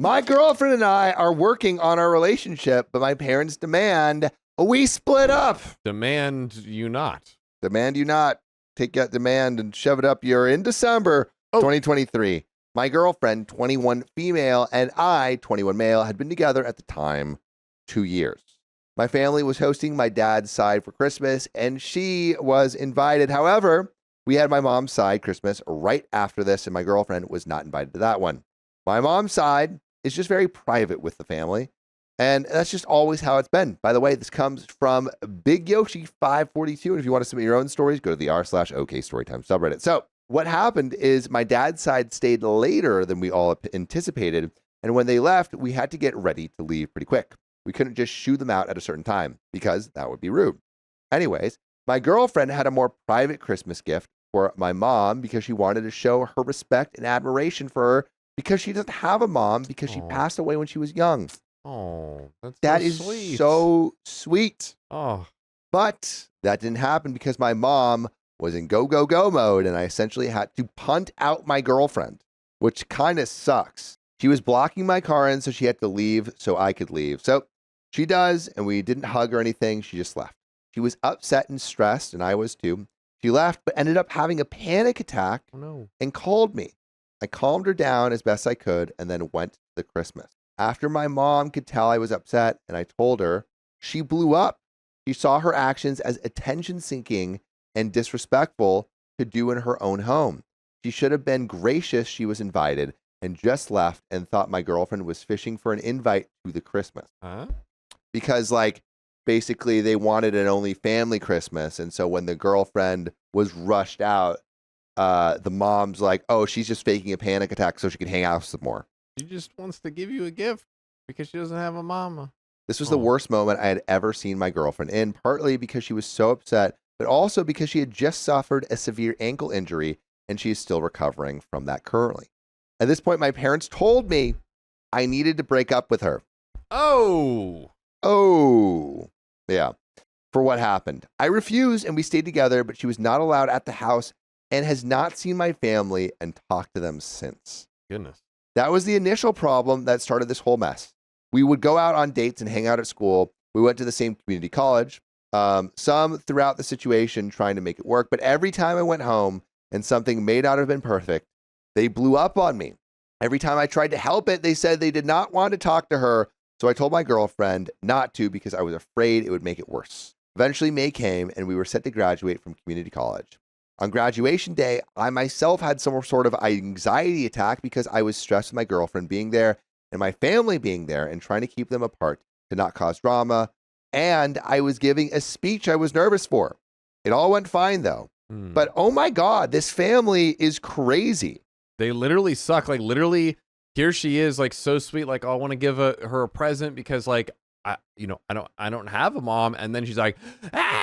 My girlfriend and I are working on our relationship, but my parents demand we split up. Demand you not. Demand you not. Take that demand and shove it up your in December 2023. My girlfriend, 21 female, and I, 21 male, had been together at the time 2 years. My family was hosting my dad's side for Christmas, and she was invited. However, we had my mom's side Christmas right after this, and my girlfriend was not invited to that one. My mom's side is just very private with the family, and that's just always how it's been. By the way, this comes from Big Yoshi 542, and if you want to submit your own stories, go to the r/OK Storytime subreddit. So what happened is my dad's side stayed later than we all anticipated, and when they left, we had to get ready to leave pretty quick. We couldn't just shoo them out at a certain time because that would be rude. Anyways, my girlfriend had a more private Christmas gift for my mom because she wanted to show her respect and admiration for her because she doesn't have a mom because she passed away when she was young. Oh, That so is sweet. so sweet. Oh, But that didn't happen because my mom was in go, go, go mode, and I essentially had to punt out my girlfriend, which kind of sucks. She was blocking my car in, so she had to leave so I could leave. So she does, and we didn't hug or anything. She just left. She was upset and stressed, and I was too. She left, but ended up having a panic attack and called me. I calmed her down as best I could and then went to the Christmas. After my mom could tell I was upset and I told her, she blew up. She saw her actions as attention-seeking and disrespectful to do in her own home. She should have been gracious she was invited and just left and thought my girlfriend was fishing for an invite to the Christmas. Because, like, basically they wanted an only family Christmas. And so when the girlfriend was rushed out, the mom's like, oh, she's just faking a panic attack so she can hang out some more. she just wants to give you a gift because she doesn't have a mama. This was the worst moment I had ever seen my girlfriend in, partly because she was so upset, but also because she had just suffered a severe ankle injury and she is still recovering from that currently. At this point, my parents told me I needed to break up with her. Oh, Yeah. For what happened. I refused and we stayed together, but she was not allowed at the house and has not seen my family and talked to them since. goodness. That was the initial problem that started this whole mess. We would go out on dates and hang out at school. We went to the same community college, some throughout the situation trying to make it work. But every time I went home and something may not have been perfect, they blew up on me. Every time I tried to help it, they said they did not want to talk to her. So I told my girlfriend not to because I was afraid it would make it worse. Eventually, May came and we were set to graduate from community college. On graduation day, I myself had some sort of anxiety attack because I was stressed with my girlfriend being there and my family being there and trying to keep them apart to not cause drama. And I was giving a speech I was nervous for. It all went fine though. But oh my God, this family is crazy. They literally suck. Like literally, here she is, like so sweet. Like, oh, I want to give her a present because, like, I don't have a mom. And then she's like,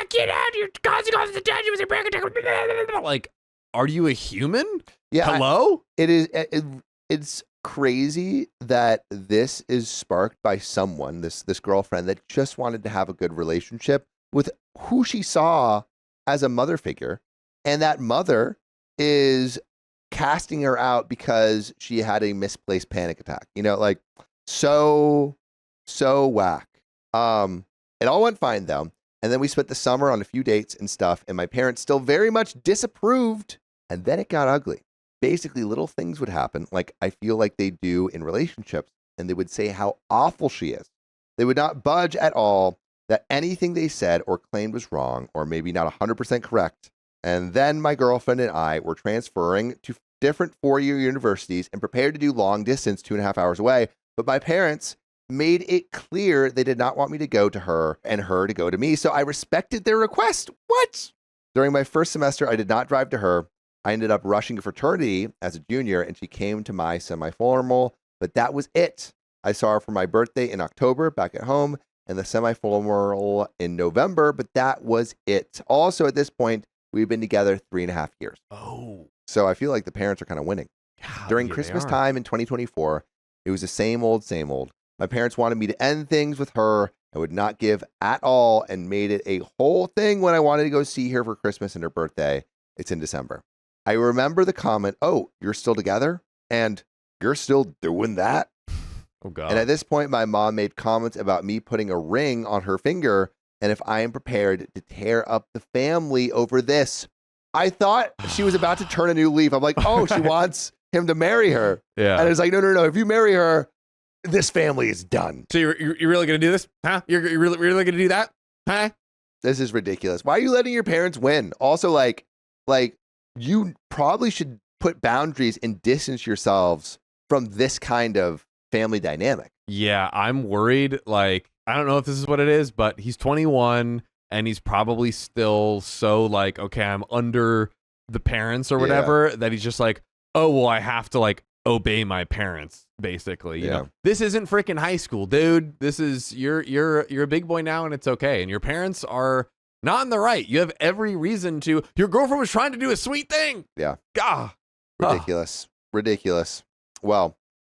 get out! You're causing all this attention with your panic attack. Like, are you a human? Yeah. Hello? It's crazy that this is sparked by someone, this girlfriend that just wanted to have a good relationship with who she saw as a mother figure, and that mother is casting her out because she had a misplaced panic attack. You know, like so whack. It all went fine though, and then we spent the summer on a few dates and stuff, and my parents still very much disapproved, and then it got ugly. Basically, little things would happen, like I feel like they do in relationships, and they would say how awful she is. They would not budge at all that anything they said or claimed was wrong, or maybe not 100% correct. And then my girlfriend and I were transferring to different four-year universities and prepared to do long distance 2.5 hours away. But my parents made it clear they did not want me to go to her and her to go to me. So I respected their request. What? During my first semester, I did not drive to her. I ended up rushing a fraternity as a junior, and she came to my semi-formal, but that was it. I saw her for my birthday in October back at home and the semi-formal in November, but that was it. Also, at this point, we've been together 3.5 years. Oh. So I feel like the parents are kind of winning. God, During yeah, Christmas time in 2024, it was the same old, same old. My parents wanted me to end things with her and would not give at all and made it a whole thing when I wanted to go see her for Christmas and her birthday. It's in December. I remember the comment, oh, you're still together? And you're still doing that? Oh God. And at this point, my mom made comments about me putting a ring on her finger and if I am prepared to tear up the family over this. I thought she was about to turn a new leaf. I'm like, oh, she wants him to marry her. Yeah. And it's like, no. If you marry her, this family is done. So you're really going to do this? Huh? You're really going to do that? Huh? This is ridiculous. Why are you letting your parents win? Also, like you probably should put boundaries and distance yourselves from this kind of family dynamic. Yeah, I'm worried. Like, I don't know if this is what it is, but he's 21 and he's probably still so like, okay, I'm under the parents or whatever, that he's just like, oh, well, I have to like obey my parents, basically. You know, this isn't freaking high school, dude. This is you're a big boy now, and it's okay. And your parents are not in the right. You have every reason to. Your girlfriend was trying to do a sweet thing. Yeah. Gah. Ridiculous. Well,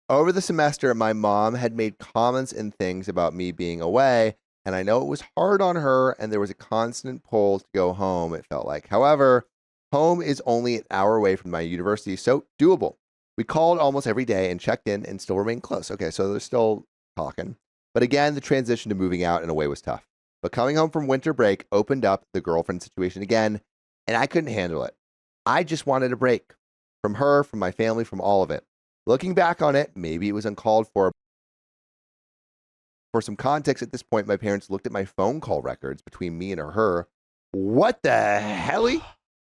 over the semester, my mom had made comments and things about me being away, and I know it was hard on her, and there was a constant pull to go home, it felt like. However, home is only an hour away from my university, so doable. We called almost every day and checked in and still remained close. Okay, so they're still talking. But again, the transition to moving out and away was tough. But coming home from winter break opened up the girlfriend situation again, and I couldn't handle it. I just wanted a break from her, from my family, from all of it. Looking back on it, maybe it was uncalled for. For some context, at this point, my parents looked at my phone call records between me and her. What the hell?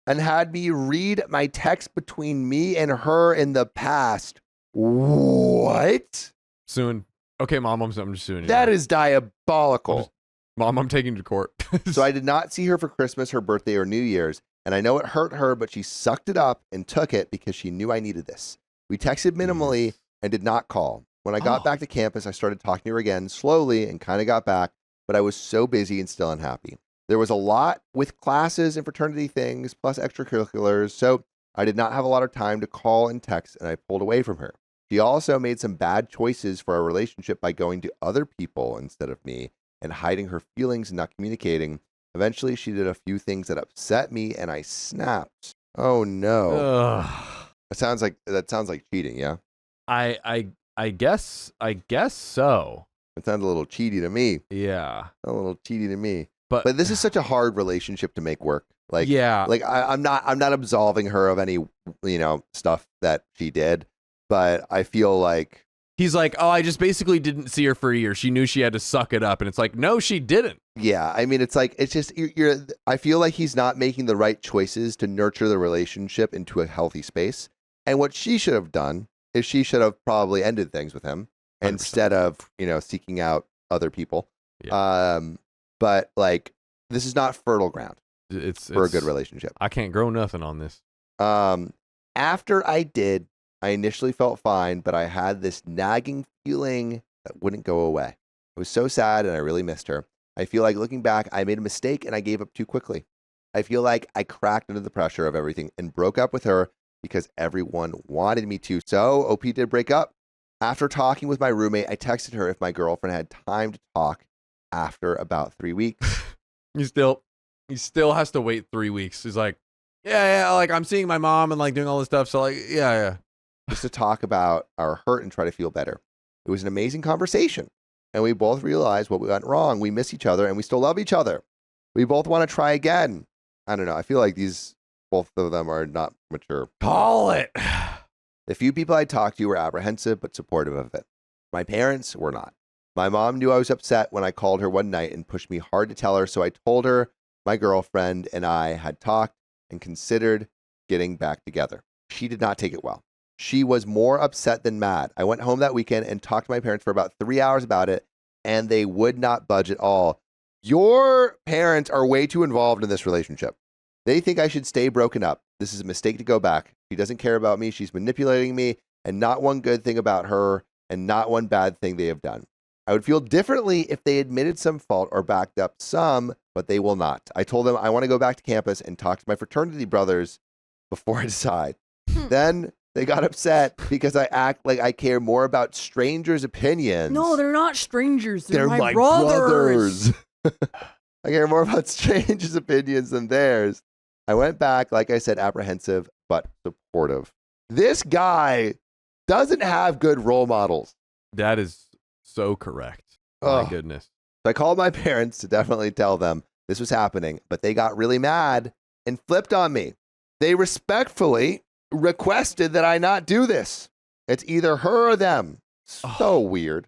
And had me read my text between me and her in the past. What? Soon. Okay, Mom, I'm just suing you. That is diabolical. Mom, I'm taking you to court. So I did not see her for Christmas, her birthday, or New Year's. And I know it hurt her, but she sucked it up and took it because she knew I needed this. We texted minimally and did not call. When I got back to campus, I started talking to her again slowly and kind of got back, but I was so busy and still unhappy. There was a lot with classes and fraternity things, plus extracurriculars, so I did not have a lot of time to call and text, and I pulled away from her. She also made some bad choices for our relationship by going to other people instead of me and hiding her feelings and not communicating. Eventually, she did a few things that upset me, and I snapped. Oh, no. Ugh. That sounds like cheating, yeah? I guess so. It sounds a little cheaty to me. Yeah. A little cheaty to me. But this is such a hard relationship to make work. Like, yeah. Like I'm not absolving her of any, stuff that she did, but I feel like he's like, oh, I just basically didn't see her for a year. She knew she had to suck it up, and it's like, no, she didn't. Yeah, I mean, it's like it's just I feel like he's not making the right choices to nurture the relationship into a healthy space. And what she should have done is she should have probably ended things with him 100%. Instead of seeking out other people. Yeah. But like, this is not fertile ground for a good relationship. I can't grow nothing on this. After I did, I initially felt fine, but I had this nagging feeling that wouldn't go away. I was so sad and I really missed her. I feel like looking back, I made a mistake and I gave up too quickly. I feel like I cracked under the pressure of everything and broke up with her because everyone wanted me to. So OP did break up. After talking with my roommate, I texted her if my girlfriend had time to talk after about 3 weeks. He still has to wait 3 weeks. He's like, yeah, like I'm seeing my mom and like doing all this stuff. So like, yeah. Just to talk about our hurt and try to feel better. It was an amazing conversation. And we both realized what we went wrong. We miss each other and we still love each other. We both want to try again. I don't know. I feel like both of them are not mature. Call it. The few people I talked to were apprehensive but supportive of it. My parents were not. My mom knew I was upset when I called her one night and pushed me hard to tell her, so I told her my girlfriend and I had talked and considered getting back together. She did not take it well. She was more upset than mad. I went home that weekend and talked to my parents for about 3 hours about it, and they would not budge at all. Your parents are way too involved in this relationship. They think I should stay broken up. This is a mistake to go back. She doesn't care about me. She's manipulating me, and not one good thing about her and not one bad thing they have done. I would feel differently if they admitted some fault or backed up some, but they will not. I told them I want to go back to campus and talk to my fraternity brothers before I decide. Then they got upset because I act like I care more about strangers' opinions. No, they're not strangers. They're my brothers. I care more about strangers' opinions than theirs. I went back, like I said, apprehensive, but supportive. This guy doesn't have good role models. That is so correct. Oh. My goodness. So I called my parents to definitely tell them this was happening, but they got really mad and flipped on me. They respectfully requested that I not do this. It's either her or them. So weird.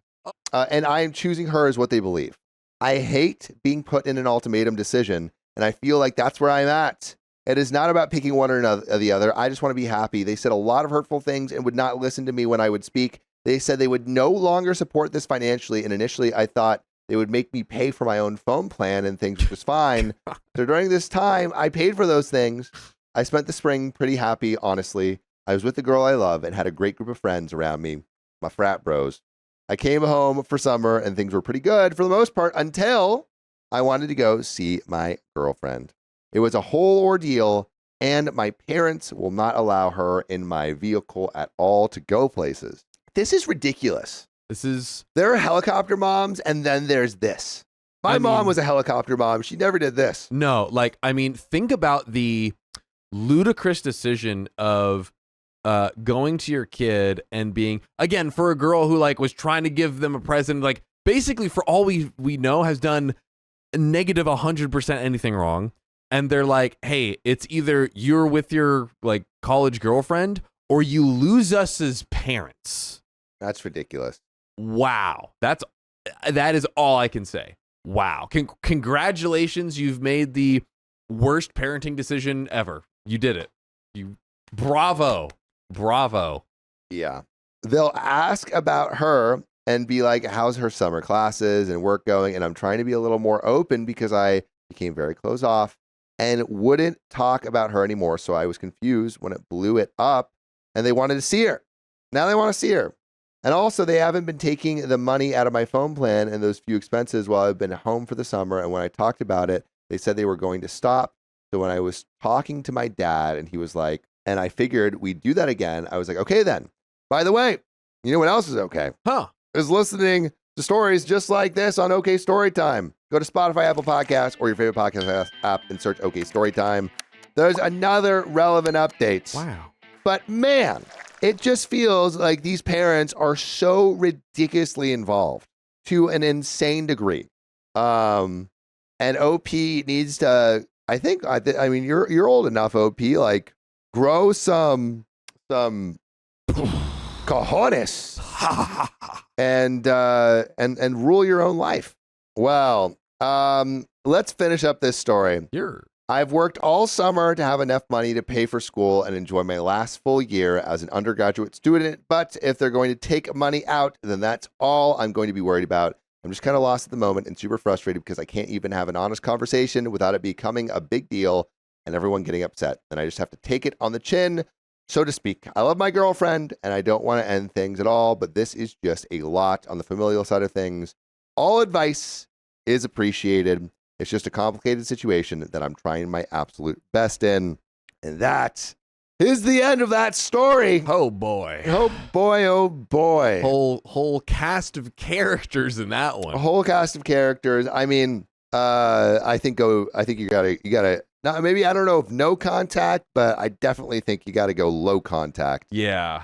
And I am choosing her as what they believe. I hate being put in an ultimatum decision, and I feel like that's where I'm at. It is not about picking one or the other. I just want to be happy. They said a lot of hurtful things and would not listen to me when I would speak. They said they would no longer support this financially, and initially I thought they would make me pay for my own phone plan and things, which was fine. So during this time, I paid for those things. I spent the spring pretty happy, honestly. I was with the girl I love and had a great group of friends around me, my frat bros. I came home for summer and things were pretty good for the most part until I wanted to go see my girlfriend. It was a whole ordeal, and my parents will not allow her in my vehicle at all to go places. This is ridiculous. There are helicopter moms, and then there's this. My mom was a helicopter mom. She never did this. No, like, I mean, think about the ludicrous decision of going to your kid and being, again, for a girl who like was trying to give them a present, like basically for all we know has done negative 100% anything wrong. And they're like, hey, it's either you're with your like college girlfriend or you lose us as parents. That's ridiculous. Wow. That is all I can say. Wow. Congratulations. You've made the worst parenting decision ever. You did it. Bravo. Yeah. They'll ask about her and be like, how's her summer classes and work going? And I'm trying to be a little more open because I became very closed off and wouldn't talk about her anymore. So I was confused when it blew it up and they wanted to see her. Now they want to see her. And also, they haven't been taking the money out of my phone plan and those few expenses while I've been home for the summer. And when I talked about it, they said they were going to stop. So when I was talking to my dad and he was like, and I figured we'd do that again, I was like, okay, then. By the way, you know what else is okay? Is listening to stories just like this on OK Storytime. Go to Spotify, Apple Podcasts, or your favorite podcast app and search OK Storytime. There's another relevant update. Wow. But man, it just feels like these parents are so ridiculously involved to an insane degree. And OP needs to, I mean, you're old enough, OP, like grow some cojones and rule your own life. Well, let's finish up this story. I've worked all summer to have enough money to pay for school and enjoy my last full year as an undergraduate student. But if they're going to take money out, then that's all I'm going to be worried about. I'm just kind of lost at the moment and super frustrated because I can't even have an honest conversation without it becoming a big deal and everyone getting upset. And I just have to take it on the chin, so to speak. I love my girlfriend and I don't want to end things at all, but this is just a lot on the familial side of things. All advice is appreciated. It's just a complicated situation that I'm trying my absolute best in. And that is the end of that story. Oh boy. Oh boy, oh boy. Whole cast of characters in that one. A whole cast of characters. I mean, I think you gotta now maybe I don't know if no contact, but I definitely think you gotta go low contact. Yeah.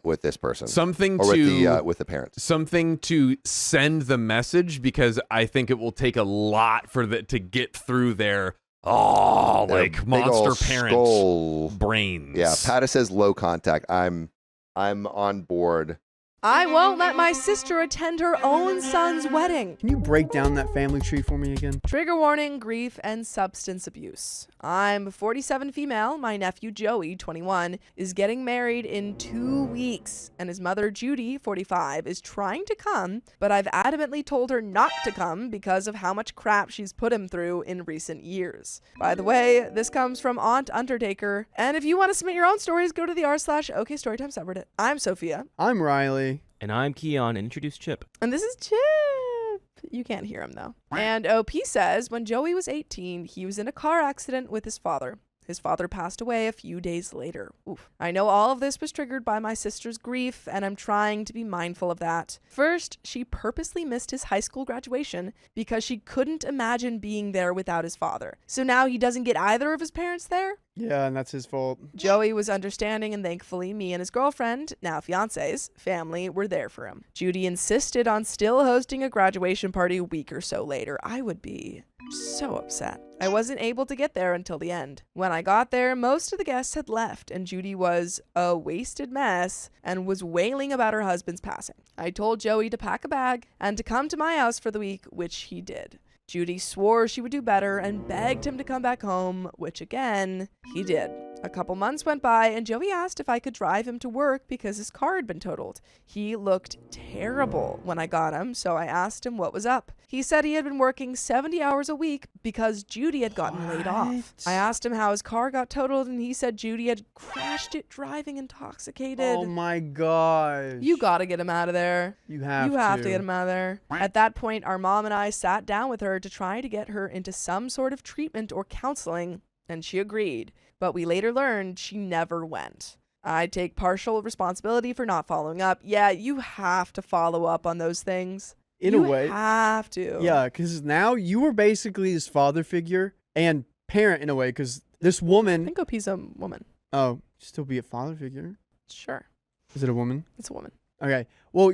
With this person. With the parents. Something to send the message, because I think it will take a lot for to get through their like monster parents brains. Yeah, Pata says low contact. I'm on board. I won't let my sister attend her own son's wedding. Can you break down that family tree for me again? Trigger warning, grief, and substance abuse. I'm 47 female. My nephew Joey, 21, is getting married in 2 weeks. And his mother Judy, 45, is trying to come, but I've adamantly told her not to come because of how much crap she's put him through in recent years. By the way, this comes from Aunt Undertaker. And if you want to submit your own stories, go to the r/OK Storytime subreddit. I'm Sophia. I'm Riley. And I'm Keon, and introduce Chip. And this is Chip. You can't hear him, though. And OP says, when Joey was 18, he was in a car accident with his father. His father passed away a few days later. Oof. I know all of this was triggered by my sister's grief, and I'm trying to be mindful of that. First, she purposely missed his high school graduation because she couldn't imagine being there without his father. So now he doesn't get either of his parents there? Yeah, and that's his fault. Joey was understanding, and thankfully me and his girlfriend, now fiance's, family were there for him. Judy insisted on still hosting a graduation party a week or so later. I would be so upset. I wasn't able to get there until the end. When I got there, most of the guests had left, and Judy was a wasted mess and was wailing about her husband's passing. I told Joey to pack a bag and to come to my house for the week, which he did. Judy swore she would do better and begged him to come back home, which again, he did. A couple months went by and Joey asked if I could drive him to work because his car had been totaled. He looked terrible when I got him, so I asked him what was up. He said he had been working 70 hours a week because Judy had gotten laid off. I asked him how his car got totaled and he said Judy had crashed it driving intoxicated. Oh my gosh. You gotta get him out of there. You have to get him out of there. At that point, our mom and I sat down with her to try to get her into some sort of treatment or counseling, and she agreed. But we later learned she never went. I take partial responsibility for not following up. Yeah, you have to follow up on those things. In a way. You have to. Yeah, because now you were basically his father figure and parent in a way, because this I woman... think OP's a woman. Oh, still be a father figure? Sure. Is it a woman? It's a woman. Okay. Well,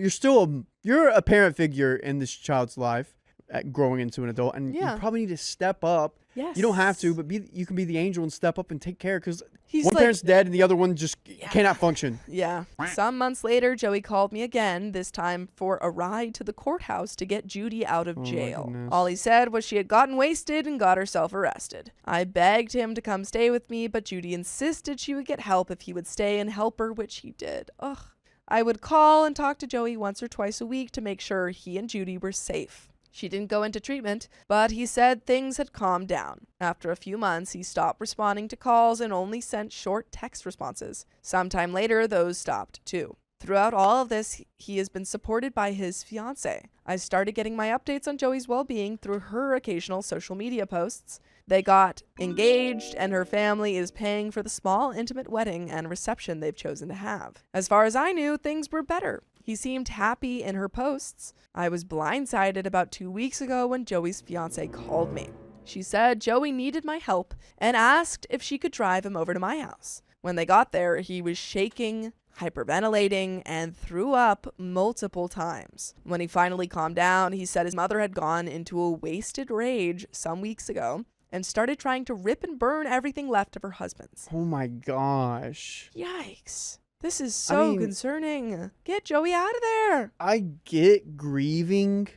you're a parent figure in this child's life, growing into an adult, and Yeah. you probably need to step up. Yes. You don't have to, but you can be the angel and step up and take care, because He's one like- parent's dead and the other one just cannot function. Yeah. Some months later, Joey called me again, this time for a ride to the courthouse to get Judy out of Oh, my jail. goodness. All he said was she had gotten wasted and got herself arrested. I begged him to come stay with me, but Judy insisted she would get help if he would stay and help her, which he did. Ugh. I would call and talk to Joey once or twice a week to make sure he and Judy were safe. She didn't go into treatment, but he said things had calmed down. After a few months, he stopped responding to calls and only sent short text responses. Sometime later, those stopped too. Throughout all of this, he has been supported by his fiancée. I started getting my updates on Joey's well-being through her occasional social media posts. They got engaged, and her family is paying for the small, intimate wedding and reception they've chosen to have. As far as I knew, things were better. He seemed happy in her posts. I was blindsided about 2 weeks ago when Joey's fiancée called me. She said Joey needed my help and asked if she could drive him over to my house. When they got there, he was shaking, hyperventilating, and threw up multiple times. When he finally calmed down, he said his mother had gone into a wasted rage some weeks ago and started trying to rip and burn everything left of her husband's. Oh my gosh. Yikes. This is so mean- concerning. Get Joey out of there. I get grieving.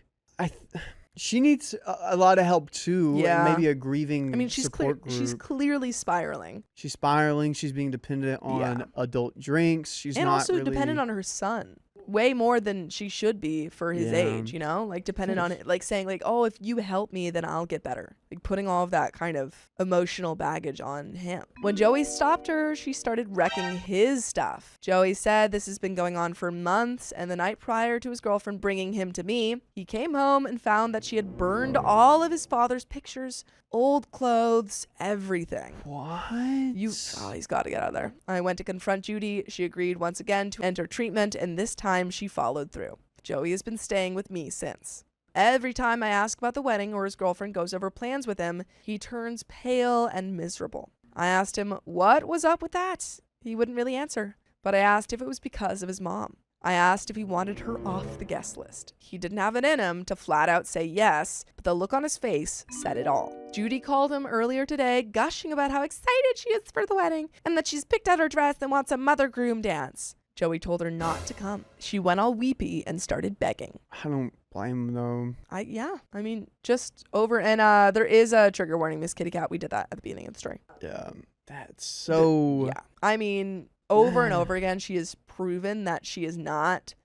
She needs a lot of help too. Yeah. And maybe a grieving I mean, she's support group. she's clearly spiraling. She's spiraling. She's being dependent on Yeah. adult drinks. She's And not also really... dependent on her son. Way more than she should be for his Yeah. age, you know? Like dependent on it, like saying like, oh, if you help me, then I'll get better. Like putting all of that kind of emotional baggage on him. When Joey stopped her, she started wrecking his stuff. Joey said this has been going on for months, and the night prior to his girlfriend bringing him to me, he came home and found that she had burned all of his father's pictures, old clothes, everything. What? He's got to get out of there. I went to confront Judy. She agreed once again to enter treatment, and this time she followed through. Joey has been staying with me since. Every time I ask about the wedding or his girlfriend goes over plans with him, he turns pale and miserable. I asked him what was up with that. He wouldn't really answer, but I asked if it was because of his mom. I asked if he wanted her off the guest list. He didn't have it in him to flat out say yes, but the look on his face said it all. Judy called him earlier today, gushing about how excited she is for the wedding and that she's picked out her dress and wants a mother groom dance. Joey told her not to come. She went all weepy and started begging. I don't blame him though. I mean, just over, and there is a trigger warning, Miss Kitty Cat. We did that at the beginning of the story. Yeah, that's so... Yeah. I mean, over and over again, she has proven that she is not,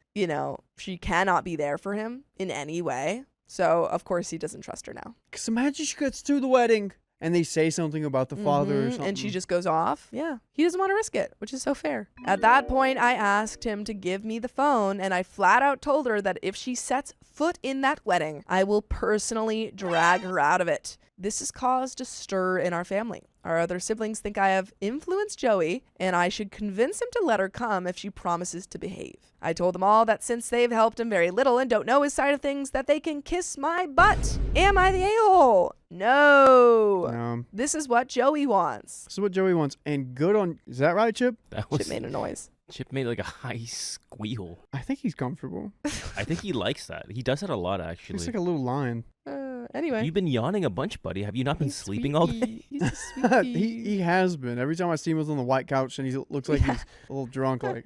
she cannot be there for him in any way. So, of course, he doesn't trust her now. Because imagine she gets through the wedding and they say something about the father or something. And she just goes off. Yeah. He doesn't want to risk it, which is so fair. At that point, I asked him to give me the phone, and I flat out told her that if she sets foot in that wedding, I will personally drag her out of it. This has caused a stir in our family. Our other siblings think I have influenced Joey, and I should convince him to let her come if she promises to behave. I told them all that since they've helped him very little and don't know his side of things, that they can kiss my butt. Am I the a-hole? No. This is what Joey wants. This is what Joey wants. And good on... Is that right, Chip? That Chip made a noise. Chip made like a high squeal. I think he's comfortable. I think he likes that. He does that a lot, actually. He's like a little lion. Anyway. You've been yawning a bunch, buddy. Have you not been sleeping all day? He's a sweetie. he has been. Every time I see him, he's on the white couch, and he looks like he's a little drunk. Like,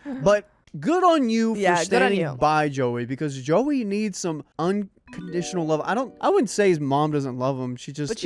but good on you for standing by Joey, because Joey needs some unconditional love. I wouldn't say his mom doesn't love him. She just But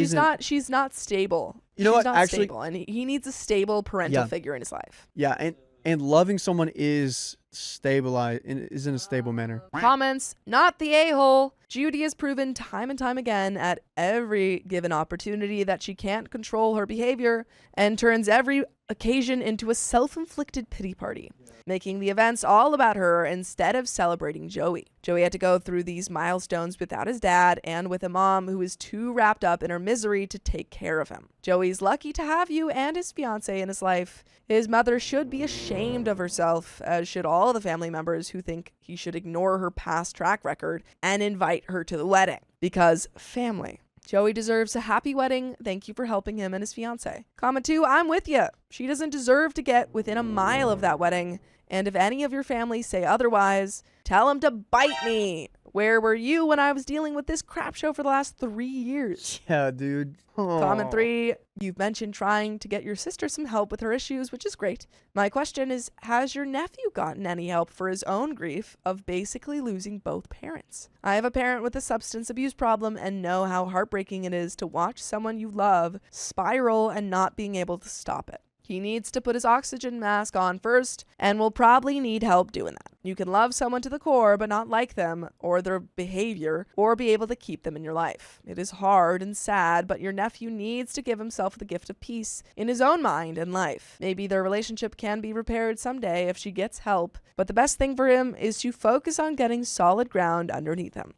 she's not stable. You know she's what? Not Actually, stable, and he needs a stable parental figure in his life. Yeah, and loving someone is is in a stable manner. Comments, not the a-hole. Judy has proven time and time again at every given opportunity that she can't control her behavior and turns every occasion into a self-inflicted pity party, making the events all about her instead of celebrating Joey. Joey had to go through these milestones without his dad and with a mom who is too wrapped up in her misery to take care of him. Joey's lucky to have you and his fiance in his life. His mother should be ashamed of herself, as should all the family members who think he should ignore her past track record and invite her to the wedding. Because family. Joey deserves a happy wedding. Thank you for helping him and his fiance. Comment 2, I'm with you. She doesn't deserve to get within a mile of that wedding. And if any of your family say otherwise, tell them to bite me. Where were you when I was dealing with this crap show for the last 3 years? Yeah, dude. Comment 3, you've mentioned trying to get your sister some help with her issues, which is great. My question is, has your nephew gotten any help for his own grief of basically losing both parents? I have a parent with a substance abuse problem and know how heartbreaking it is to watch someone you love spiral and not being able to stop it. He needs to put his oxygen mask on first and will probably need help doing that. You can love someone to the core but not like them or their behavior or be able to keep them in your life. It is hard and sad, but your nephew needs to give himself the gift of peace in his own mind and life. Maybe their relationship can be repaired someday if she gets help, but the best thing for him is to focus on getting solid ground underneath him.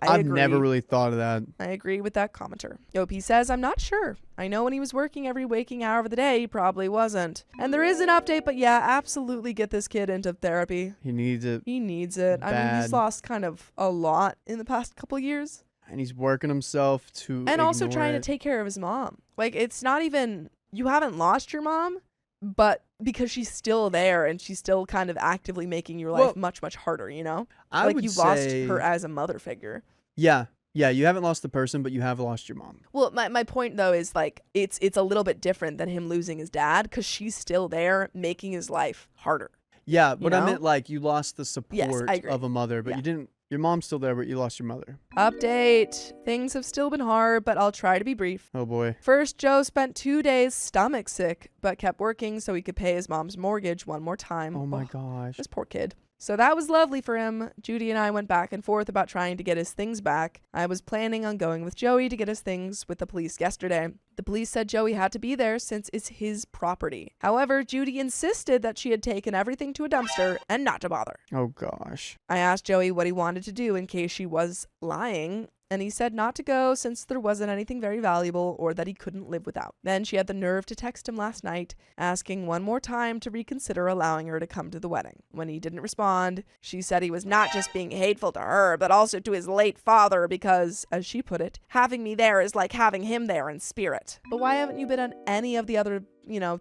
I've never really thought of that. I agree with that commenter. OP says, I'm not sure. I know when he was working every waking hour of the day, he probably wasn't. And there is an update, but yeah, absolutely get this kid into therapy. He needs it. He needs it. I mean, he's lost kind of a lot in the past couple years. And he's working himself to And also trying to take care of his mom. Like, it's not even, you haven't lost your mom, but because she's still there and she's still kind of actively making your life much, much harder, you know? Like, you lost her as a mother figure. Yeah, you haven't lost the person, but you have lost your mom. Well, my point, though, is, like, it's a little bit different than him losing his dad because she's still there making his life harder. Yeah, but I meant, like, you lost the support I agree. of a mother, but you didn't. Your mom's still there, but you lost your mother. Update. Things have still been hard, but I'll try to be brief. Oh, boy. First, Joe spent 2 days stomach sick, but kept working so he could pay his mom's mortgage one more time. Oh, my gosh. This poor kid. So that was lovely for him. Judy and I went back and forth about trying to get his things back. I was planning on going with Joey to get his things with the police yesterday. The police said Joey had to be there since it's his property. However, Judy insisted that she had taken everything to a dumpster and not to bother. Oh, gosh. I asked Joey what he wanted to do in case she was lying, and he said not to go since there wasn't anything very valuable or that he couldn't live without. Then she had the nerve to text him last night, asking one more time to reconsider allowing her to come to the wedding. When he didn't respond, she said he was not just being hateful to her, but also to his late father because, as she put it, having me there is like having him there in spirit. But why haven't you been on any of the other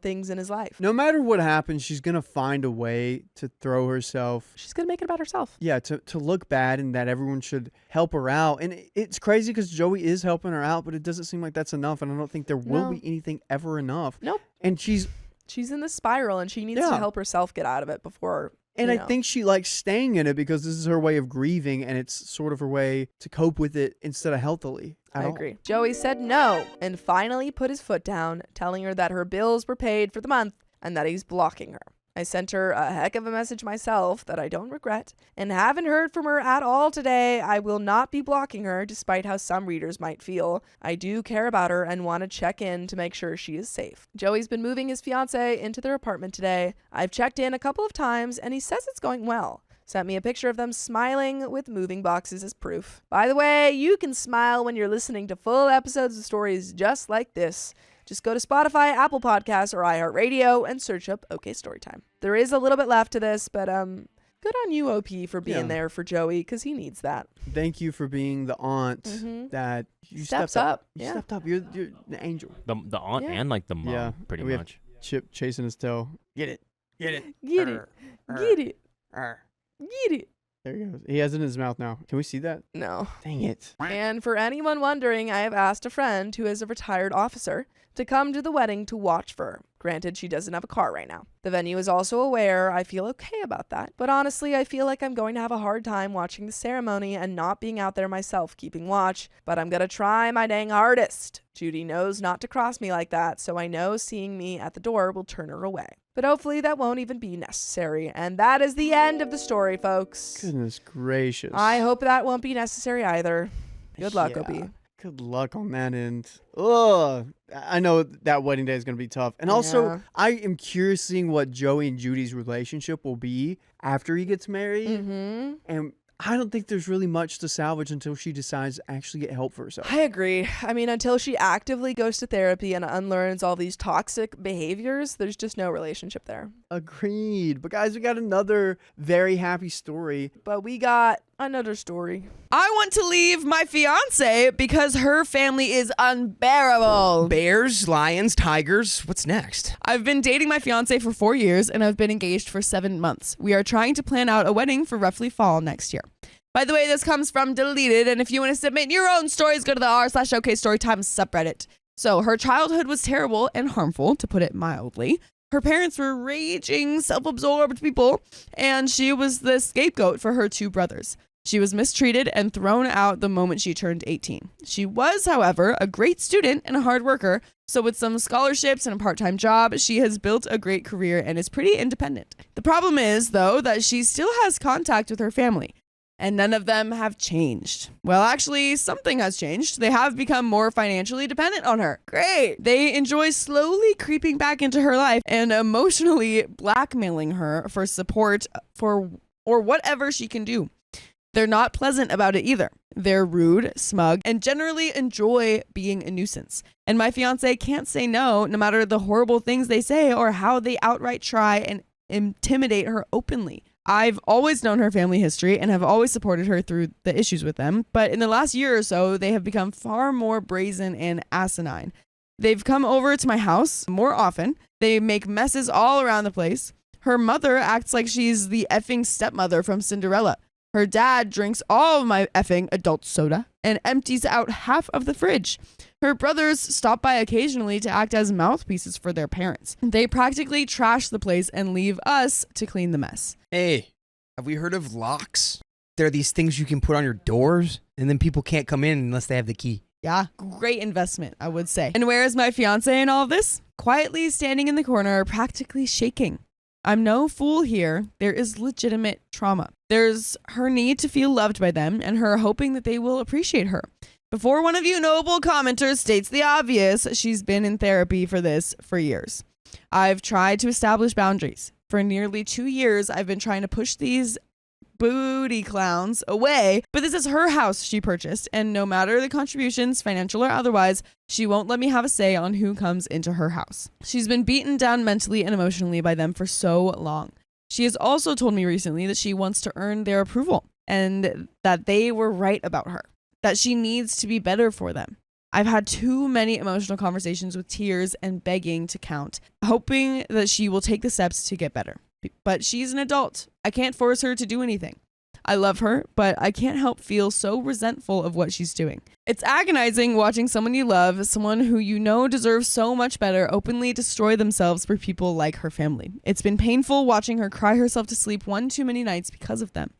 things in his life? No matter what happens, she's going to find a way to throw herself. She's going to make it about herself. Yeah, to look bad and that everyone should help her out. And it's crazy because Joey is helping her out, but it doesn't seem like that's enough. And I don't think there will be anything ever enough. Nope. And she's in the spiral and she needs to help herself get out of it before. And I think she likes staying in it because this is her way of grieving and it's sort of her way to cope with it instead of healthily. I agree. Joey said no and finally put his foot down, telling her that her bills were paid for the month and that he's blocking her. I sent her a heck of a message myself that I don't regret and haven't heard from her at all today. I will not be blocking her despite how some readers might feel. I do care about her and want to check in to make sure she is safe. Joey's been moving his fiance into their apartment today. I've checked in a couple of times and he says it's going well. Sent me a picture of them smiling with moving boxes as proof. By the way, you can smile when you're listening to full episodes of stories just like this. Just go to Spotify, Apple Podcasts, or iHeartRadio and search up OK Storytime. There is a little bit left to this, but good on you, OP, for being there for Joey, because he needs that. Thank you for being the aunt that you stepped up. You stepped up. You're the angel. The aunt and like the mom, pretty much. Chip chasing his tail. Get it. Get it. Get it. Get it. Get it. There he goes. He has it in his mouth now. Can we see that? No. Dang it. And for anyone wondering, I have asked a friend who is a retired officer to come to the wedding to watch for her. Granted, she doesn't have a car right now. The venue is also aware. I feel okay about that. But honestly, I feel like I'm going to have a hard time watching the ceremony and not being out there myself keeping watch. But I'm going to try my dang hardest. Judy knows not to cross me like that, so I know seeing me at the door will turn her away. But hopefully that won't even be necessary. And that is the end of the story, folks. Goodness gracious. I hope that won't be necessary either. Good luck, OP. Good luck on that end. Ugh. I know that wedding day is going to be tough. And also, I am curious seeing what Joey and Judy's relationship will be after he gets married. And I don't think there's really much to salvage until she decides to actually get help for herself. I agree. I mean, until she actively goes to therapy and unlearns all these toxic behaviors, there's just no relationship there. Agreed. But guys, we got another very happy story. But we got another story. I want to leave my fiance because her family is unbearable. Bears, lions, tigers. What's next? I've been dating my fiance for 4 years and I've been engaged for 7 months. We are trying to plan out a wedding for roughly fall next year. By the way, this comes from Deleted, and if you want to submit your own stories, go to the r/OK Storytime subreddit. So her childhood was terrible and harmful, to put it mildly. Her parents were raging, self-absorbed people, and she was the scapegoat for her 2 brothers. She was mistreated and thrown out the moment she turned 18. She was, however, a great student and a hard worker, so with some scholarships and a part-time job, she has built a great career and is pretty independent. The problem is, though, that she still has contact with her family, and none of them have changed. Well, actually, something has changed. They have become more financially dependent on her. Great! They enjoy slowly creeping back into her life and emotionally blackmailing her for support or whatever she can do. They're not pleasant about it either. They're rude, smug, and generally enjoy being a nuisance. And my fiance can't say no matter the horrible things they say or how they outright try and intimidate her openly. I've always known her family history and have always supported her through the issues with them, but in the last year or so, they have become far more brazen and asinine. They've come over to my house more often. They make messes all around the place. Her mother acts like she's the effing stepmother from Cinderella. Her dad drinks all of my effing adult soda and empties out half of the fridge. Her brothers stop by occasionally to act as mouthpieces for their parents. They practically trash the place and leave us to clean the mess. Hey, have we heard of locks? There are these things you can put on your doors, and then people can't come in unless they have the key. Yeah, great investment, I would say. And where is my fiance in all of this? Quietly standing in the corner, practically shaking. I'm no fool here. There is legitimate trauma. There's her need to feel loved by them and her hoping that they will appreciate her. Before one of you noble commenters states the obvious, she's been in therapy for this for years. I've tried to establish boundaries. For nearly 2 years, I've been trying to push these booty clowns away, but this is her house she purchased, and no matter the contributions, financial or otherwise, she won't let me have a say on who comes into her house. She's been beaten down mentally and emotionally by them for so long. She has also told me recently that she wants to earn their approval and that they were right about her, that she needs to be better for them. I've had too many emotional conversations with tears and begging to count, hoping that she will take the steps to get better. But she's an adult. I can't force her to do anything. I love her, but I can't help feel so resentful of what she's doing. It's agonizing watching someone you love, someone who you know deserves so much better, openly destroy themselves for people like her family. It's been painful watching her cry herself to sleep one too many nights because of them.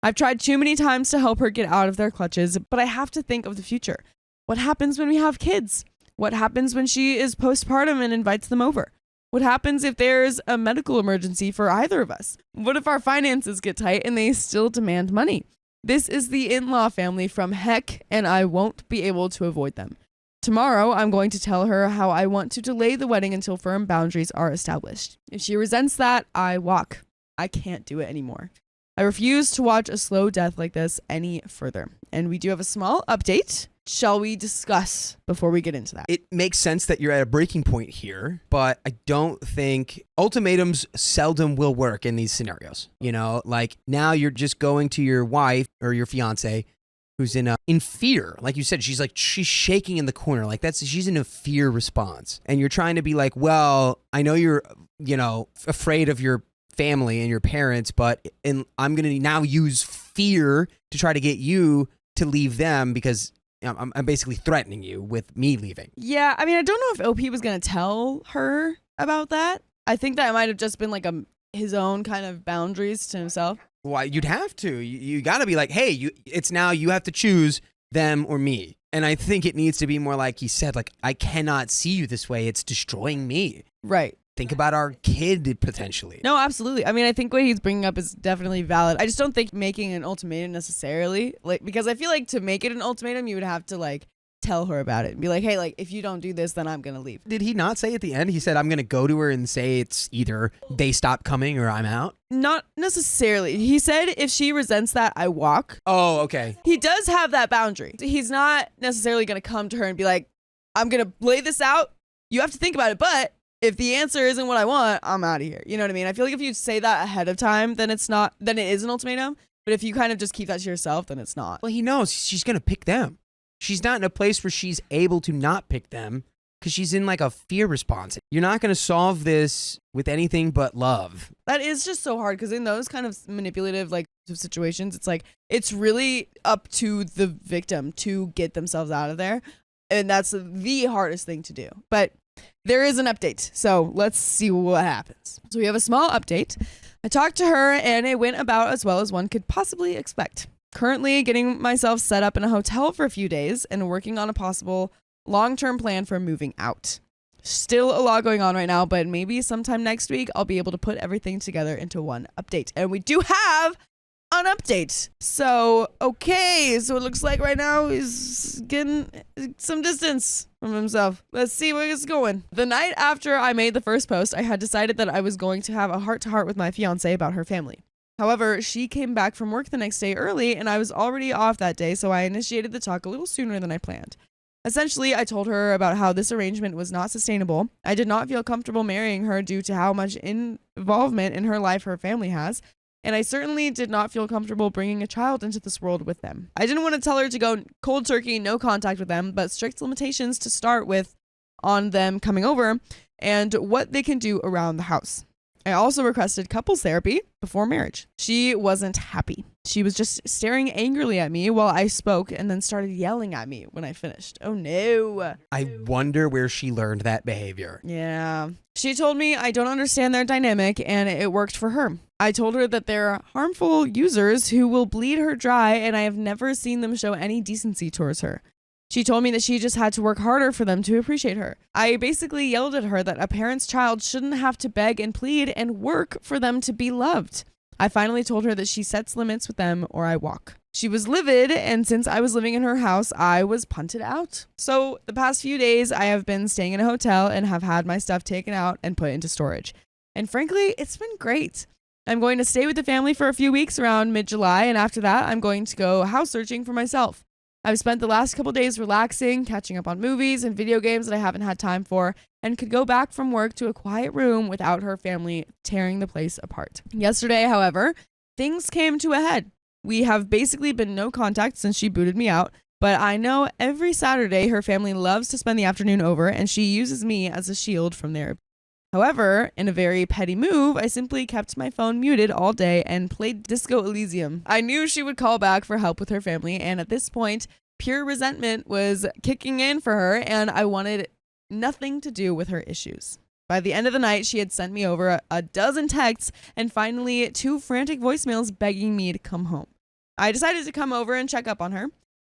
I've tried too many times to help her get out of their clutches, but I have to think of the future. What happens when we have kids? What happens when she is postpartum and invites them over? What happens if there's a medical emergency for either of us? What if our finances get tight and they still demand money? This is the in-law family from heck, and I won't be able to avoid them. Tomorrow, I'm going to tell her how I want to delay the wedding until firm boundaries are established. If she resents that, I walk. I can't do it anymore. I refuse to watch a slow death like this any further. And we do have a small update. shall we discuss before we get into that? It makes sense that you're at a breaking point here, but I don't think ultimatums seldom will work in these scenarios. You know, like now you're just going to your wife or your fiance who's in fear. Like you said, she's shaking in the corner. Like she's in a fear response. And you're trying to be like, well, I know you're, afraid of your family and your parents, but I'm going to now use fear to try to get you to leave them because I'm basically threatening you with me leaving. Yeah, I mean, I don't know if OP was going to tell her about that. I think that might have just been like his own kind of boundaries to himself. Well, you'd have to. You got to be like, hey, it's now you have to choose them or me. And I think it needs to be more like he said, like, I cannot see you this way. It's destroying me. Right. Think about our kid potentially. No, absolutely. I mean, I think what he's bringing up is definitely valid. I just don't think making an ultimatum necessarily, because I feel like to make it an ultimatum, you would have to tell her about it and be like, hey, if you don't do this, then I'm going to leave. Did he not say at the end? He said, I'm going to go to her and say it's either they stop coming or I'm out? Not necessarily. He said if she resents that, I walk. Oh, okay. He does have that boundary. He's not necessarily going to come to her and be like, I'm going to lay this out. You have to think about it, but if the answer isn't what I want, I'm out of here. You know what I mean? I feel like if you say that ahead of time, then it is an ultimatum. But if you kind of just keep that to yourself, then it's not. Well, he knows she's going to pick them. She's not in a place where she's able to not pick them because she's in a fear response. You're not going to solve this with anything but love. That is just so hard because in those kind of manipulative situations, it's really up to the victim to get themselves out of there. And that's the hardest thing to do. But there is an update, so let's see what happens. So we have a small update. I talked to her, and it went about as well as one could possibly expect. Currently getting myself set up in a hotel for a few days and working on a possible long-term plan for moving out. Still a lot going on right now, but maybe sometime next week I'll be able to put everything together into one update. And we do have an update. So it looks like right now he's getting some distance from himself. Let's see where it's going. The night after I made the first post, I had decided that I was going to have a heart-to-heart with my fiance about her family. However, she came back from work the next day early and I was already off that day, so I initiated the talk a little sooner than I planned. Essentially, I told her about how this arrangement was not sustainable. I did not feel comfortable marrying her due to how much involvement in her life her family has. And I certainly did not feel comfortable bringing a child into this world with them. I didn't want to tell her to go cold turkey, no contact with them, but strict limitations to start with on them coming over and what they can do around the house. I also requested couples therapy before marriage. She wasn't happy. She was just staring angrily at me while I spoke and then started yelling at me when I finished. Oh no. I wonder where she learned that behavior. Yeah. She told me I don't understand their dynamic and it worked for her. I told her that they're harmful users who will bleed her dry and I have never seen them show any decency towards her. She told me that she just had to work harder for them to appreciate her. I basically yelled at her that a parent's child shouldn't have to beg and plead and work for them to be loved. I finally told her that she sets limits with them or I walk. She was livid, and since I was living in her house, I was punted out. So the past few days, I have been staying in a hotel and have had my stuff taken out and put into storage. And frankly, it's been great. I'm going to stay with the family for a few weeks around mid-July, and after that, I'm going to go house searching for myself. I've spent the last couple days relaxing, catching up on movies and video games that I haven't had time for, and could go back from work to a quiet room without her family tearing the place apart. Yesterday, however, things came to a head. We have basically been no contact since she booted me out, but I know every Saturday her family loves to spend the afternoon over, and she uses me as a shield from their abuse. However, in a very petty move, I simply kept my phone muted all day and played Disco Elysium. I knew she would call back for help with her family, and at this point, pure resentment was kicking in for her, and I wanted nothing to do with her issues. By the end of the night, she had sent me over a dozen texts and finally 2 frantic voicemails begging me to come home. I decided to come over and check up on her.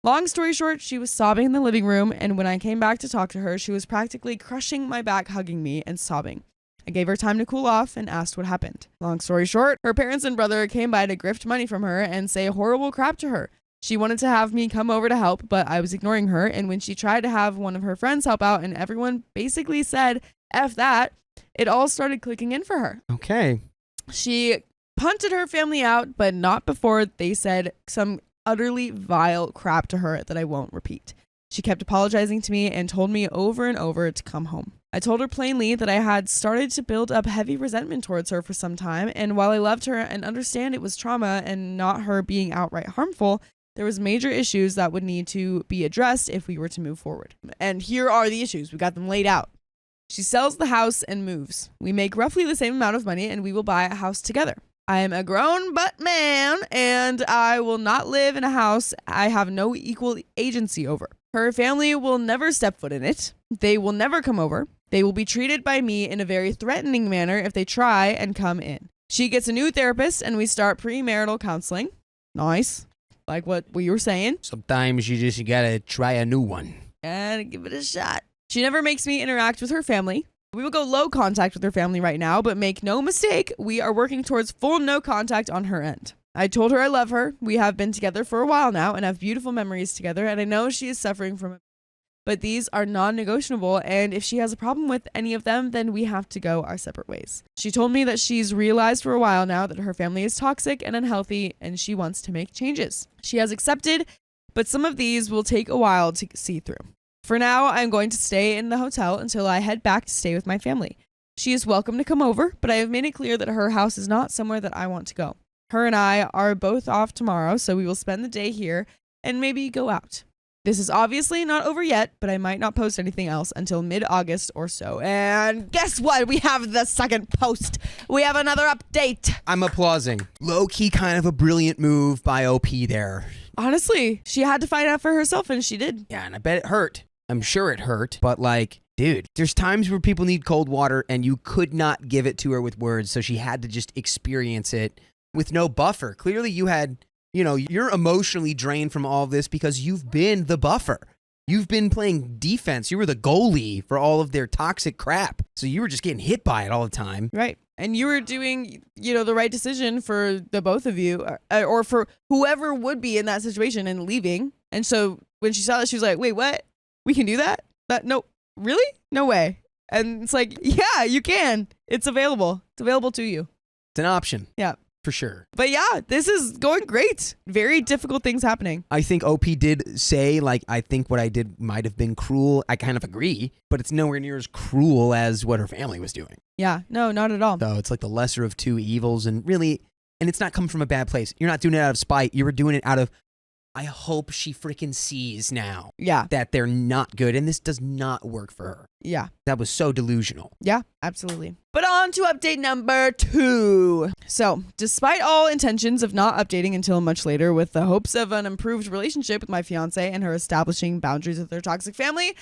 Long story short, she was sobbing in the living room, and when I came back to talk to her, she was practically crushing my back, hugging me and sobbing. I gave her time to cool off and asked what happened. Long story short, her parents and brother came by to grift money from her and say horrible crap to her. She wanted to have me come over to help, but I was ignoring her, and when she tried to have one of her friends help out and everyone basically said, F that, it all started clicking in for her. Okay. She punted her family out, but not before they said some utterly vile crap to her that I won't repeat. She kept apologizing to me and told me over and over to come home. I told her plainly that I had started to build up heavy resentment towards her for some time, and while I loved her and understand it was trauma and not her being outright harmful, there was major issues that would need to be addressed if we were to move forward. And here are the issues. We got them laid out. She sells the house and moves. We make roughly the same amount of money and we will buy a house together. I am a grown butt man and I will not live in a house I have no equal agency over. Her family will never step foot in it. They will never come over. They will be treated by me in a very threatening manner if they try and come in. She gets a new therapist and we start premarital counseling. Nice. Like what we were saying. Sometimes you gotta try a new one. And give it a shot. She never makes me interact with her family. We will go low contact with her family right now, but make no mistake, we are working towards full no contact on her end. I told her I love her. We have been together for a while now and have beautiful memories together, and I know she is suffering from it. But these are non-negotiable, and if she has a problem with any of them, then we have to go our separate ways. She told me that she's realized for a while now that her family is toxic and unhealthy, and she wants to make changes. She has accepted, but some of these will take a while to see through. For now, I'm going to stay in the hotel until I head back to stay with my family. She is welcome to come over, but I have made it clear that her house is not somewhere that I want to go. Her and I are both off tomorrow, so we will spend the day here and maybe go out. This is obviously not over yet, but I might not post anything else until mid-August or so. And guess what? We have the second post. We have another update. I'm applauding. Low-key kind of a brilliant move by OP there. Honestly, she had to find out for herself, and she did. Yeah, and I bet it hurt. I'm sure it hurt, but like, dude, there's times where people need cold water and you could not give it to her with words, so she had to just experience it with no buffer. Clearly you had, you're emotionally drained from all of this because you've been the buffer. You've been playing defense. You were the goalie for all of their toxic crap. So you were just getting hit by it all the time. Right. And you were doing, the right decision for the both of you or for whoever would be in that situation and leaving. And so when she saw that, she was like, wait, what? We can do that? No, really? No way. And it's like, yeah, you can. It's available. It's available to you. It's an option. Yeah. For sure. But yeah, this is going great. Very difficult things happening. I think OP did say, I think what I did might have been cruel. I kind of agree, but it's nowhere near as cruel as what her family was doing. Yeah, no, not at all. So it's like the lesser of two evils, and it's not coming from a bad place. You're not doing it out of spite. You were doing it out of, I hope she freaking sees now that they're not good, and this does not work for her. Yeah. That was so delusional. Yeah, absolutely. But on to update number 2. So, despite all intentions of not updating until much later with the hopes of an improved relationship with my fiance and her establishing boundaries with her toxic family,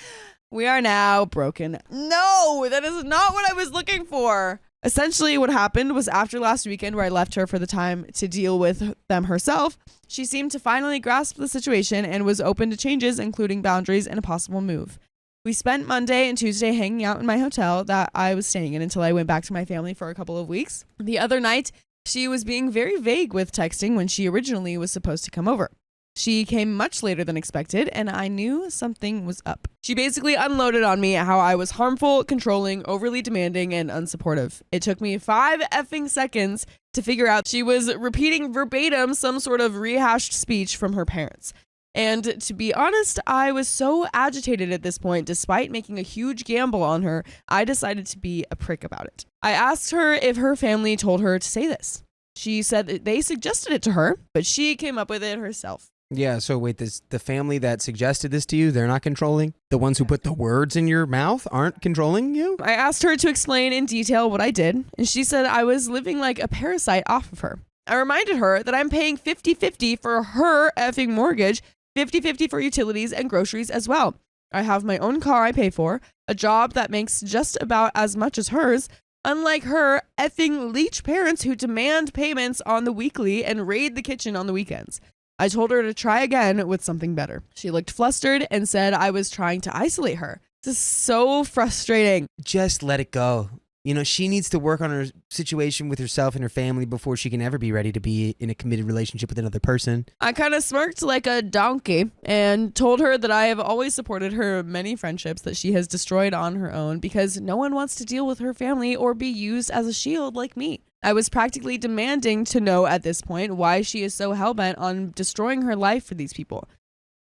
we are now broken. No, that is not what I was looking for. Essentially, what happened was after last weekend where I left her for the time to deal with them herself, she seemed to finally grasp the situation and was open to changes, including boundaries and a possible move. We spent Monday and Tuesday hanging out in my hotel that I was staying in until I went back to my family for a couple of weeks. The other night, she was being very vague with texting when she originally was supposed to come over. She came much later than expected, and I knew something was up. She basically unloaded on me how I was harmful, controlling, overly demanding, and unsupportive. It took me 5 effing seconds to figure out she was repeating verbatim some sort of rehashed speech from her parents. And to be honest, I was so agitated at this point, despite making a huge gamble on her, I decided to be a prick about it. I asked her if her family told her to say this. She said that they suggested it to her, but she came up with it herself. Yeah, so wait, the family that suggested this to you, they're not controlling? The ones who put the words in your mouth aren't controlling you? I asked her to explain in detail what I did, and she said I was living like a parasite off of her. I reminded her that I'm paying 50-50 for her effing mortgage, 50-50 for utilities and groceries as well. I have my own car I pay for, a job that makes just about as much as hers, unlike her effing leech parents who demand payments on the weekly and raid the kitchen on the weekends. I told her to try again with something better. She looked flustered and said I was trying to isolate her. This is so frustrating. Just let it go. She needs to work on her situation with herself and her family before she can ever be ready to be in a committed relationship with another person. I kind of smirked like a donkey and told her that I have always supported her many friendships that she has destroyed on her own because no one wants to deal with her family or be used as a shield like me. I was practically demanding to know at this point why she is so hellbent on destroying her life for these people.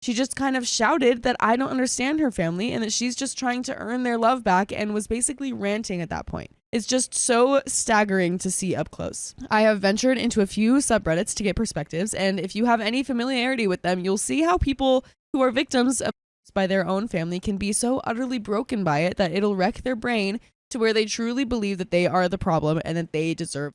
She just kind of shouted that I don't understand her family and that she's just trying to earn their love back and was basically ranting at that point. It's just so staggering to see up close. I have ventured into a few subreddits to get perspectives, and if you have any familiarity with them, you'll see how people who are victims of abuse by their own family can be so utterly broken by it that it'll wreck their brain to where they truly believe that they are the problem and that they deserve.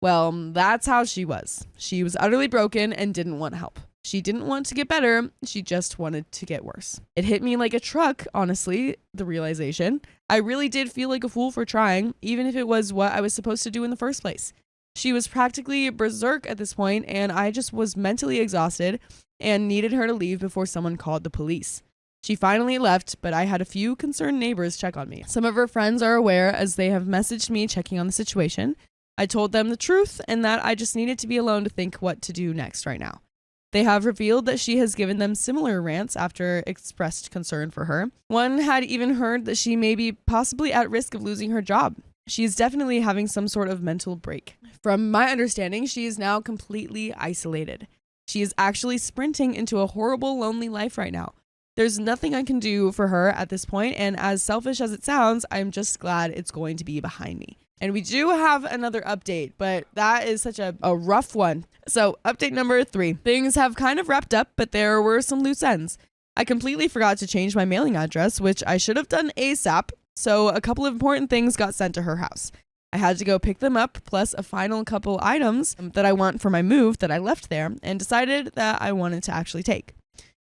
Well, that's how she was. She was utterly broken and didn't want help. She didn't want to get better, she just wanted to get worse. It hit me like a truck, honestly, the realization. I really did feel like a fool for trying, even if it was what I was supposed to do in the first place. She was practically berserk at this point, and I just was mentally exhausted and needed her to leave before someone called the police. She finally left, but I had a few concerned neighbors check on me. Some of her friends are aware as they have messaged me checking on the situation. I told them the truth and that I just needed to be alone to think what to do next right now. They have revealed that she has given them similar rants after expressed concern for her. One had even heard that she may be possibly at risk of losing her job. She is definitely having some sort of mental break. From my understanding, she is now completely isolated. She is actually sprinting into a horrible, lonely life right now. There's nothing I can do for her at this point, and as selfish as it sounds, I'm just glad it's going to be behind me. And we do have another update, but that is such a rough one. So update number 3. Things have kind of wrapped up, but there were some loose ends. I completely forgot to change my mailing address, which I should have done ASAP. So a couple of important things got sent to her house. I had to go pick them up, plus a final couple items that I want for my move that I left there and decided that I wanted to actually take.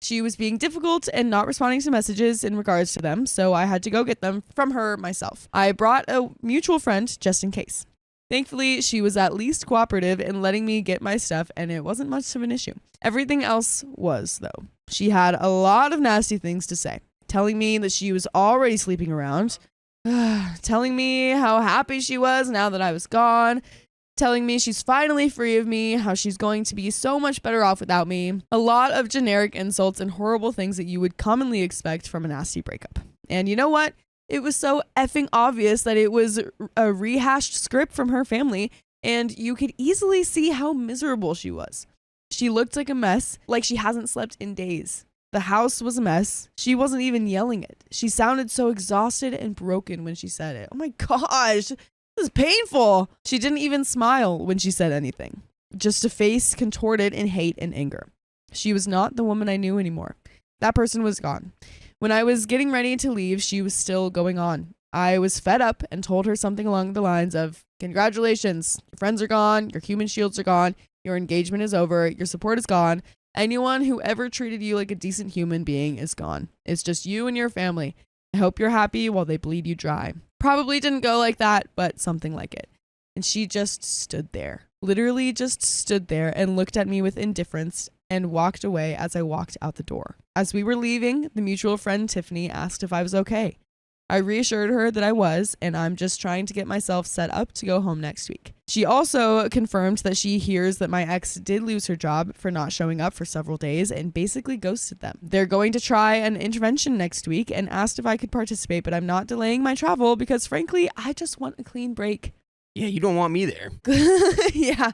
She was being difficult and not responding to messages in regards to them, so I had to go get them from her myself. I brought a mutual friend just in case. Thankfully, she was at least cooperative in letting me get my stuff, and it wasn't much of an issue. Everything else was, though. She had a lot of nasty things to say, telling me that she was already sleeping around, telling me how happy she was now that I was gone, telling me she's finally free of me, how she's going to be so much better off without me. A lot of generic insults and horrible things that you would commonly expect from a nasty breakup. And you know what? It was so effing obvious that it was a rehashed script from her family, and you could easily see how miserable she was. She looked like a mess, like she hasn't slept in days. The house was a mess. She wasn't even yelling it. She sounded so exhausted and broken when she said it. Oh my gosh. This is painful. She didn't even smile when she said anything. Just a face contorted in hate and anger. She was not the woman I knew anymore. That person was gone. When I was getting ready to leave, she was still going on. I was fed up and told her something along the lines of, "Congratulations, your friends are gone, your human shields are gone, your engagement is over, your support is gone. Anyone who ever treated you like a decent human being is gone. It's just you and your family. I hope you're happy while they bleed you dry." Probably didn't go like that, but something like it. And she just stood there, literally just stood there and looked at me with indifference and walked away as I walked out the door. As we were leaving, the mutual friend Tiffany asked if I was okay. I reassured her that I was, and I'm just trying to get myself set up to go home next week. She also confirmed that she hears that my ex did lose her job for not showing up for several days and basically ghosted them. They're going to try an intervention next week and asked if I could participate, but I'm not delaying my travel because frankly, I just want a clean break. Yeah, you don't want me there. Yeah,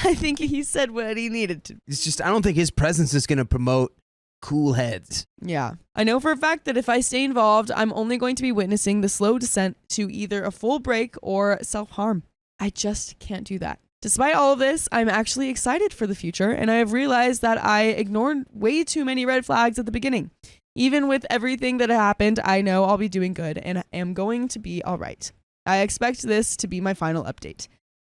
I think he said what he needed to. It's just, I don't think his presence is going to promote cool heads. Yeah. I know for a fact that if I stay involved, I'm only going to be witnessing the slow descent to either a full break or self-harm. I just can't do that. Despite all of this, I'm actually excited for the future, and I have realized that I ignored way too many red flags at the beginning. Even with everything that happened, I know I'll be doing good and am going to be all right. I expect this to be my final update.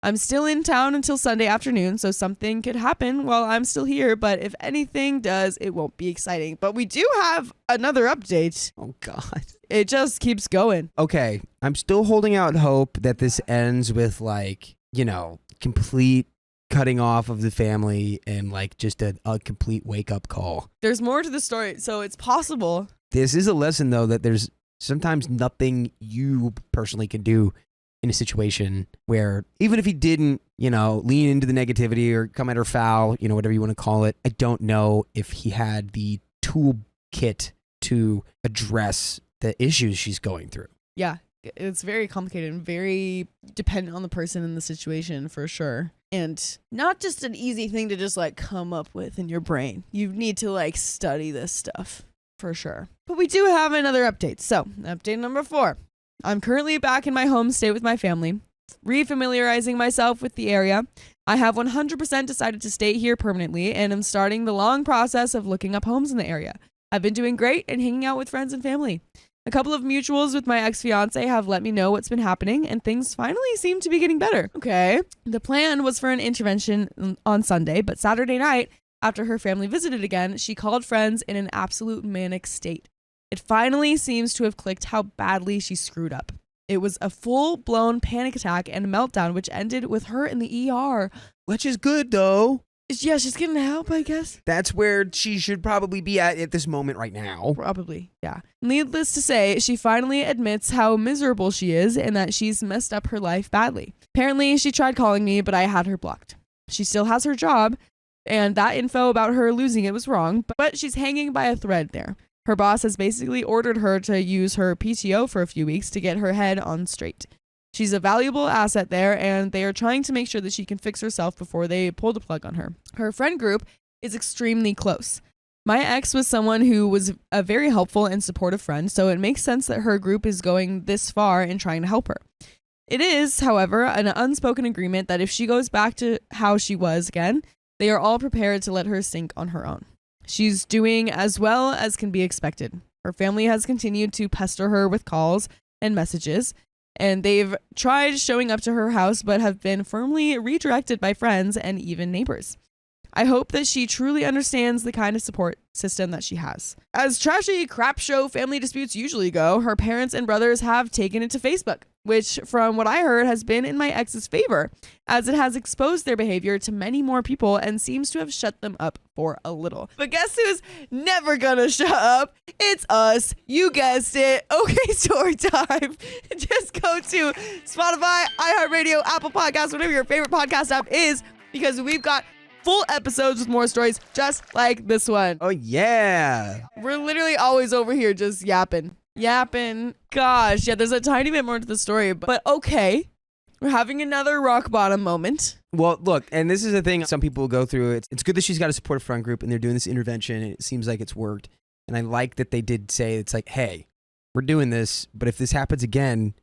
I'm still in town until Sunday afternoon, so something could happen while I'm still here, but if anything does, it won't be exciting. But we do have another update. Oh, God. It just keeps going. Okay, I'm still holding out hope that this ends with, like, you know, complete cutting off of the family and, like, just a complete wake-up call. There's more to the story, so it's possible. This is a lesson, though, that there's sometimes nothing you personally can do in a situation where even if he didn't, you know, lean into the negativity or come at her foul, you know, whatever you want to call it, I don't know if he had the toolkit to address the issues she's going through. Yeah, it's very complicated and very dependent on the person in the situation for sure. And not just an easy thing to just like come up with in your brain. You need to like study this stuff for sure. But we do have another update. So, update number 4. I'm currently back in my home state with my family, refamiliarizing myself with the area. I have 100% decided to stay here permanently and am starting the long process of looking up homes in the area. I've been doing great and hanging out with friends and family. A couple of mutuals with my ex-fiance have let me know what's been happening, and things finally seem to be getting better. Okay. The plan was for an intervention on Sunday, but Saturday night, after her family visited again, she called friends in an absolute manic state. It finally seems to have clicked how badly she screwed up. It was a full-blown panic attack and meltdown, which ended with her in the ER. Which is good, though. Yeah, she's getting help, I guess. That's where she should probably be at this moment right now. Probably, yeah. Needless to say, she finally admits how miserable she is and that she's messed up her life badly. Apparently, she tried calling me, but I had her blocked. She still has her job, and that info about her losing it was wrong, but she's hanging by a thread there. Her boss has basically ordered her to use her PTO for a few weeks to get her head on straight. She's a valuable asset there, and they are trying to make sure that she can fix herself before they pull the plug on her. Her friend group is extremely close. My ex was someone who was a very helpful and supportive friend, so it makes sense that her group is going this far in trying to help her. It is, however, an unspoken agreement that if she goes back to how she was again, they are all prepared to let her sink on her own. She's doing as well as can be expected. Her family has continued to pester her with calls and messages, and they've tried showing up to her house but have been firmly redirected by friends and even neighbors. I hope that she truly understands the kind of support system that she has. As trashy crap show family disputes usually go, her parents and brothers have taken it to Facebook, which from what I heard has been in my ex's favor, as it has exposed their behavior to many more people and seems to have shut them up for a little. But guess who's never gonna shut up? It's us. You guessed it. Okay, story time. Just go to Spotify, iHeartRadio, Apple Podcasts, whatever your favorite podcast app is, because we've got full episodes with more stories just like this one. Oh, yeah. We're literally always over here just yapping. Gosh, yeah, there's a tiny bit more to the story, but okay. We're having another rock bottom moment. Well, look, and this is the thing some people go through. It's good that she's got a supportive friend group and they're doing this intervention and it seems like it's worked. And I like that they did say, it's like, hey, we're doing this, but if this happens again,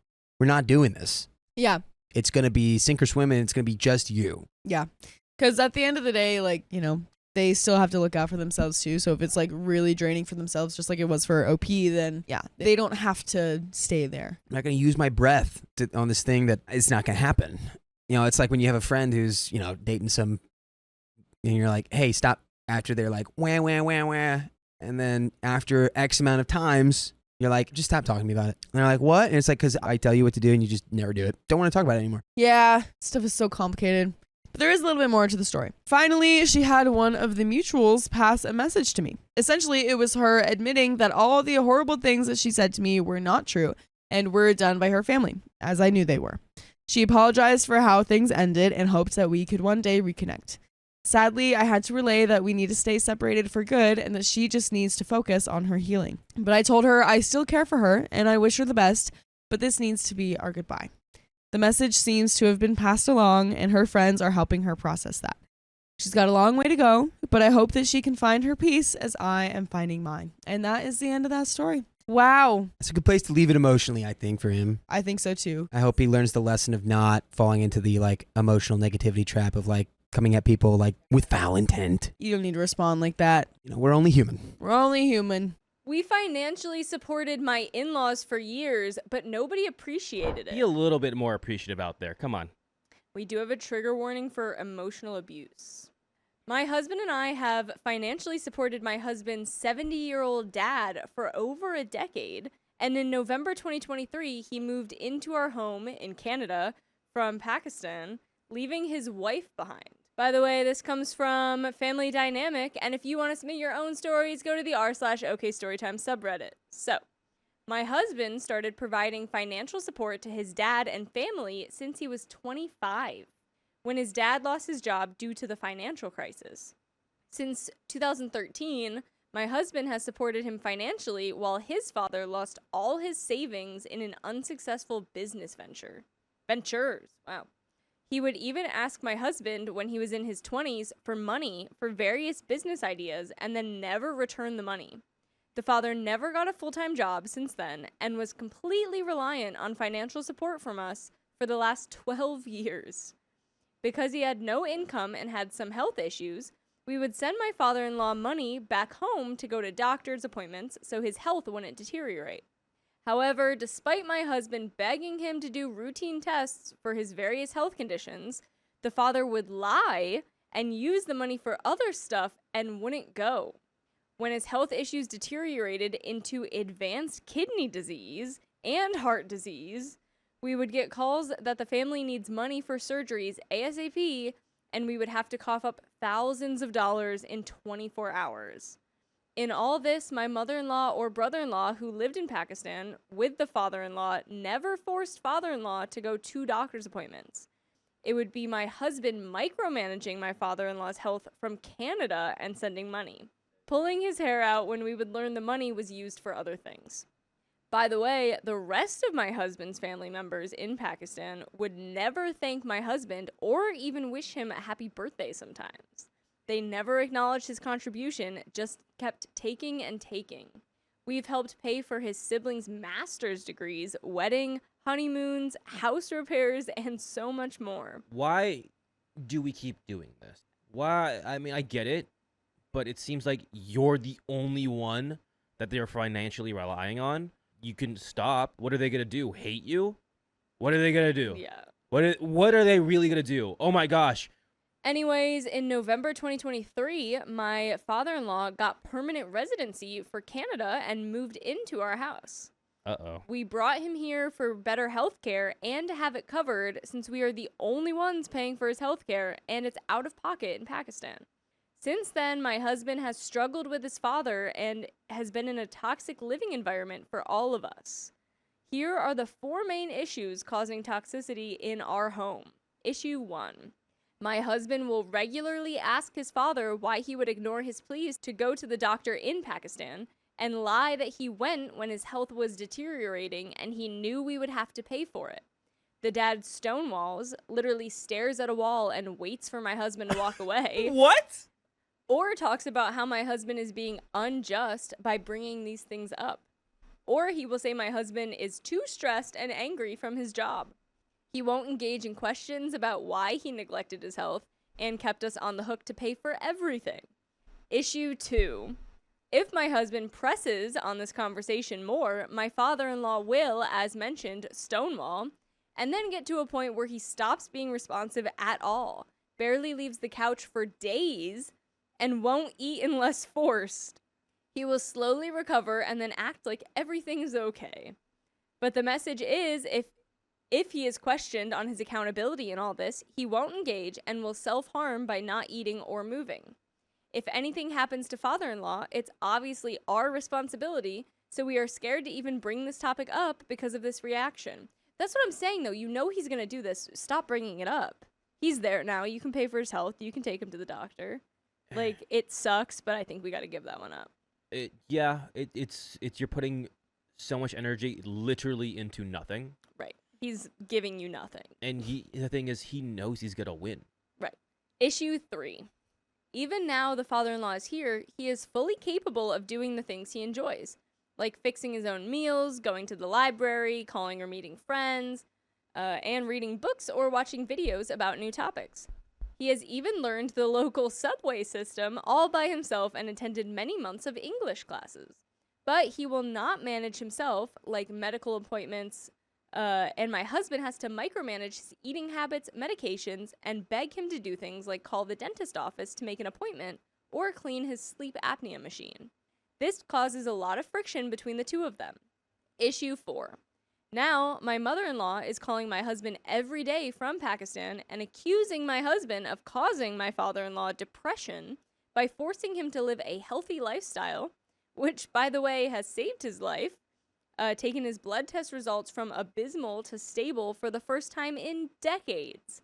we're not doing this. Yeah. It's going to be sink or swim and it's going to be just you. Yeah. Because at the end of the day, like, you know, they still have to look out for themselves too. So if it's like really draining for themselves, just like it was for OP, then yeah, they don't have to stay there. I'm not going to use my breath on this thing that it's not going to happen. You know, it's like when you have a friend who's, you know, dating some, and you're like, hey, stop. After they're like, wah, wah, wah, wah. And then after X amount of times, you're like, just stop talking to me about it. And they're like, what? And it's like, because I tell you what to do and you just never do it. Don't want to talk about it anymore. Yeah, stuff is so complicated. But there is a little bit more to the story. Finally, she had one of the mutuals pass a message to me. Essentially, it was her admitting that all the horrible things that she said to me were not true and were done by her family, as I knew they were. She apologized for how things ended and hoped that we could one day reconnect. Sadly, I had to relay that we need to stay separated for good and that she just needs to focus on her healing. But I told her I still care for her and I wish her the best, but this needs to be our goodbye. The message seems to have been passed along, and her friends are helping her process that. She's got a long way to go, but I hope that she can find her peace as I am finding mine. And that is the end of that story. Wow. That's a good place to leave it emotionally, I think, for him. I think so too. I hope he learns the lesson of not falling into the like emotional negativity trap of like coming at people like with foul intent. You don't need to respond like that. You know, we're only human. We're only human. We financially supported my in-laws for years, but nobody appreciated it. Be a little bit more appreciative out there. Come on. We do have a trigger warning for emotional abuse. My husband and I have financially supported my husband's 70-year-old dad for over a decade, and in November 2023, he moved into our home in Canada from Pakistan, leaving his wife behind. By the way, this comes from Family Dynamic, and if you want to submit your own stories, go to the r/OKStorytime subreddit. So, my husband started providing financial support to his dad and family since he was 25, when his dad lost his job due to the financial crisis. Since 2013, my husband has supported him financially while his father lost all his savings in an unsuccessful business ventures. Wow. He would even ask my husband when he was in his 20s for money for various business ideas and then never return the money. The father never got a full-time job since then and was completely reliant on financial support from us for the last 12 years. Because he had no income and had some health issues, we would send my father-in-law money back home to go to doctor's appointments so his health wouldn't deteriorate. However, despite my husband begging him to do routine tests for his various health conditions, the father would lie and use the money for other stuff and wouldn't go. When his health issues deteriorated into advanced kidney disease and heart disease, we would get calls that the family needs money for surgeries ASAP, and we would have to cough up thousands of dollars in 24 hours. In all this, my mother-in-law or brother-in-law who lived in Pakistan with the father-in-law never forced father-in-law to go to doctor's appointments. It would be my husband micromanaging my father-in-law's health from Canada and sending money, pulling his hair out when we would learn the money was used for other things. By the way, the rest of my husband's family members in Pakistan would never thank my husband or even wish him a happy birthday sometimes. They never acknowledged his contribution, just kept taking and taking. We've helped pay for his siblings' master's degrees, wedding, honeymoons, house repairs, and so much more. Why do we keep doing this? Why? I mean, I get it, but it seems like you're the only one that they're financially relying on. You can stop. What are they going to do? Hate you? What are they going to do? Yeah. What are they really going to do? Oh my gosh. Anyways, in November 2023, my father-in-law got permanent residency for Canada and moved into our house. Uh-oh. We brought him here for better health care and to have it covered since we are the only ones paying for his health care and it's out of pocket in Pakistan. Since then, my husband has struggled with his father and has been in a toxic living environment for all of us. Here are the 4 main issues causing toxicity in our home. Issue 1. My husband will regularly ask his father why he would ignore his pleas to go to the doctor in Pakistan and lie that he went when his health was deteriorating and he knew we would have to pay for it. The dad stonewalls, literally stares at a wall and waits for my husband to walk away. What? Or talks about how my husband is being unjust by bringing these things up. Or he will say my husband is too stressed and angry from his job. He won't engage in questions about why he neglected his health and kept us on the hook to pay for everything. Issue 2. If my husband presses on this conversation more, my father-in-law will, as mentioned, stonewall, and then get to a point where he stops being responsive at all, barely leaves the couch for days, and won't eat unless forced. He will slowly recover and then act like everything is okay. But the message is, if he is questioned on his accountability in all this, he won't engage and will self-harm by not eating or moving. If anything happens to father-in-law, it's obviously our responsibility, so we are scared to even bring this topic up because of this reaction. That's what I'm saying, though. You know he's going to do this. Stop bringing it up. He's there now. You can pay for his health. You can take him to the doctor. Like, it sucks, but I think we got to give that one up. It's you're putting so much energy literally into nothing. Right. He's giving you nothing. And the thing is, he knows he's going to win. Right. Issue 3. Even now the father-in-law is here, he is fully capable of doing the things he enjoys, like fixing his own meals, going to the library, calling or meeting friends, and reading books or watching videos about new topics. He has even learned the local subway system all by himself and attended many months of English classes. But he will not manage himself, like medical appointments, and my husband has to micromanage his eating habits, medications, and beg him to do things like call the dentist office to make an appointment or clean his sleep apnea machine. This causes a lot of friction between the two of them. Issue 4. Now, my mother-in-law is calling my husband every day from Pakistan and accusing my husband of causing my father-in-law depression by forcing him to live a healthy lifestyle, which, by the way, has saved his life, taken his blood test results from abysmal to stable for the first time in decades.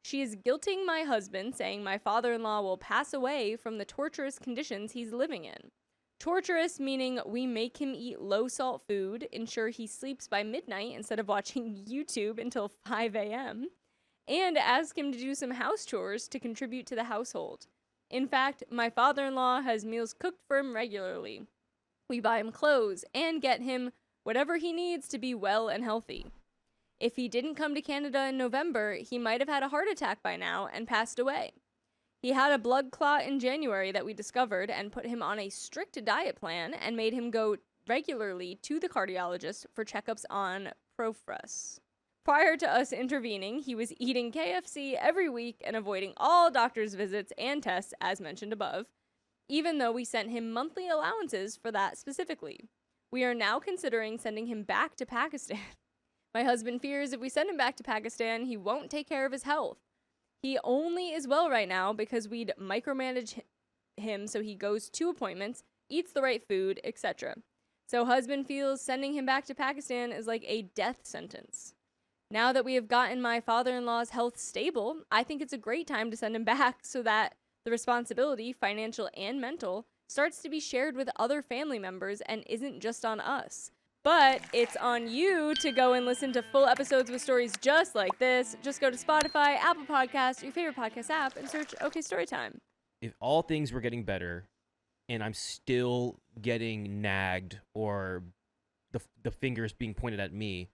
She is guilting my husband, saying my father-in-law will pass away from the torturous conditions he's living in. Torturous meaning we make him eat low-salt food, ensure he sleeps by midnight instead of watching YouTube until 5 a.m., and ask him to do some house chores to contribute to the household. In fact, my father-in-law has meals cooked for him regularly. We buy him clothes and get him whatever he needs to be well and healthy. If he didn't come to Canada in November, he might have had a heart attack by now and passed away. He had a blood clot in January that we discovered and put him on a strict diet plan and made him go regularly to the cardiologist for checkups on Profrus. Prior to us intervening, he was eating KFC every week and avoiding all doctor's visits and tests as mentioned above, even though we sent him monthly allowances for that specifically. We are now considering sending him back to Pakistan. My husband fears if we send him back to Pakistan, he won't take care of his health. He only is well right now because we'd micromanage him so he goes to appointments, eats the right food, etc. So husband feels sending him back to Pakistan is like a death sentence. Now that we have gotten my father-in-law's health stable, I think it's a great time to send him back so that the responsibility, financial and mental, starts to be shared with other family members and isn't just on us. But it's on you to go and listen to full episodes with stories just like this. Just go to Spotify, Apple Podcasts, your favorite podcast app, and search OK Storytime. If all things were getting better and I'm still getting nagged or the fingers being pointed at me,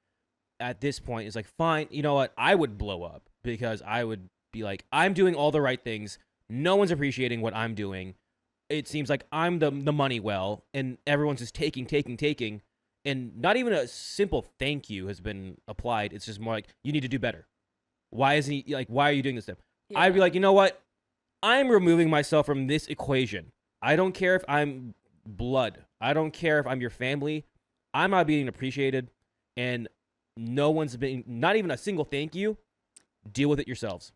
at this point, it's like, fine, you know what? I would blow up because I would be like, I'm doing all the right things. No one's appreciating what I'm doing. It seems like I'm the money well, and everyone's just taking. And not even a simple thank you has been applied. It's just more like, you need to do better. Why are you doing this stuff? Yeah. I'd be like, you know what? I'm removing myself from this equation. I don't care if I'm blood. I don't care if I'm your family. I'm not being appreciated. And no one's been, not even a single thank you. Deal with it yourselves.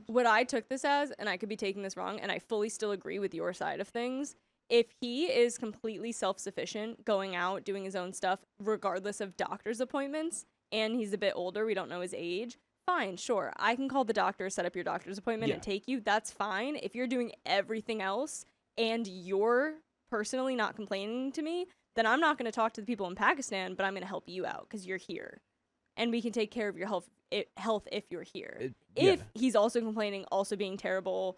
What I took this as, and I could be taking this wrong, and I fully still agree with your side of things, if he is completely self-sufficient, going out, doing his own stuff, regardless of doctor's appointments, and he's a bit older, we don't know his age, fine, sure. I can call the doctor, set up your doctor's appointment, and take you. That's fine. If you're doing everything else, and you're personally not complaining to me, then I'm not going to talk to the people in Pakistan, but I'm going to help you out, because you're here. And we can take care of your health if you're here. If he's also complaining, also being terrible,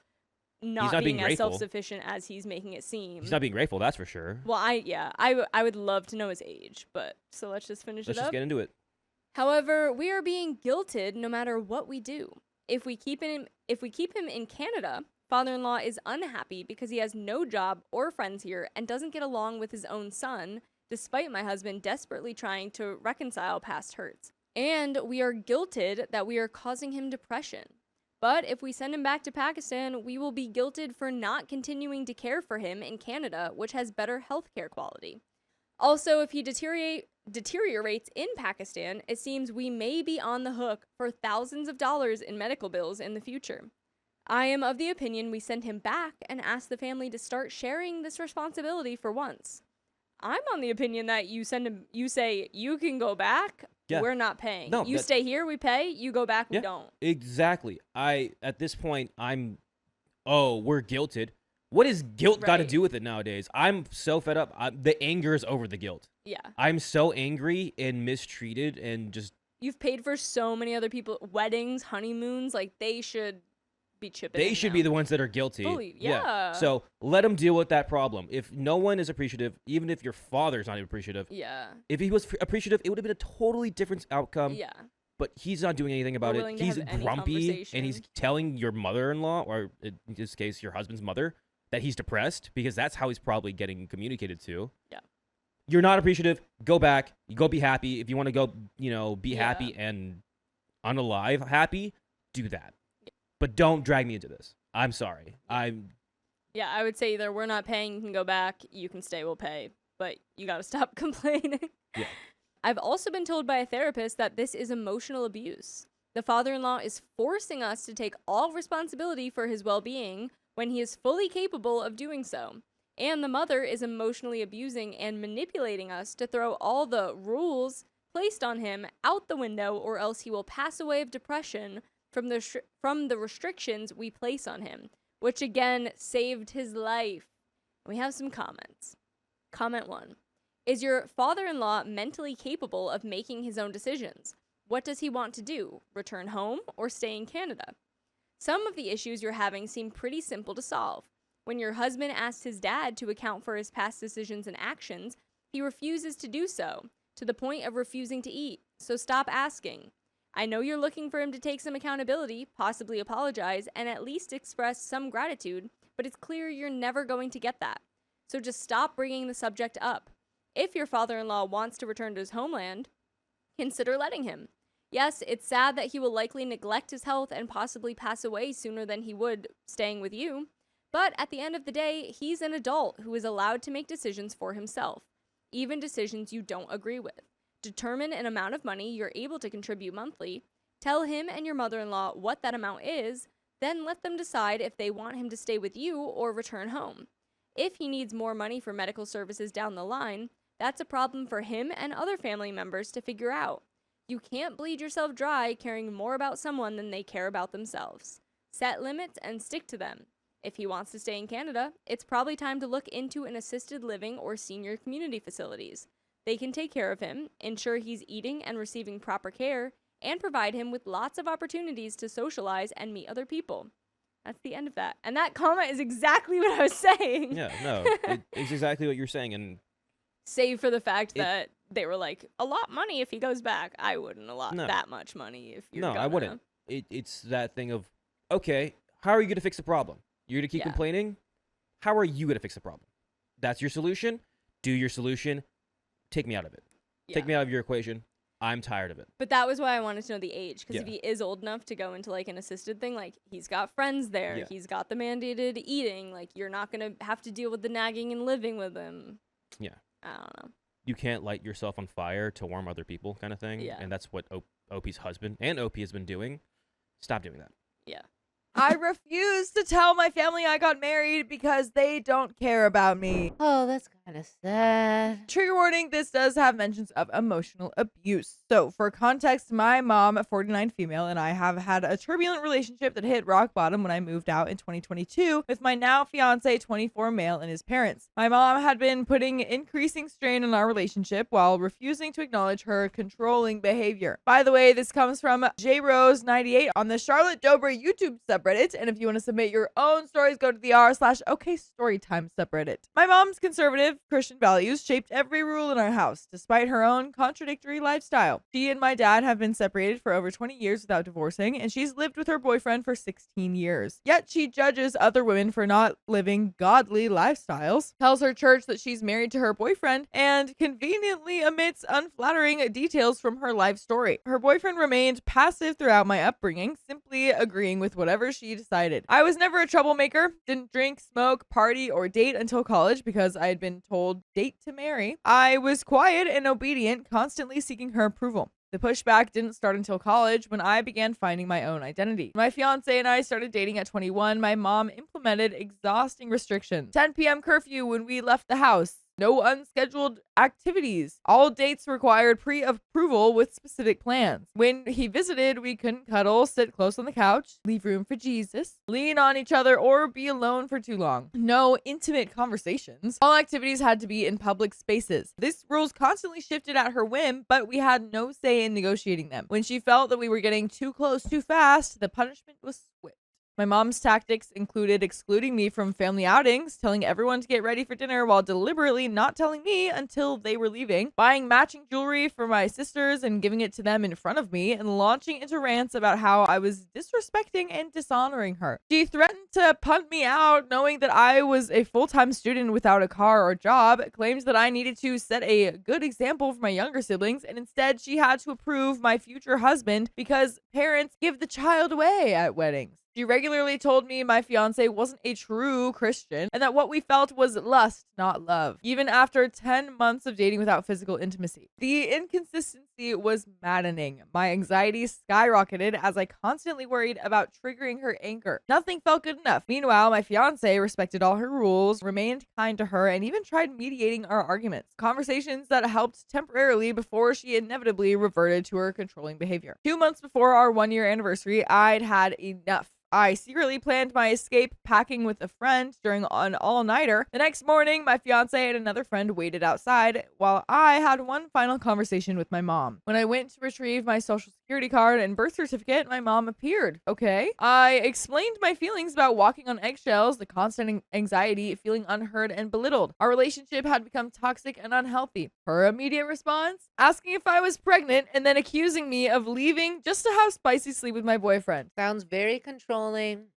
not being as self-sufficient as he's making it seem. He's not being grateful, that's for sure. Well, I would love to know his age, but so let's just finish it up. Let's just get into it. However, we are being guilted no matter what we do. If we keep him in Canada, father-in-law is unhappy because he has no job or friends here and doesn't get along with his own son, despite my husband desperately trying to reconcile past hurts. And we are guilted that we are causing him depression. But if we send him back to Pakistan, we will be guilted for not continuing to care for him in Canada, which has better healthcare quality. Also, if he deteriorates in Pakistan, it seems we may be on the hook for thousands of dollars in medical bills in the future. I am of the opinion we send him back and ask the family to start sharing this responsibility for once. I'm on the opinion that you say, you can go back, we're not paying. No, you stay here, we pay, you go back, we don't. Exactly. At this point, we're guilted. What has guilt got to do with it nowadays? I'm so fed up. The anger is over the guilt. Yeah. I'm so angry and mistreated and just... You've paid for so many other people, weddings, honeymoons, like they should be chipping in. They should be the ones that are guilty. Fully, yeah. So let them deal with that problem. If no one is appreciative, even if your father's not appreciative, if he was appreciable, it would have been a totally different outcome. Yeah. But he's not doing anything about it. He's grumpy, and he's telling your mother-in-law, or in this case, your husband's mother, that he's depressed, because that's how he's probably getting communicated to. Yeah. You're not appreciative. Go back. You go be happy. If you want to go, be happy and unalive happy, do that. Yeah. But don't drag me into this. I'm sorry. Yeah, I would say either we're not paying, you can go back, you can stay, we'll pay. But you got to stop complaining. Yeah. I've also been told by a therapist that this is emotional abuse. The father-in-law is forcing us to take all responsibility for his well-being when he is fully capable of doing so. And the mother is emotionally abusing and manipulating us to throw all the rules placed on him out the window, or else he will pass away of depression from the restrictions we place on him, which again saved his life. We have some comments. Comment 1. Is your father-in-law mentally capable of making his own decisions? What does he want to do? Return home or stay in Canada? Some of the issues you're having seem pretty simple to solve. When your husband asks his dad to account for his past decisions and actions, he refuses to do so, to the point of refusing to eat. So stop asking. I know you're looking for him to take some accountability, possibly apologize, and at least express some gratitude, but it's clear you're never going to get that. So just stop bringing the subject up. If your father-in-law wants to return to his homeland, consider letting him. Yes, it's sad that he will likely neglect his health and possibly pass away sooner than he would staying with you, but at the end of the day, he's an adult who is allowed to make decisions for himself, even decisions you don't agree with. Determine an amount of money you're able to contribute monthly, tell him and your mother-in-law what that amount is, then let them decide if they want him to stay with you or return home. If he needs more money for medical services down the line, that's a problem for him and other family members to figure out. You can't bleed yourself dry caring more about someone than they care about themselves. Set limits and stick to them. If he wants to stay in Canada, it's probably time to look into an assisted living or senior community facilities. They can take care of him, ensure he's eating and receiving proper care, and provide him with lots of opportunities to socialize and meet other people. That's the end of that. And that comment is exactly what I was saying. Yeah, no, it's exactly what you're saying. And save for the fact that they were like, a lot money if he goes back. I wouldn't allot that much money if you're I wouldn't. It's that thing of, okay, how are you going to fix the problem? You're going to keep complaining? How are you going to fix the problem? That's your solution? Do your solution. Take me out of it. Yeah. Take me out of your equation. I'm tired of it. But that was why I wanted to know the age, because if he is old enough to go into like an assisted thing, like he's got friends there, he's got the mandated eating, like you're not going to have to deal with the nagging and living with him. Yeah. I don't know. You can't light yourself on fire to warm other people kind of thing. Yeah. And that's what OP's husband and OP has been doing. Stop doing that. Yeah. I refuse to tell my family I got married because they don't care about me. Oh, that's kind of sad. Trigger warning, this does have mentions of emotional abuse. So, for context, my mom, 49 female, and I have had a turbulent relationship that hit rock bottom when I moved out in 2022 with my now fiance, 24 male, and his parents. My mom had been putting increasing strain on our relationship while refusing to acknowledge her controlling behavior. By the way, this comes from JRose98 on the Charlotte Dobre YouTube subreddit, and if you want to submit your own stories, go to the r/OKStorytime subreddit. My mom's conservative Christian values shaped every rule in our house, despite her own contradictory lifestyle. She and my dad have been separated for over 20 years without divorcing, and she's lived with her boyfriend for 16 years. Yet she judges other women for not living godly lifestyles, tells her church that she's married to her boyfriend, and conveniently omits unflattering details from her life story. Her boyfriend remained passive throughout my upbringing, simply agreeing with whatever she decided. I was never a troublemaker, didn't drink, smoke, party, or date until college because I had been told date to marry. I was quiet and obedient, constantly seeking her approval. The pushback didn't start until college when I began finding my own identity. My fiance and I started dating at 21. My mom implemented exhausting restrictions. 10 p.m. curfew when we left the house. No unscheduled activities. All dates required pre-approval with specific plans. When he visited, we couldn't cuddle, sit close on the couch, leave room for Jesus, lean on each other, or be alone for too long. No intimate conversations. All activities had to be in public spaces. These rules constantly shifted at her whim, but we had no say in negotiating them. When she felt that we were getting too close too fast, the punishment was swift. My mom's tactics included excluding me from family outings, telling everyone to get ready for dinner while deliberately not telling me until they were leaving, buying matching jewelry for my sisters and giving it to them in front of me, and launching into rants about how I was disrespecting and dishonoring her. She threatened to punt me out, knowing that I was a full-time student without a car or job, claims that I needed to set a good example for my younger siblings, and instead she had to approve my future husband because parents give the child away at weddings. She regularly told me my fiance wasn't a true Christian and that what we felt was lust, not love, even after 10 months of dating without physical intimacy. The inconsistency was maddening. My anxiety skyrocketed as I constantly worried about triggering her anger. Nothing felt good enough. Meanwhile, my fiance respected all her rules, remained kind to her, and even tried mediating our arguments. Conversations that helped temporarily before she inevitably reverted to her controlling behavior. 2 months before our 1-year anniversary, I'd had enough. I secretly planned my escape, packing with a friend during an all-nighter. The next morning, my fiance and another friend waited outside while I had one final conversation with my mom. When I went to retrieve my social security card and birth certificate, my mom appeared. Okay. I explained my feelings about walking on eggshells, the constant anxiety, feeling unheard and belittled. Our relationship had become toxic and unhealthy. Her immediate response? Asking if I was pregnant and then accusing me of leaving just to have spicy sleep with my boyfriend. Sounds very controlling.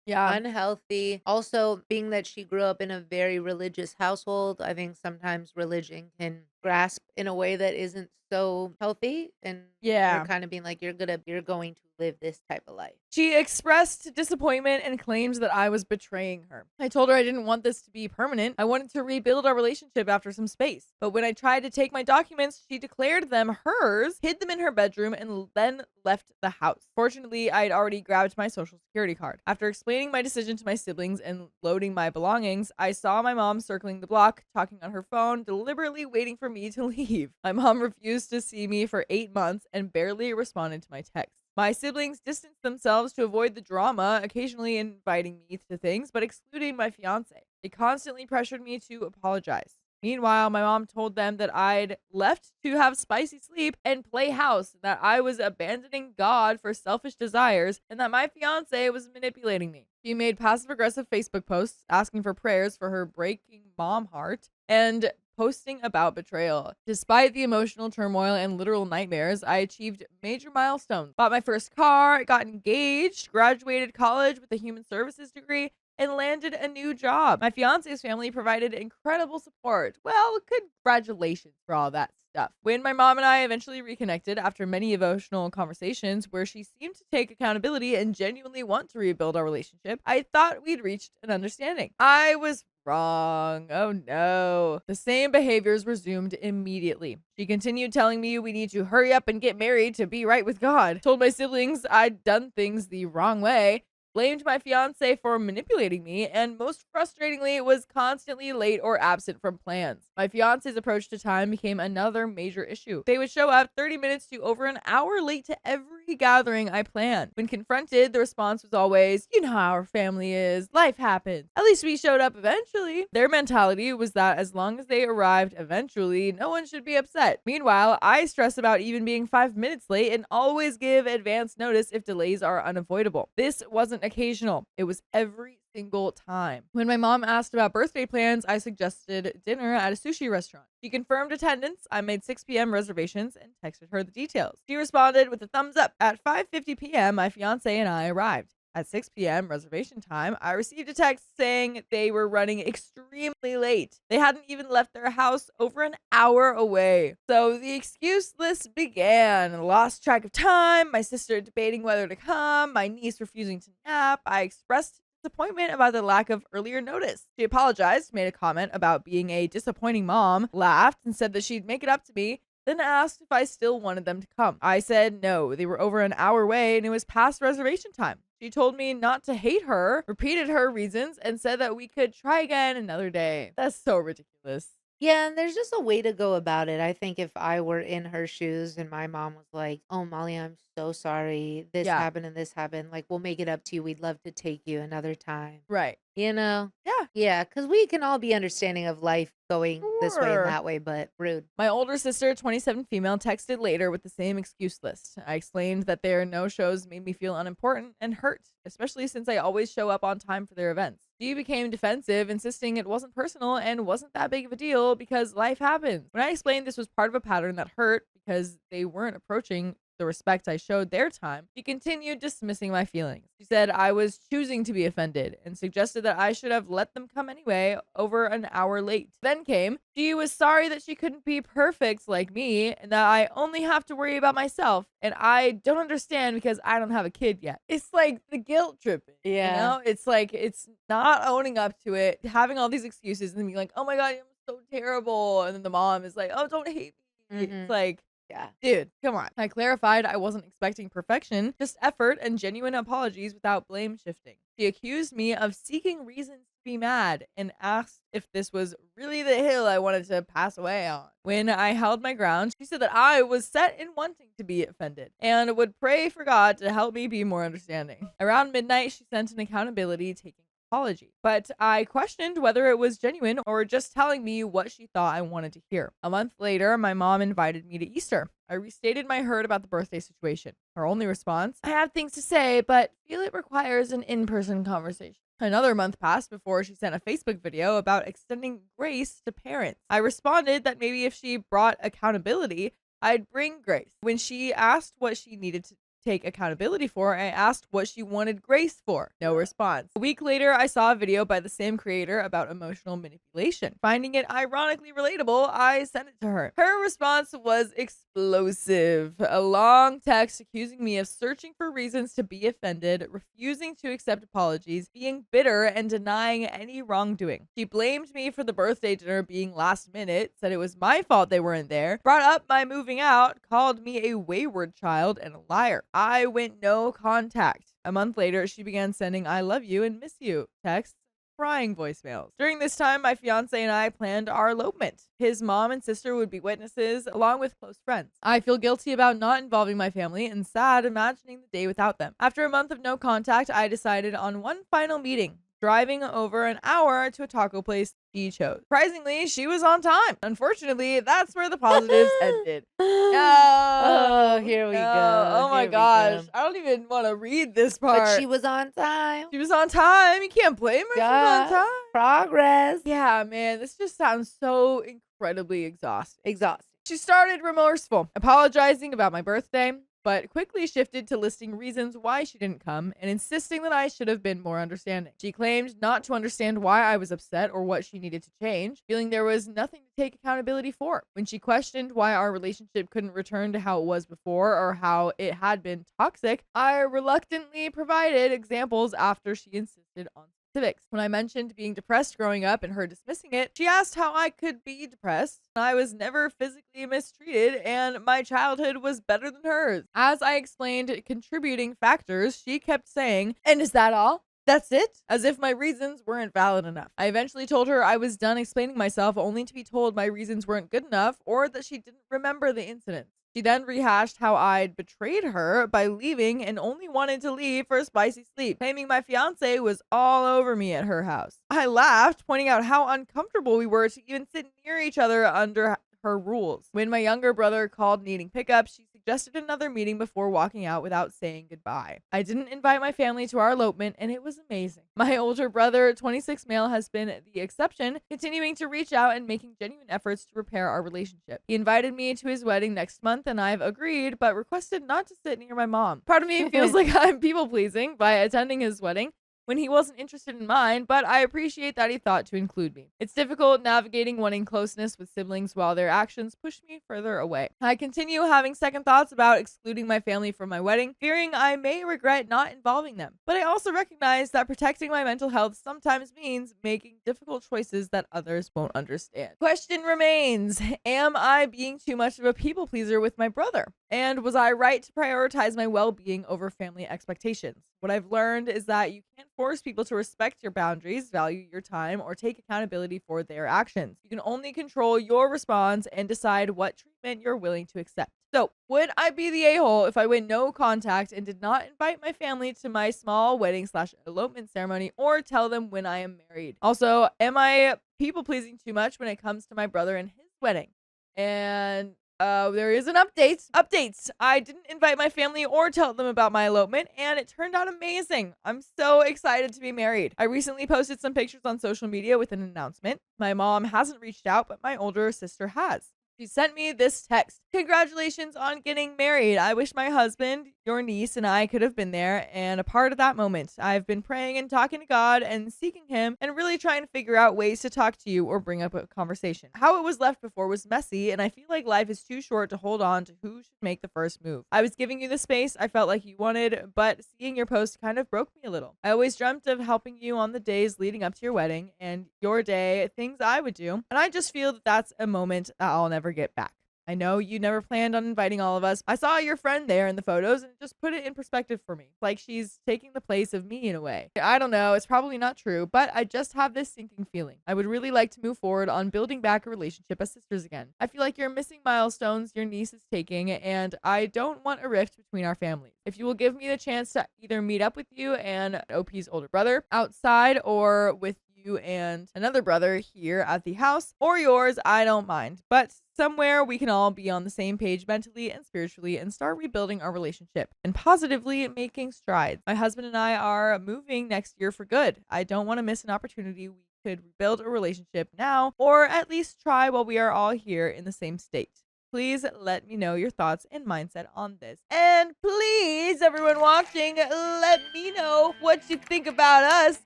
Yeah. Unhealthy. Also, being that she grew up in a very religious household, I think sometimes religion can grasp in a way that isn't so healthy, and Yeah. you're kind of being like, you're going to live this type of life. She expressed disappointment and claimed that I was betraying her. I told her I didn't want this to be permanent. I wanted to rebuild our relationship after some space. But when I tried to take my documents, she declared them hers, hid them in her bedroom, and then left the house. Fortunately, I had already grabbed my social security card. After explaining my decision to my siblings and loading my belongings, I saw my mom circling the block, talking on her phone, deliberately waiting for me to leave. My mom refused to see me for 8 months and barely responded to my texts. My siblings distanced themselves to avoid the drama, occasionally inviting me to things, but excluding my fiance. They constantly pressured me to apologize. Meanwhile, my mom told them that I'd left to have spicy sleep and play house, that I was abandoning God for selfish desires, and that my fiance was manipulating me. She made passive-aggressive Facebook posts asking for prayers for her breaking mom heart and posting about betrayal. Despite the emotional turmoil and literal nightmares, I achieved major milestones. Bought my first car, got engaged, graduated college with a human services degree, and landed a new job. My fiance's family provided incredible support. Well, congratulations for all that stuff. When my mom and I eventually reconnected after many emotional conversations where she seemed to take accountability and genuinely want to rebuild our relationship, I thought we'd reached an understanding. I was wrong. Oh no. The same behaviors resumed immediately. She continued telling me we need to hurry up and get married to be right with God. Told my siblings I'd done things the wrong way. Blamed my fiance for manipulating me, and most frustratingly, was constantly late or absent from plans. My fiance's approach to time became another major issue. They would show up 30 minutes to over an hour late to every gathering I planned. When confronted, the response was always, you know how our family is, life happens. At least we showed up eventually. Their mentality was that as long as they arrived eventually, no one should be upset. Meanwhile, I stress about even being 5 minutes late and always give advance notice if delays are unavoidable. This wasn't occasional. It was every single time. When my mom asked about birthday plans, I suggested dinner at a sushi restaurant. She confirmed attendance. I made 6 p.m. reservations and texted her the details. She responded with a thumbs up. At 5:50 p.m., my fiance and I arrived. At 6 p.m. reservation time, I received a text saying they were running extremely late. They hadn't even left their house over an hour away. So the excuse list began. Lost track of time, my sister debating whether to come, my niece refusing to nap. I expressed disappointment about the lack of earlier notice. She apologized, made a comment about being a disappointing mom, laughed, and said that she'd make it up to me, then asked if I still wanted them to come. I said no, they were over an hour away and it was past reservation time. She told me not to hate her, repeated her reasons, and said that we could try again another day. That's so ridiculous. Yeah, and there's just a way to go about it. I think if I were in her shoes and my mom was like, oh, Molly, I'm so sorry. This happened and this happened. Like, we'll make it up to you. We'd love to take you another time. Right. You know? Yeah. Yeah, because we can all be understanding of life going this way and that way, but rude. My older sister, 27 female, texted later with the same excuse list. I explained that their no-shows made me feel unimportant and hurt, especially since I always show up on time for their events. She became defensive, insisting it wasn't personal and wasn't that big of a deal because life happens. When I explained this was part of a pattern that hurt because they weren't approaching the respect I showed their time, she continued dismissing my feelings. She said I was choosing to be offended and suggested that I should have let them come anyway, over an hour late. Then came, she was sorry that she couldn't be perfect like me and that I only have to worry about myself, and I don't understand because I don't have a kid yet. It's like the guilt tripping. Yeah. You know? It's like, it's not owning up to it, having all these excuses and being like, oh my God, I'm so terrible. And then the mom is like, oh, don't hate me. It's like, yeah, dude, come on. I clarified I wasn't expecting perfection, just effort and genuine apologies without blame shifting. She accused me of seeking reasons be mad and asked if this was really the hill I wanted to pass away on. When I held my ground, she said that I was set in wanting to be offended and would pray for God to help me be more understanding. Around midnight, she sent an accountability taking apology, but I questioned whether it was genuine or just telling me what she thought I wanted to hear. A month later, my mom invited me to Easter. I restated my hurt about the birthday situation. Her only response, I have things to say, but feel it requires an in-person conversation. Another month passed before she sent a Facebook video about extending grace to parents. I responded that maybe if she brought accountability, I'd bring grace. When she asked what she needed to take accountability for, I asked what she wanted grace for. No response. A week later, I saw a video by the same creator about emotional manipulation. Finding it ironically relatable, I sent it to her. Her response was explosive. A long text accusing me of searching for reasons to be offended, refusing to accept apologies, being bitter, and denying any wrongdoing. She blamed me for the birthday dinner being last minute, said it was my fault they weren't there, brought up my moving out, called me a wayward child and a liar. I went no contact. A month later, she began sending I love you and miss you texts, crying voicemails. During this time, my fiance and I planned our elopement. His mom and sister would be witnesses, along with close friends. I feel guilty about not involving my family and sad imagining the day without them. After a month of no contact, I decided on one final meeting, driving over an hour to a taco place she chose. Surprisingly, she was on time. Unfortunately, that's where the positives ended. Oh, here we go. Oh my Here we gosh. go. I don't even want to read this part. But she was on time. She was on time. You can't blame her. She was on time. Progress. Yeah, man. This just sounds so incredibly exhausting. Exhausting. She started remorseful, apologizing about my birthday, but quickly shifted to listing reasons why she didn't come and insisting that I should have been more understanding. She claimed not to understand why I was upset or what she needed to change, feeling there was nothing to take accountability for. When she questioned why our relationship couldn't return to how it was before or how it had been toxic, I reluctantly provided examples after she insisted on specifics. When I mentioned being depressed growing up and her dismissing it, she asked how I could be depressed. I was never physically mistreated and my childhood was better than hers. As I explained contributing factors, she kept saying, "And is that all? That's it?" As if my reasons weren't valid enough. I eventually told her I was done explaining myself, only to be told my reasons weren't good enough or that she didn't remember the incident. She then rehashed how I'd betrayed her by leaving and only wanted to leave for a spicy sleep, claiming my fiance was all over me at her house. I laughed, pointing out how uncomfortable we were to even sit near each other under her rules. When my younger brother called needing pickup, she suggested another meeting before walking out without saying goodbye. I didn't invite my family to our elopement, and it was amazing. My older brother, 26 male, has been the exception, continuing to reach out and making genuine efforts to repair our relationship. He invited me to his wedding next month, and I've agreed, but requested not to sit near my mom. Part of me feels like I'm people-pleasing by attending his wedding when he wasn't interested in mine, but I appreciate that he thought to include me. It's difficult navigating wanting closeness with siblings while their actions push me further away. I continue having second thoughts about excluding my family from my wedding, fearing I may regret not involving them. But I also recognize that protecting my mental health sometimes means making difficult choices that others won't understand. Question remains, am I being too much of a people pleaser with my brother? And was I right to prioritize my well-being over family expectations? What I've learned is that you can't force people to respect your boundaries, value your time, or take accountability for their actions. You can only control your response and decide what treatment you're willing to accept. So, would I be the a-hole if I went no contact and did not invite my family to my small wedding/elopement ceremony or tell them when I am married? Also, am I people-pleasing too much when it comes to my brother and his wedding? And there is an update. Updates. I didn't invite my family or tell them about my elopement, and it turned out amazing. I'm so excited to be married. I recently posted some pictures on social media with an announcement. My mom hasn't reached out, but my older sister has. She sent me this text. Congratulations on getting married. I wish my husband, your niece, and I could have been there and a part of that moment. I've been praying and talking to God and seeking him and really trying to figure out ways to talk to you or bring up a conversation. How it was left before was messy, and I feel like life is too short to hold on to who should make the first move. I was giving you the space I felt like you wanted, but seeing your post kind of broke me a little. I always dreamt of helping you on the days leading up to your wedding and your day, things I would do, and I just feel that that's a moment that I'll never get back. I know you never planned on inviting all of us. I saw your friend there in the photos and it just put it in perspective for me. Like she's taking the place of me in a way. I don't know. It's probably not true, but I just have this sinking feeling. I would really like to move forward on building back a relationship as sisters again. I feel like you're missing milestones your niece is taking, and I don't want a rift between our families. If you will give me the chance to either meet up with you and OP's older brother outside, or with you and another brother here at the house, or yours, I don't mind. But somewhere we can all be on the same page mentally and spiritually and start rebuilding our relationship and positively making strides. My husband and I are moving next year for good. I don't want to miss an opportunity. We could rebuild a relationship now, or at least try while we are all here in the same state. Please let me know your thoughts and mindset on this. And please, everyone watching, let me know what you think about us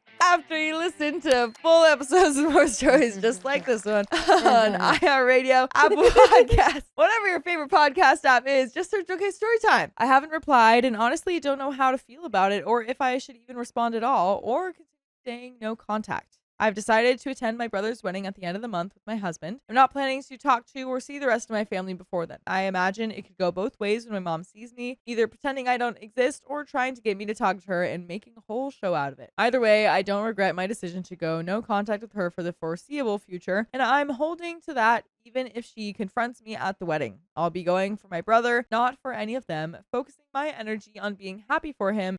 after you listen to full episodes of more stories just like this one on iHeartRadio, Apple Podcasts, whatever your favorite podcast app is. Just search OK Storytime. I haven't replied and honestly don't know how to feel about it, or if I should even respond at all, or continue staying no contact. I've decided to attend my brother's wedding at the end of the month with my husband. I'm not planning to talk to or see the rest of my family before then. I imagine it could go both ways when my mom sees me, either pretending I don't exist or trying to get me to talk to her and making a whole show out of it. Either way, I don't regret my decision to go no contact with her for the foreseeable future, and I'm holding to that even if she confronts me at the wedding. I'll be going for my brother, not for any of them, focusing my energy on being happy for him,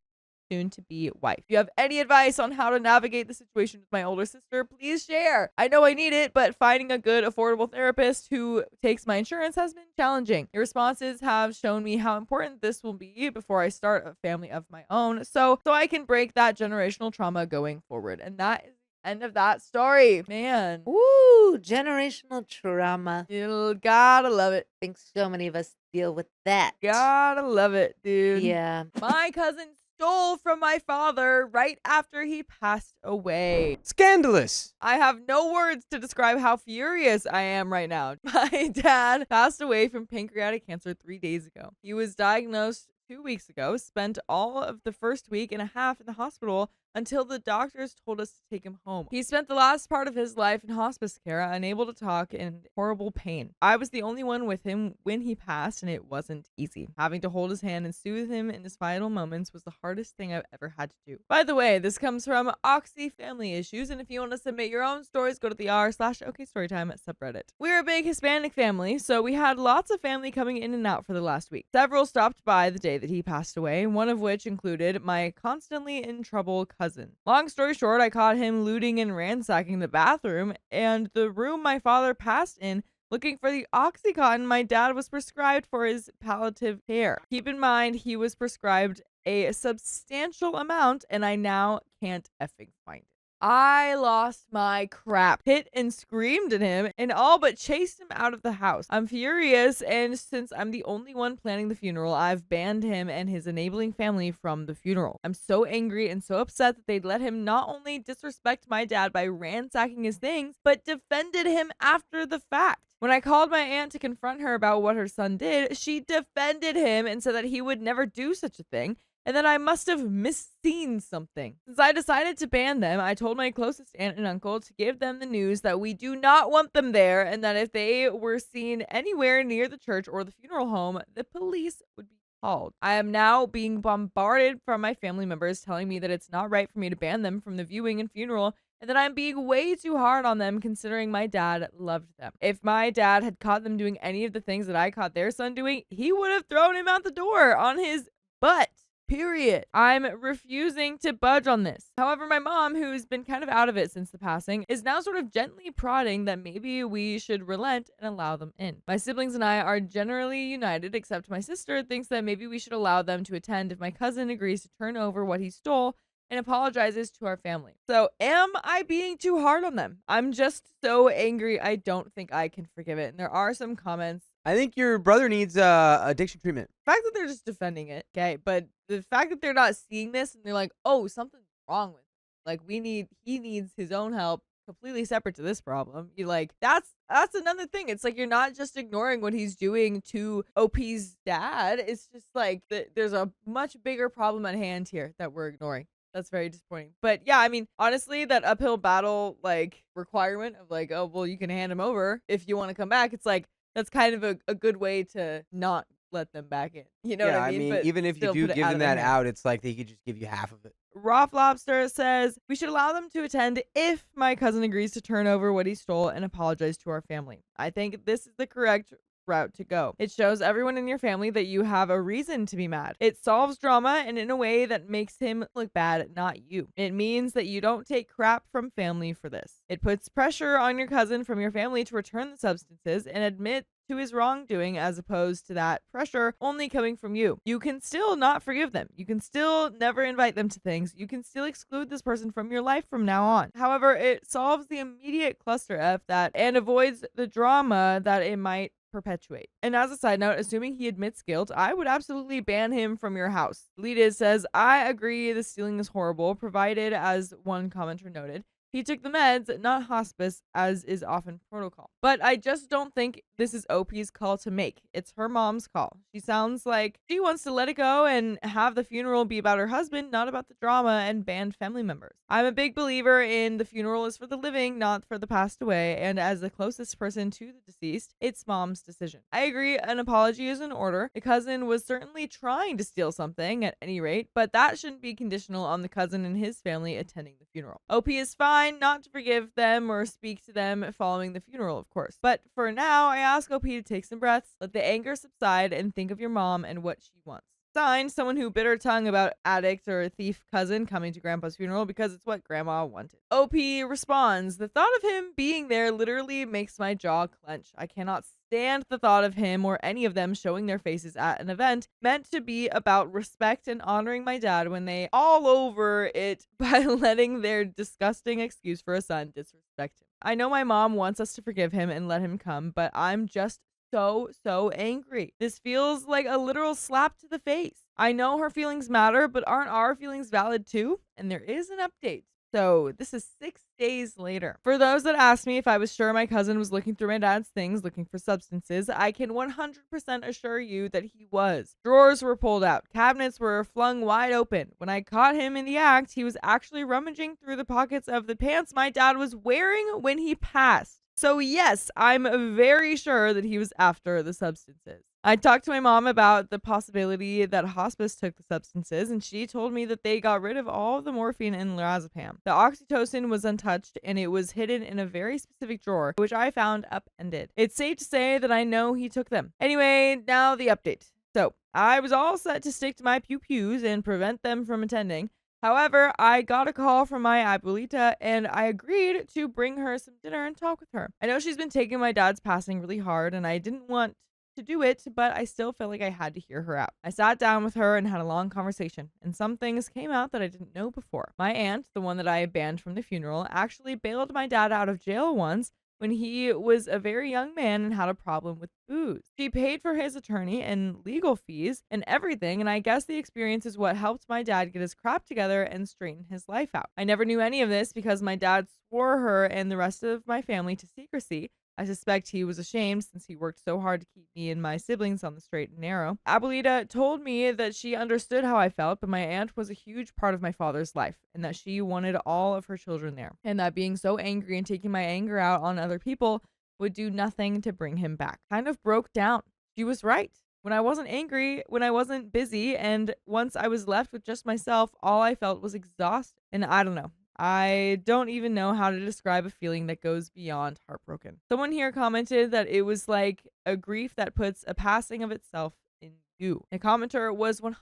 soon-to-be wife. If you have any advice on how to navigate the situation with my older sister, please share. I know I need it, but finding a good, affordable therapist who takes my insurance has been challenging. Your responses have shown me how important this will be before I start a family of my own, so I can break that generational trauma going forward. And that is the end of that story. Man. Woo, generational trauma. You gotta love it. I think so many of us deal with that. Gotta love it, dude. Yeah. My cousin stole from my father right after he passed away. Scandalous. I have no words to describe how furious I am right now. My dad passed away from pancreatic cancer 3 days ago. He was diagnosed 2 weeks ago, spent all of the first week and a half in the hospital until the doctors told us to take him home. He spent the last part of his life in hospice care, unable to talk, in horrible pain. I was the only one with him when he passed, and it wasn't easy. Having to hold his hand and soothe him in his final moments was the hardest thing I've ever had to do. By the way, this comes from Oxy Family Issues, and if you want to submit your own stories, go to the r/OKStorytime subreddit. We're a big Hispanic family, so we had lots of family coming in and out for the last week. Several stopped by the day that he passed away, one of which included my constantly in trouble cousin. Long story short, I caught him looting and ransacking the bathroom and the room my father passed in, looking for the Oxycontin my dad was prescribed for his palliative care. Keep in mind, he was prescribed a substantial amount and I now can't effing find it. I lost my crap, hit and screamed at him, and all but chased him out of the house. I'm furious, and since I'm the only one planning the funeral, I've banned him and his enabling family from the funeral. I'm so angry and so upset that they'd let him not only disrespect my dad by ransacking his things, but defended him after the fact. When I called my aunt to confront her about what her son did, she defended him and said that he would never do such a thing, and then I must have misseen something. Since I decided to ban them, I told my closest aunt and uncle to give them the news that we do not want them there, and that if they were seen anywhere near the church or the funeral home, the police would be called. I am now being bombarded from my family members telling me that it's not right for me to ban them from the viewing and funeral, and that I'm being way too hard on them considering my dad loved them. If my dad had caught them doing any of the things that I caught their son doing, he would have thrown him out the door on his butt. Period. I'm refusing to budge on this. However, my mom, who's been kind of out of it since the passing, is now sort of gently prodding that maybe we should relent and allow them in. My siblings and I are generally united, except my sister thinks that maybe we should allow them to attend if my cousin agrees to turn over what he stole and apologizes to our family. So am I being too hard on them? I'm just so angry I don't think I can forgive it. And there are some comments. I think your brother needs addiction treatment. The fact that they're just defending it, okay, but the fact that they're not seeing this and they're like, oh, something's wrong with him. Like he needs his own help completely separate to this problem. You like, that's another thing. It's like you're not just ignoring what he's doing to OP's dad. It's just like there's a much bigger problem at hand here that we're ignoring. That's very disappointing. But yeah, I mean, honestly, that uphill battle, like, requirement of like, oh, well, you can hand him over if you want to come back. It's like, That's kind of a good way to not let them back in. You know what I mean? But even if you still do put it give out them of their that hands. out, it's like they could just give you half of it. Roth Lobster says, we should allow them to attend if my cousin agrees to turn over what he stole and apologize to our family. I think this is the correct route to go. It shows everyone in your family that you have a reason to be mad. It solves drama and in a way that makes him look bad, not you. It means that you don't take crap from family for this. It puts pressure on your cousin from your family to return the substances and admit to his wrongdoing as opposed to that pressure only coming from you. You can still not forgive them. You can still never invite them to things. You can still exclude this person from your life from now on. However, it solves the immediate cluster F that and avoids the drama that it might perpetuate. And as a side note, assuming he admits guilt, I would absolutely ban him from your house. Lides says, I agree the stealing is horrible, provided, as one commenter noted, he took the meds, not hospice, as is often protocol. But I just don't think this is OP's call to make. It's her mom's call. She sounds like she wants to let it go and have the funeral be about her husband, not about the drama and banned family members. I'm a big believer in the funeral is for the living, not for the passed away, and as the closest person to the deceased, it's mom's decision. I agree, an apology is in order. The cousin was certainly trying to steal something at any rate, but that shouldn't be conditional on the cousin and his family attending the funeral. OP is fine not to forgive them or speak to them following the funeral, of course. But for now, I ask OP to take some breaths, let the anger subside, and think of your mom and what she wants. Signed, someone who bit her tongue about addict or thief cousin coming to grandpa's funeral because it's what grandma wanted. OP responds, the thought of him being there literally makes my jaw clench. I cannot stand the thought of him or any of them showing their faces at an event meant to be about respect and honoring my dad when they all over it by letting their disgusting excuse for a son disrespect him. I know my mom wants us to forgive him and let him come, but I'm just so angry. This feels like a literal slap to the face. I know her feelings matter, but aren't our feelings valid too? And there is an update. So this is 6 days later. For those that asked me if I was sure my cousin was looking through my dad's things, looking for substances, I can 100% assure you that he was. Drawers were pulled out. Cabinets were flung wide open. When I caught him in the act, he was actually rummaging through the pockets of the pants my dad was wearing when he passed. So yes, I'm very sure that he was after the substances. I talked to my mom about the possibility that hospice took the substances, and she told me that they got rid of all of the morphine and lorazepam. The oxytocin was untouched, and it was hidden in a very specific drawer, which I found upended. It's safe to say that I know he took them. Anyway, now the update. So, I was all set to stick to my pew-pews and prevent them from attending. However, I got a call from my abuelita and I agreed to bring her some dinner and talk with her. I know she's been taking my dad's passing really hard and I didn't want to do it, but I still felt like I had to hear her out. I sat down with her and had a long conversation, and some things came out that I didn't know before. My aunt, the one that I banned from the funeral, actually bailed my dad out of jail once when he was a very young man and had a problem with booze. She paid for his attorney and legal fees and everything, and I guess the experience is what helped my dad get his crap together and straighten his life out. I never knew any of this because my dad swore her and the rest of my family to secrecy. I suspect he was ashamed since he worked so hard to keep me and my siblings on the straight and narrow. Abuelita told me that she understood how I felt, but my aunt was a huge part of my father's life and that she wanted all of her children there. And that being so angry and taking my anger out on other people would do nothing to bring him back. Kind of broke down. She was right. When I wasn't angry, when I wasn't busy, and once I was left with just myself, all I felt was exhausted. And I don't know. I don't even know how to describe a feeling that goes beyond heartbroken. Someone here commented that it was like a grief that puts a passing of itself in you. The commenter was 100%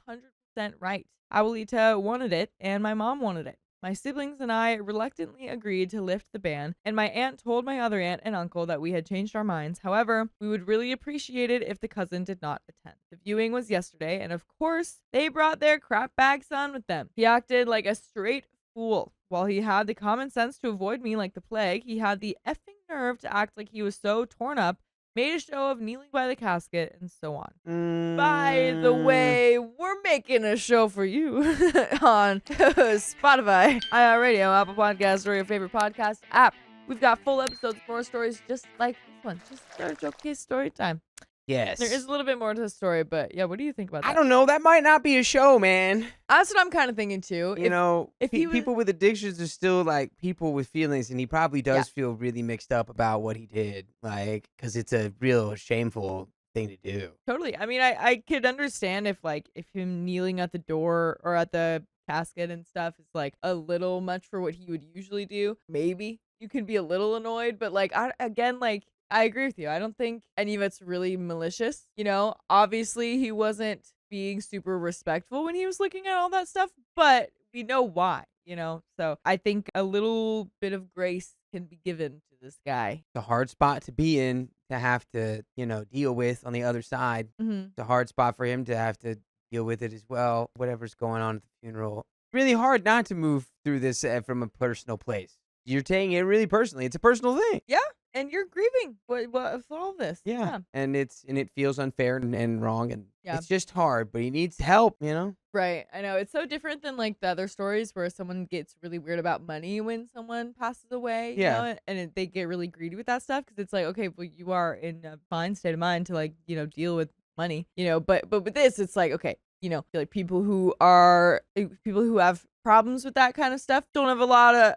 right. Abuelita wanted it, and my mom wanted it. My siblings and I reluctantly agreed to lift the ban, and my aunt told my other aunt and uncle that we had changed our minds. However, we would really appreciate it if the cousin did not attend. The viewing was yesterday, and of course, they brought their crap bag son with them. He acted like a straight fool. While he had the common sense to avoid me like the plague, he had the effing nerve to act like he was so torn up, made a show of kneeling by the casket, and so on. By the way, we're making a show for you on Spotify, iHeartRadio, Apple Podcasts, or your favorite podcast app. We've got full episodes, more stories just like this one. Just our showcase story time. Yes. There is a little bit more to the story, but yeah, what do you think about that? I don't know. That might not be a show, man. That's what I'm kind of thinking too. You know, if he was- people with addictions are still like people with feelings, and he probably does Yeah. feel really mixed up about what he did, like, because it's a real shameful thing to do. Totally. I mean, I could understand if him kneeling at the door or at the casket and stuff is like a little much for what he would usually do. Maybe you can be a little annoyed, but like I agree with you. I don't think any of it's really malicious. You know, obviously he wasn't being super respectful when he was looking at all that stuff, but we know why, you know? So I think a little bit of grace can be given to this guy. It's a hard spot to be in, to have to, deal with on the other side. Mm-hmm. It's a hard spot for him to have to deal with it as well, whatever's going on at the funeral. Really hard not to move through this from a personal place. You're taking it really personally. It's a personal thing. Yeah. And you're grieving with all this. Yeah. And it feels unfair and wrong, and Yeah. it's just hard, but he needs help, Right. I know. It's so different than like the other stories where someone gets really weird about money when someone passes away. Yeah. You know, and they get really greedy with that stuff because it's like, okay, well, you are in a fine state of mind to like, deal with money, but with this, it's like, okay, like people who have problems with that kind of stuff don't have a lot of,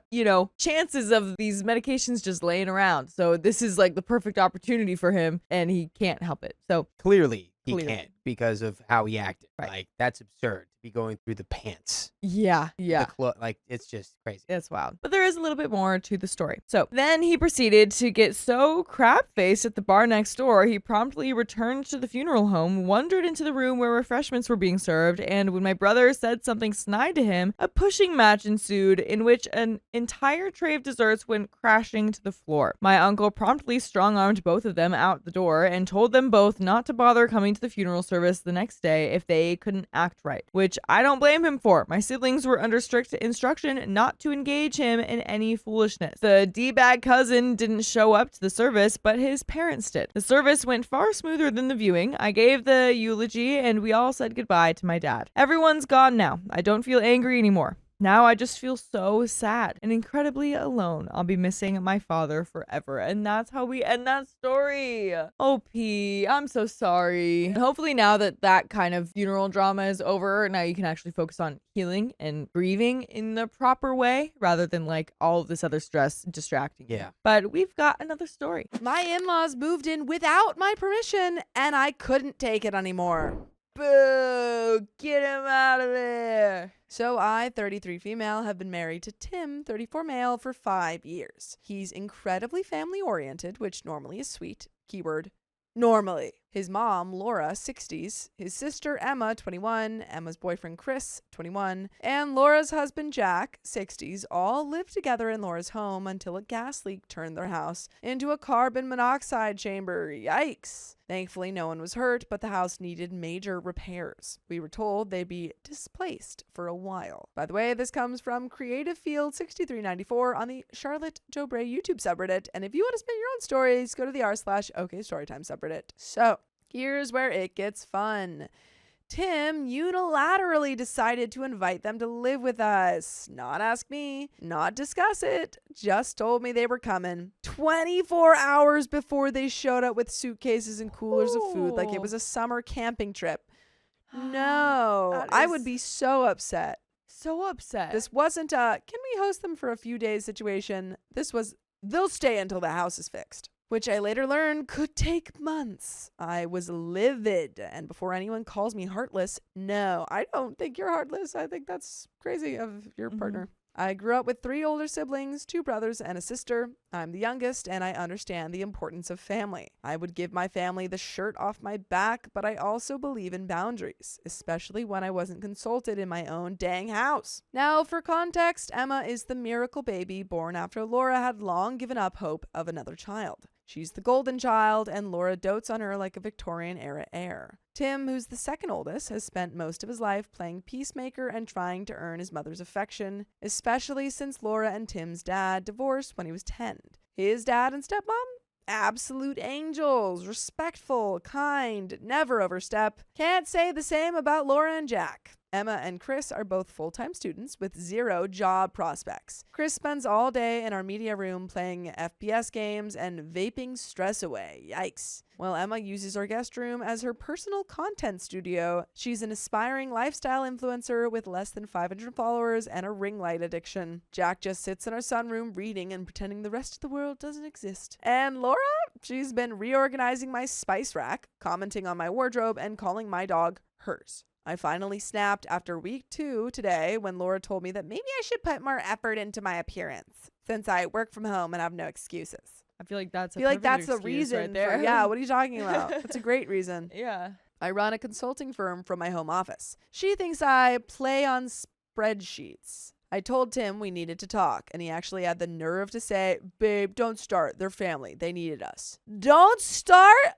chances of these medications just laying around. So this is like the perfect opportunity for him and he can't help it. So Clearly he Clearly. can't because of how he acted. Right. Like, that's absurd to be going through the pants. yeah. Like, it's just crazy. It's wild. But there is a little bit more to the story. So then he proceeded to get so crap-faced at the bar next door, he promptly returned to the funeral home, wandered into the room where refreshments were being served, and when my brother said something snide to him, a pushing match ensued in which an entire tray of desserts went crashing to the floor. My uncle promptly strong-armed both of them out the door and told them both not to bother coming to the funeral service the next day if they couldn't act right, which I don't blame him for. My siblings were under strict instruction not to engage him in any foolishness. The D-bag cousin didn't show up to the service, but his parents did. The service went far smoother than the viewing. I gave the eulogy and we all said goodbye to my dad. Everyone's gone now. I don't feel angry anymore. Now I just feel so sad and incredibly alone. I'll be missing my father forever. And that's how we end that story. Oh, P, I'm so sorry. And hopefully now that kind of funeral drama is over, now you can actually focus on healing and grieving in the proper way rather than like all of this other stress distracting you. Yeah. But we've got another story. My in-laws moved in without my permission and I couldn't take it anymore. Boo! Get him out of there! So I, 33 female, have been married to Tim, 34 male, for 5 years. He's incredibly family-oriented, which normally is sweet. Keyword, normally. His mom, Laura, 60s, his sister, Emma, 21, Emma's boyfriend, Chris, 21, and Laura's husband, Jack, 60s, all lived together in Laura's home until a gas leak turned their house into a carbon monoxide chamber. Yikes! Thankfully, no one was hurt, but the house needed major repairs. We were told they'd be displaced for a while. By the way, this comes from Creative Field 6394 on the Charlotte Joubray YouTube subreddit, and if you want to spin your own stories, go to the r/OKStorytime subreddit. So, here's where it gets fun. Tim unilaterally decided to invite them to live with us. Not ask me, not discuss it, just told me they were coming 24 hours before they showed up with suitcases and coolers of food like it was a summer camping trip. No, I would be so upset. So upset. This wasn't a, can we host them for a few days situation? This was, they'll stay until the house is fixed, which I later learned could take months. I was livid, and before anyone calls me heartless, no, I don't think you're heartless. I think that's crazy of your partner. I grew up with 3 older siblings, 2 brothers and a sister. I'm the youngest, and I understand the importance of family. I would give my family the shirt off my back, but I also believe in boundaries, especially when I wasn't consulted in my own dang house. Now, for context, Emma is the miracle baby born after Laura had long given up hope of another child. She's the golden child, and Laura dotes on her like a Victorian-era heir. Tim, who's the second oldest, has spent most of his life playing peacemaker and trying to earn his mother's affection, especially since Laura and Tim's dad divorced when he was 10. His dad and stepmom? Absolute angels, respectful, kind, never overstep. Can't say the same about Laura and Jack. Emma and Chris are both full-time students with 0 job prospects. Chris spends all day in our media room playing FPS games and vaping stress away. Yikes. While Emma uses our guest room as her personal content studio, she's an aspiring lifestyle influencer with less than 500 followers and a ring light addiction. Jack just sits in our sunroom reading and pretending the rest of the world doesn't exist. And Laura? She's been reorganizing my spice rack, commenting on my wardrobe, and calling my dog hers. I finally snapped after week 2 today when Laura told me that maybe I should put more effort into my appearance since I work from home and have no excuses. I feel like that's the reason right there. yeah, what are you talking about? That's a great reason. Yeah. I run a consulting firm from my home office. She thinks I play on spreadsheets. I told Tim we needed to talk, and he actually had the nerve to say, "Babe, don't start. They're family. They needed us." Don't start?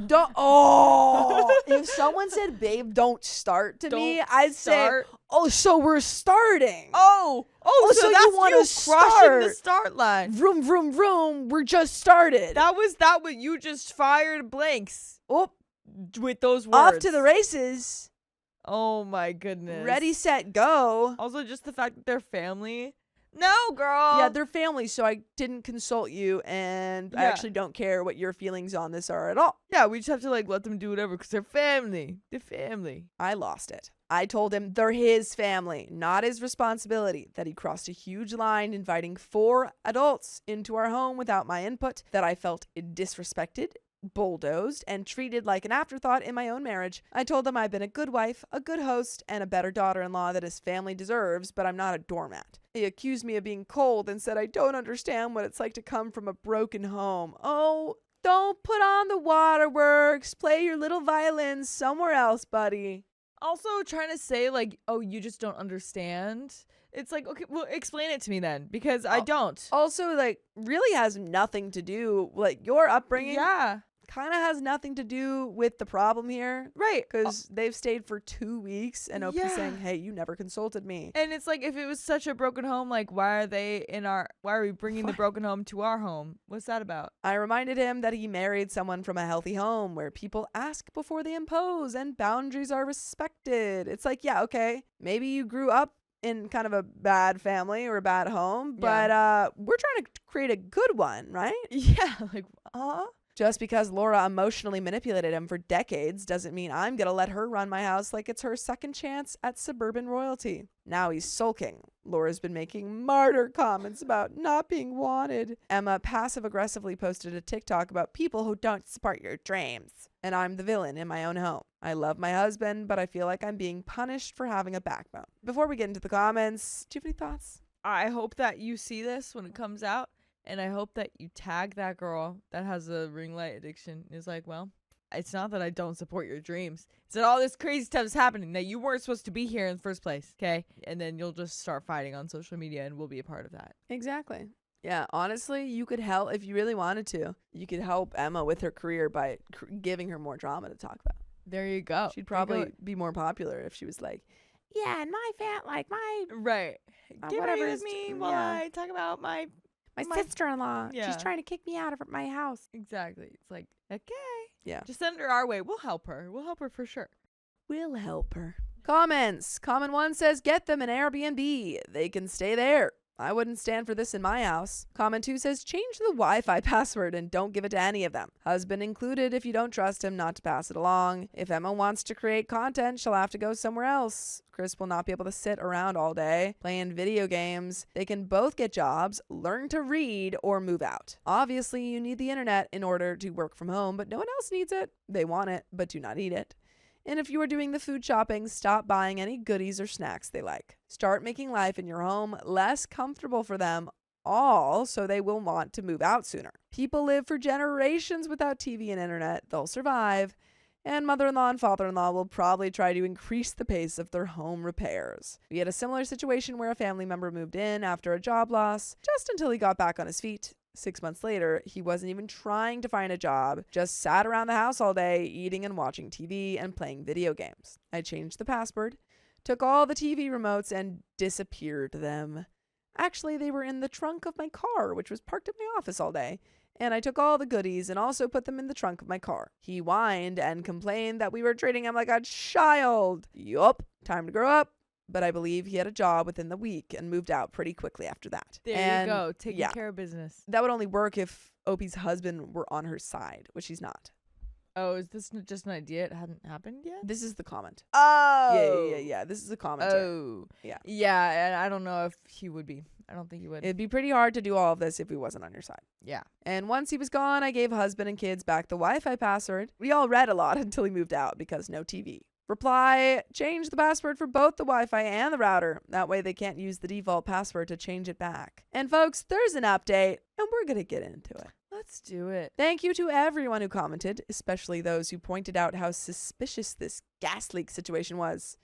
Don't. Oh, if someone said, "Babe, don't start" to me, I'd say, "Oh, so we're starting." Oh, so that's you want you to crushing start. the start line. Vroom, vroom, vroom. We're just started. That what you just fired blanks. Oh, with those words. off to the races. Oh my goodness. Ready, set, go. Also, just the fact that they're family. No, girl. Yeah, they're family, so I didn't consult you, and I Yeah. actually don't care what your feelings on this are at all. Yeah, we just have to let them do whatever because they're family. They're family. I lost it. I told him they're his family, not his responsibility, that he crossed a huge line inviting 4 adults into our home without my input, that I felt disrespected, bulldozed, and treated like an afterthought in my own marriage. I told him I've been a good wife, a good host, and a better daughter-in-law that his family deserves, but I'm not a doormat. He accused me of being cold and said I don't understand what it's like to come from a broken home. Oh, don't put on the waterworks. Play your little violins somewhere else, buddy. Also, trying to say, oh, you just don't understand. It's like, okay, well, explain it to me then, because I don't. Also, really has nothing to do, your upbringing. Yeah. Kind of has nothing to do with the problem here. Right. Because they've stayed for 2 weeks and Opie's saying, hey, you never consulted me. And it's like, if it was such a broken home, why are we bringing the broken home to our home? What's that about? I reminded him that he married someone from a healthy home where people ask before they impose and boundaries are respected. It's like, yeah, okay, maybe you grew up in kind of a bad family or a bad home, but we're trying to create a good one, right? Yeah, Just because Laura emotionally manipulated him for decades doesn't mean I'm going to let her run my house like it's her second chance at suburban royalty. Now he's sulking. Laura's been making martyr comments about not being wanted. Emma passive-aggressively posted a TikTok about people who don't support your dreams. And I'm the villain in my own home. I love my husband, but I feel like I'm being punished for having a backbone. Before we get into the comments, do you have any thoughts? I hope that you see this when it comes out. And I hope that you tag that girl that has a ring light addiction. It's like, well, it's not that I don't support your dreams. It's that all this crazy stuff is happening that you weren't supposed to be here in the first place, okay? And then you'll just start fighting on social media and we'll be a part of that. Exactly. Yeah, honestly, you could help if you really wanted to. You could help Emma with her career by giving her more drama to talk about. There you go. She'd probably be more popular if she was like, yeah, and my my right. Get ready whatever with me while I talk about my sister-in-law. Yeah. She's trying to kick me out of my house. Exactly. It's like, okay. Yeah. Just send her our way. We'll help her. We'll help her for sure. We'll help her. Comments. Comment 1 says, get them an Airbnb. They can stay there. I wouldn't stand for this in my house. Comment 2 says, change the Wi-Fi password and don't give it to any of them. Husband included if you don't trust him not to pass it along. If Emma wants to create content, she'll have to go somewhere else. Chris will not be able to sit around all day playing video games. They can both get jobs, learn to read, or move out. Obviously, you need the internet in order to work from home, but no one else needs it. They want it, but do not eat it. And if you are doing the food shopping, stop buying any goodies or snacks they like. Start making life in your home less comfortable for them all so they will want to move out sooner. People live for generations without TV and internet. They'll survive. And mother-in-law and father-in-law will probably try to increase the pace of their home repairs. We had a similar situation where a family member moved in after a job loss just until he got back on his feet. 6 months later, he wasn't even trying to find a job, just sat around the house all day, eating and watching TV and playing video games. I changed the password, took all the TV remotes, and disappeared them. Actually, they were in the trunk of my car, which was parked at my office all day, and I took all the goodies and also put them in the trunk of my car. He whined and complained that we were treating him like a child. Yup, time to grow up. But I believe he had a job within the week and moved out pretty quickly after that. There you go, taking care of business. That would only work if Opie's husband were on her side, which he's not. Oh, is this just an idea? It hadn't happened yet? This is the comment. Oh. Yeah. This is the comment. Oh. Yeah. Yeah, and I don't know if he would be. I don't think he would. It'd be pretty hard to do all of this if he wasn't on your side. Yeah. And once he was gone, I gave husband and kids back the Wi-Fi password. We all read a lot until he moved out because no TV. Reply, change the password for both the Wi-Fi and the router. That way they can't use the default password to change it back. And folks, there's an update, and we're going to get into it. Let's do it. Thank you to everyone who commented, especially those who pointed out how suspicious this gas leak situation was.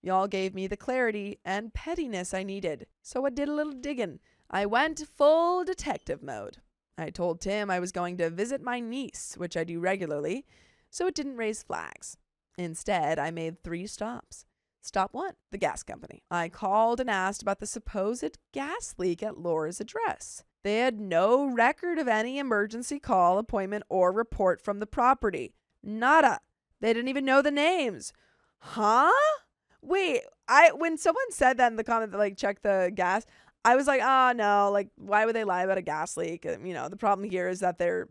Y'all gave me the clarity and pettiness I needed, so I did a little digging. I went full detective mode. I told Tim I was going to visit my niece, which I do regularly, so it didn't raise flags. Instead, I made 3 stops. Stop 1, the gas company. I called and asked about the supposed gas leak at Laura's address. They had no record of any emergency call, appointment, or report from the property. Nada. They didn't even know the names. Huh? Wait, when someone said that in the comment that, like, check the gas, I was like, oh, no, like, why would they lie about a gas leak? The problem here is that they're,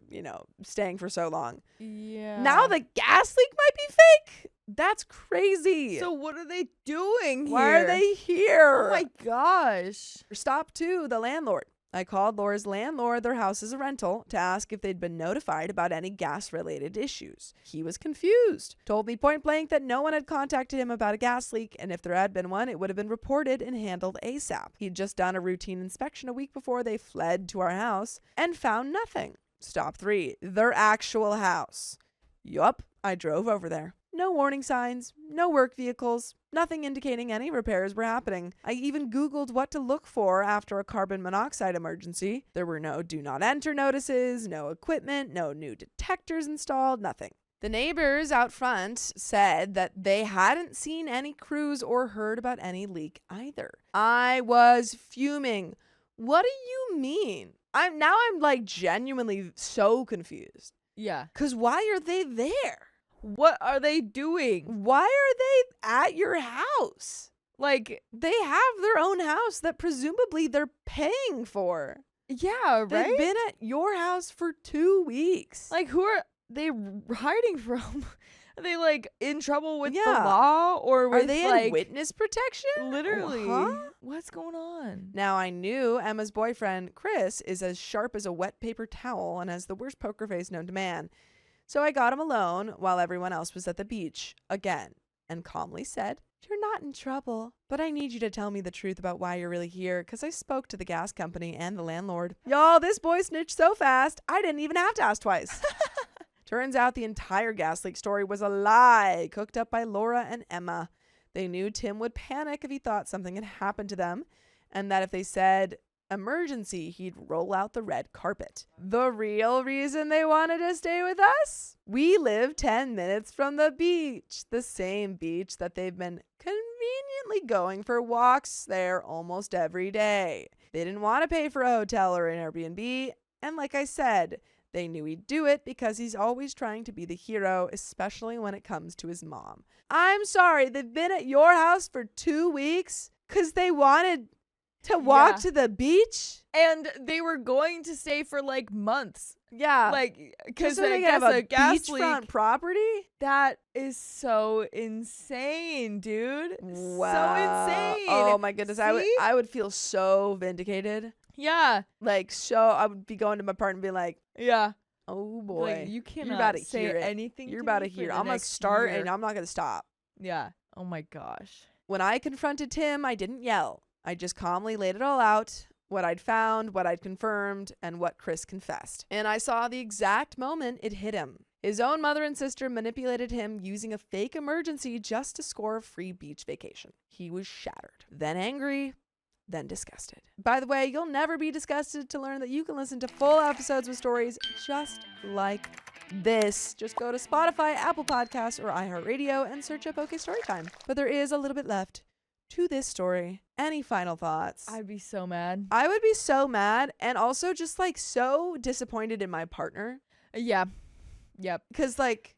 staying for so long. Yeah. Now the gas leak might be fake? That's crazy. So what are they doing here? Why are they here? Oh, my gosh. Stop 2, the landlord. I called Laura's landlord, their house is a rental, to ask if they'd been notified about any gas-related issues. He was confused, told me point blank that no one had contacted him about a gas leak, and if there had been one, it would have been reported and handled ASAP. He'd just done a routine inspection a week before they fled to our house and found nothing. Stop 3, their actual house. Yup, I drove over there. No warning signs, no work vehicles, nothing indicating any repairs were happening. I even Googled what to look for after a carbon monoxide emergency. There were no do not enter notices, no equipment, no new detectors installed, nothing. The neighbors out front said that they hadn't seen any crews or heard about any leak either. I was fuming. What do you mean? I'm like genuinely so confused. Yeah. 'Cause why are they there? What are they doing? Why are they at your house? Like, they have their own house that presumably they're paying for. Yeah, right? They've been at your house for 2 weeks. Like, who are they hiding from? Are they, like, in trouble with the Yeah. law? Or with, Are they like, in witness protection? literally? Huh? What's going on? Now, I knew Emma's boyfriend, Chris, is as sharp as a wet paper towel and has the worst poker face known to man. So I got him alone while everyone else was at the beach again and calmly said, "You're not in trouble, but I need you to tell me the truth about why you're really here because I spoke to the gas company and the landlord." Y'all, this boy snitched so fast, I didn't even have to ask twice. Turns out the entire gas leak story was a lie cooked up by Laura and Emma. They knew Tim would panic if he thought something had happened to them and that if they said emergency, he'd roll out the red carpet. The real reason they wanted to stay with us? We live 10 minutes from the beach, the same beach that they've been conveniently going for walks there almost every day. They didn't want to pay for a hotel or an Airbnb, and like I said, they knew he'd do it because he's always trying to be the hero, especially when it comes to his mom. I'm sorry, they've been at your house for 2 weeks because they wanted to walk to the beach? And they were going to stay for like months. Yeah. Like, because so they they guess have a gas beachfront leak. property? That is so insane, dude. Wow. So insane. Oh my goodness. See? I would feel so vindicated. Yeah. Like, so I would be going to my partner and be like, Yeah. oh boy. Like, you cannot You're about to say hear it. anything. You're to about me to for hear. the I'm going to next start year. and I'm not going to stop. Yeah. Oh my gosh. When I confronted Tim, I didn't yell. I just calmly laid it all out, what I'd found, what I'd confirmed, and what Chris confessed. And I saw the exact moment it hit him. His own mother and sister manipulated him using a fake emergency just to score a free beach vacation. He was shattered, then angry, then disgusted. By the way, you'll never be disgusted to learn that you can listen to full episodes with stories just like this. Just go to Spotify, Apple Podcasts, or iHeartRadio and search up OK Storytime. But there is a little bit left. to this story. Any final thoughts? I'd be so mad. I would be so mad and also just like so disappointed in my partner. Yeah. Yep. Because like,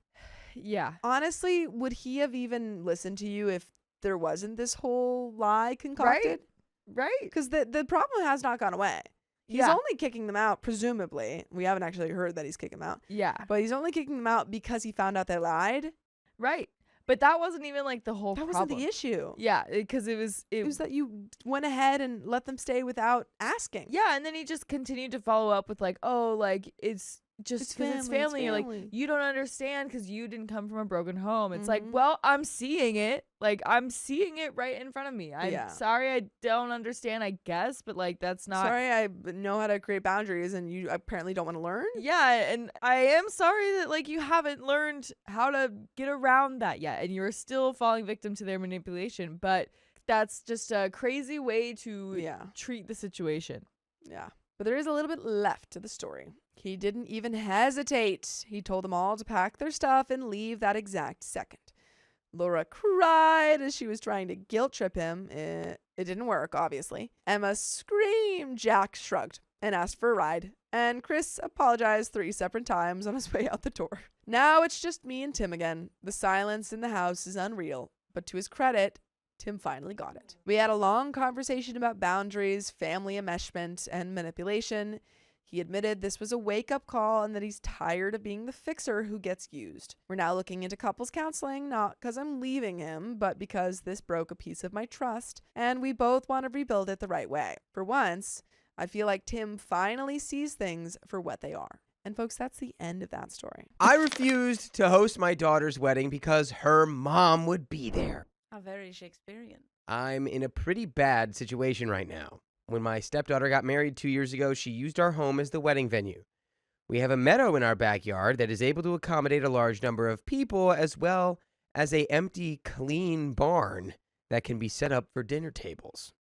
Yeah. honestly, would he have even listened to you if there wasn't this whole lie concocted? Right. Because the problem has not gone away. He's Yeah. only kicking them out, presumably. We haven't actually heard that he's kicking them out. Yeah. But he's only kicking them out because he found out they lied. Right. But that wasn't even like the whole That problem. wasn't the issue. Yeah, because it was It was that you went ahead and let them stay without asking. Yeah, and then he just continued to follow up with like, oh, like it's just It's because it's family, it's family. You're like, family. you don't understand because you didn't come from a broken home. It's like, Mhm. well, I'm seeing it. Like, I'm seeing it right in front of me. I'm Yeah. sorry I don't understand, I guess, but like, that's not. Sorry, I know how to create boundaries and you apparently don't want to learn. Yeah, and I am sorry that like you haven't learned how to get around that yet, and you're still falling victim to their manipulation. But that's just a crazy way to Yeah. treat the situation. Yeah. But there is a little bit left to the story. He didn't even hesitate. He told them all to pack their stuff and leave that exact second. Laura cried as she was trying to guilt trip him. It didn't work, obviously. Emma screamed. Jack shrugged and asked for a ride. And Chris apologized 3 separate times on his way out the door. Now it's just me and Tim again. The silence in the house is unreal. But to his credit, Tim finally got it. We had a long conversation about boundaries, family enmeshment, and manipulation. He admitted this was a wake-up call and that he's tired of being the fixer who gets used. We're now looking into couples counseling, not because I'm leaving him, but because this broke a piece of my trust, and we both want to rebuild it the right way. For once, I feel like Tim finally sees things for what they are. And folks, that's the end of that story. I refused to host my daughter's wedding because her mom would be there. How very Shakespearean. I'm in a pretty bad situation right now. When my stepdaughter got married 2 years ago, she used our home as the wedding venue. We have a meadow in our backyard that is able to accommodate a large number of people, as well as a empty, clean barn that can be set up for dinner tables.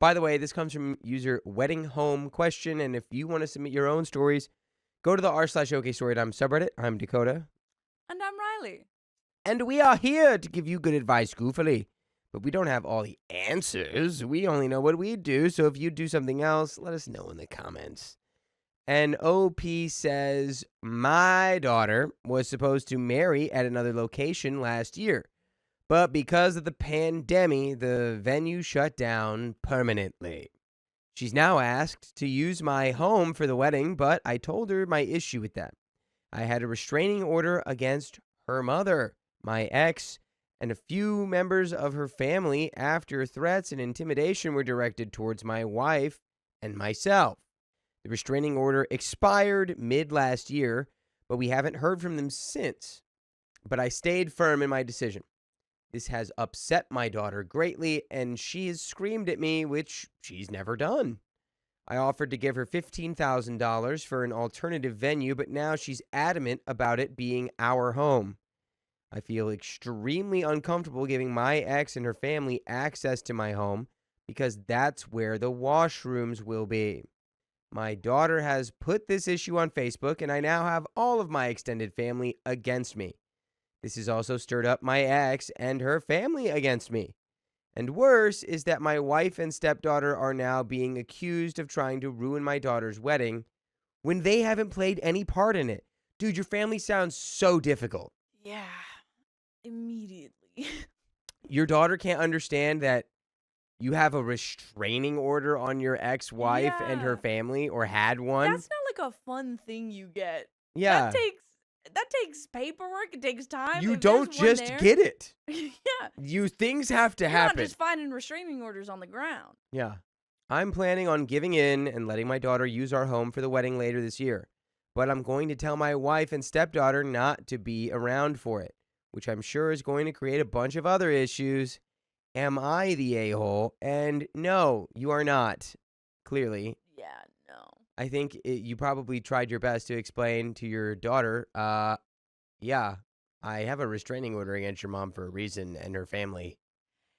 By the way, this comes from user Wedding Home Question, and if you want to submit your own stories, go to the r/OKStorytime subreddit. I'm Dakota. And I'm Riley. And we are here to give you good advice, goofily. But we don't have all the answers. We only know what we do, so if you do something else, let us know in the comments. And OP says, my daughter was supposed to marry at another location last year. But because of the pandemic, the venue shut down permanently. She's now asked to use my home for the wedding, but I told her my issue with that. I had a restraining order against her mother, my ex, and a few members of her family after threats and intimidation were directed towards my wife and myself. The restraining order expired mid-last year, but we haven't heard from them since. But I stayed firm in my decision. This has upset my daughter greatly, and she has screamed at me, which she's never done. I offered to give her $15,000 for an alternative venue, but now she's adamant about it being our home. I feel extremely uncomfortable giving my ex and her family access to my home because that's where the washrooms will be. My daughter has put this issue on Facebook, and I now have all of my extended family against me. This has also stirred up my ex and her family against me. And worse is that my wife and stepdaughter are now being accused of trying to ruin my daughter's wedding when they haven't played any part in it. Dude, your family sounds so difficult. Yeah. Immediately. Your daughter can't understand that you have a restraining order on your ex-wife and her Yeah. family, or had one. That's not like a fun thing you get. Yeah. That takes paperwork. It takes time. You If there's don't one just there- get it. Yeah. Things have to You're happen. not just finding restraining orders on the ground. Yeah. I'm planning on giving in and letting my daughter use our home for the wedding later this year. But I'm going to tell my wife and stepdaughter not to be around for it, which I'm sure is going to create a bunch of other issues. Am I the a-hole? And no, you are not. Clearly. Yeah, no. I think you probably tried your best to explain to your daughter, yeah, I have a restraining order against your mom for a reason and her family.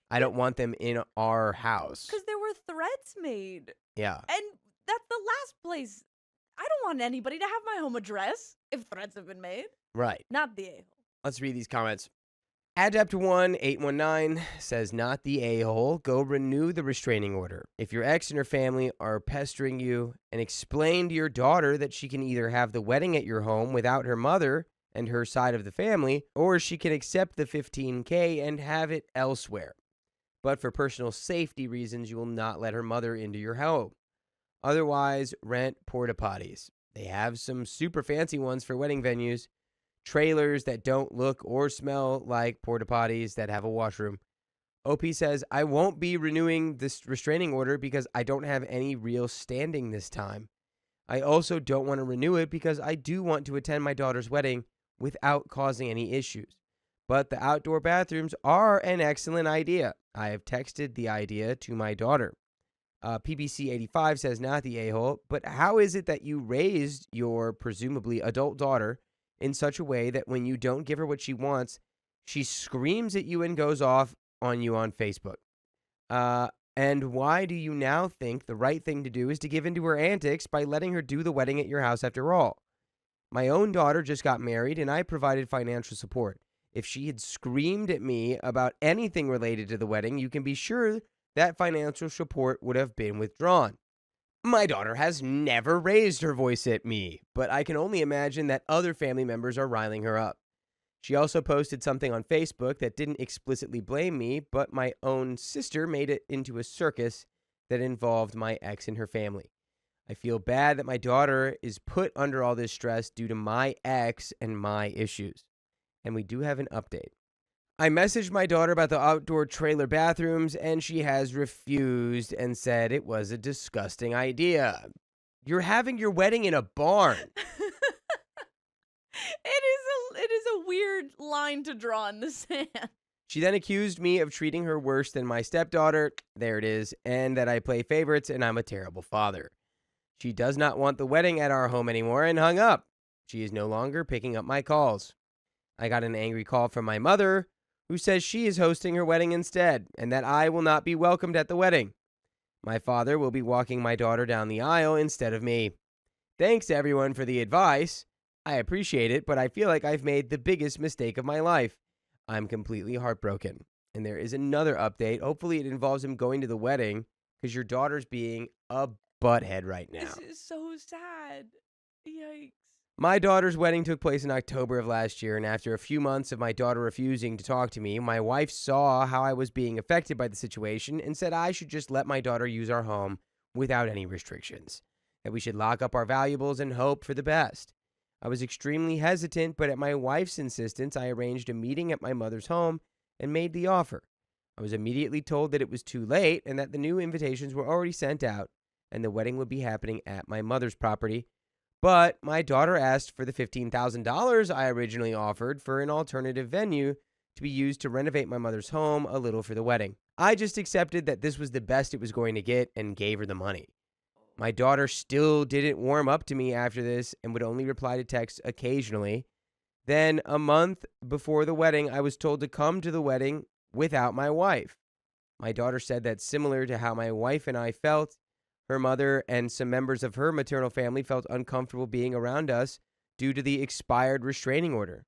I don't want them in our house. Because there were threats made. Yeah. And that's the last place. I don't want anybody to have my home address if threats have been made. Right. Not the a-hole. Let's read these comments. Adept1819 says, not the a-hole. Go renew the restraining order. If your ex and her family are pestering you, and explain to your daughter that she can either have the wedding at your home without her mother and her side of the family, or she can accept the $15K and have it elsewhere. But for personal safety reasons, you will not let her mother into your home. Otherwise, rent porta potties. They have some super fancy ones for wedding venues. Trailers that don't look or smell like porta potties that have a washroom. OP says, I won't be renewing this restraining order because I don't have any real standing this time. I also don't want to renew it because I do want to attend my daughter's wedding without causing any issues. But the outdoor bathrooms are an excellent idea. I have texted the idea to my daughter. PBC85 says, not the a-hole, but how is it that you raised your presumably adult daughter in such a way that when you don't give her what she wants, she screams at you and goes off on you on Facebook? And why do you now think the right thing to do is to give in to her antics by letting her do the wedding at your house after all? My own daughter just got married and I provided financial support. If she had screamed at me about anything related to the wedding, you can be sure that financial support would have been withdrawn. My daughter has never raised her voice at me, but I can only imagine that other family members are riling her up. She also posted something on Facebook that didn't explicitly blame me, but my own sister made it into a circus that involved my ex and her family. I feel bad that my daughter is put under all this stress due to my ex and my issues. And we do have an update. I messaged my daughter about the outdoor trailer bathrooms, and she has refused and said it was a disgusting idea. You're having your wedding in a barn. It is a weird line to draw in the sand. She then accused me of treating her worse than my stepdaughter, there it is, and that I play favorites and I'm a terrible father. She does not want the wedding at our home anymore and hung up. She is no longer picking up my calls. I got an angry call from my mother, who says she is hosting her wedding instead, and that I will not be welcomed at the wedding. My father will be walking my daughter down the aisle instead of me. Thanks, everyone, for the advice. I appreciate it, but I feel like I've made the biggest mistake of my life. I'm completely heartbroken. And there is another update. Hopefully it involves him going to the wedding, because your daughter's being a butthead right now. This is so sad. Yikes. My daughter's wedding took place in October of last year, and after a few months of my daughter refusing to talk to me, my wife saw how I was being affected by the situation and said I should just let my daughter use our home without any restrictions, that we should lock up our valuables and hope for the best. I was extremely hesitant, but at my wife's insistence, I arranged a meeting at my mother's home and made the offer. I was immediately told that it was too late and that the new invitations were already sent out and the wedding would be happening at my mother's property. But my daughter asked for the $15,000 I originally offered for an alternative venue to be used to renovate my mother's home a little for the wedding. I just accepted that this was the best it was going to get and gave her the money. My daughter still didn't warm up to me after this and would only reply to texts occasionally. Then a month before the wedding, I was told to come to the wedding without my wife. My daughter said that similar to how my wife and I felt, her mother and some members of her maternal family felt uncomfortable being around us due to the expired restraining order.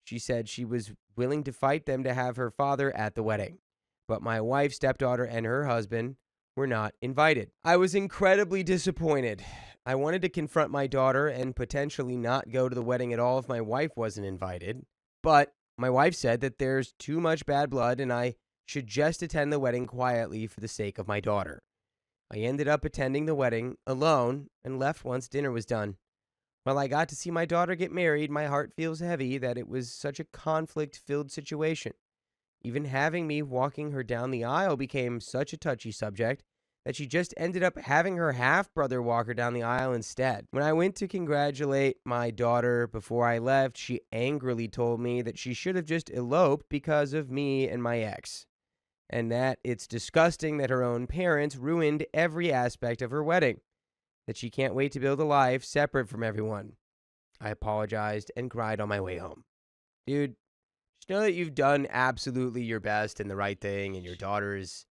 She said she was willing to fight them to have her father at the wedding, but my wife, stepdaughter, and her husband were not invited. I was incredibly disappointed. I wanted to confront my daughter and potentially not go to the wedding at all if my wife wasn't invited, but my wife said that there's too much bad blood and I should just attend the wedding quietly for the sake of my daughter. I ended up attending the wedding alone and left once dinner was done. While I got to see my daughter get married, my heart feels heavy that it was such a conflict-filled situation. Even having me walking her down the aisle became such a touchy subject that she just ended up having her half-brother walk her down the aisle instead. When I went to congratulate my daughter before I left, she angrily told me that she should have just eloped because of me and my ex, and that it's disgusting that her own parents ruined every aspect of her wedding, that she can't wait to build a life separate from everyone. I apologized and cried on my way home. Dude, just know that you've done absolutely your best and the right thing, and your daughter's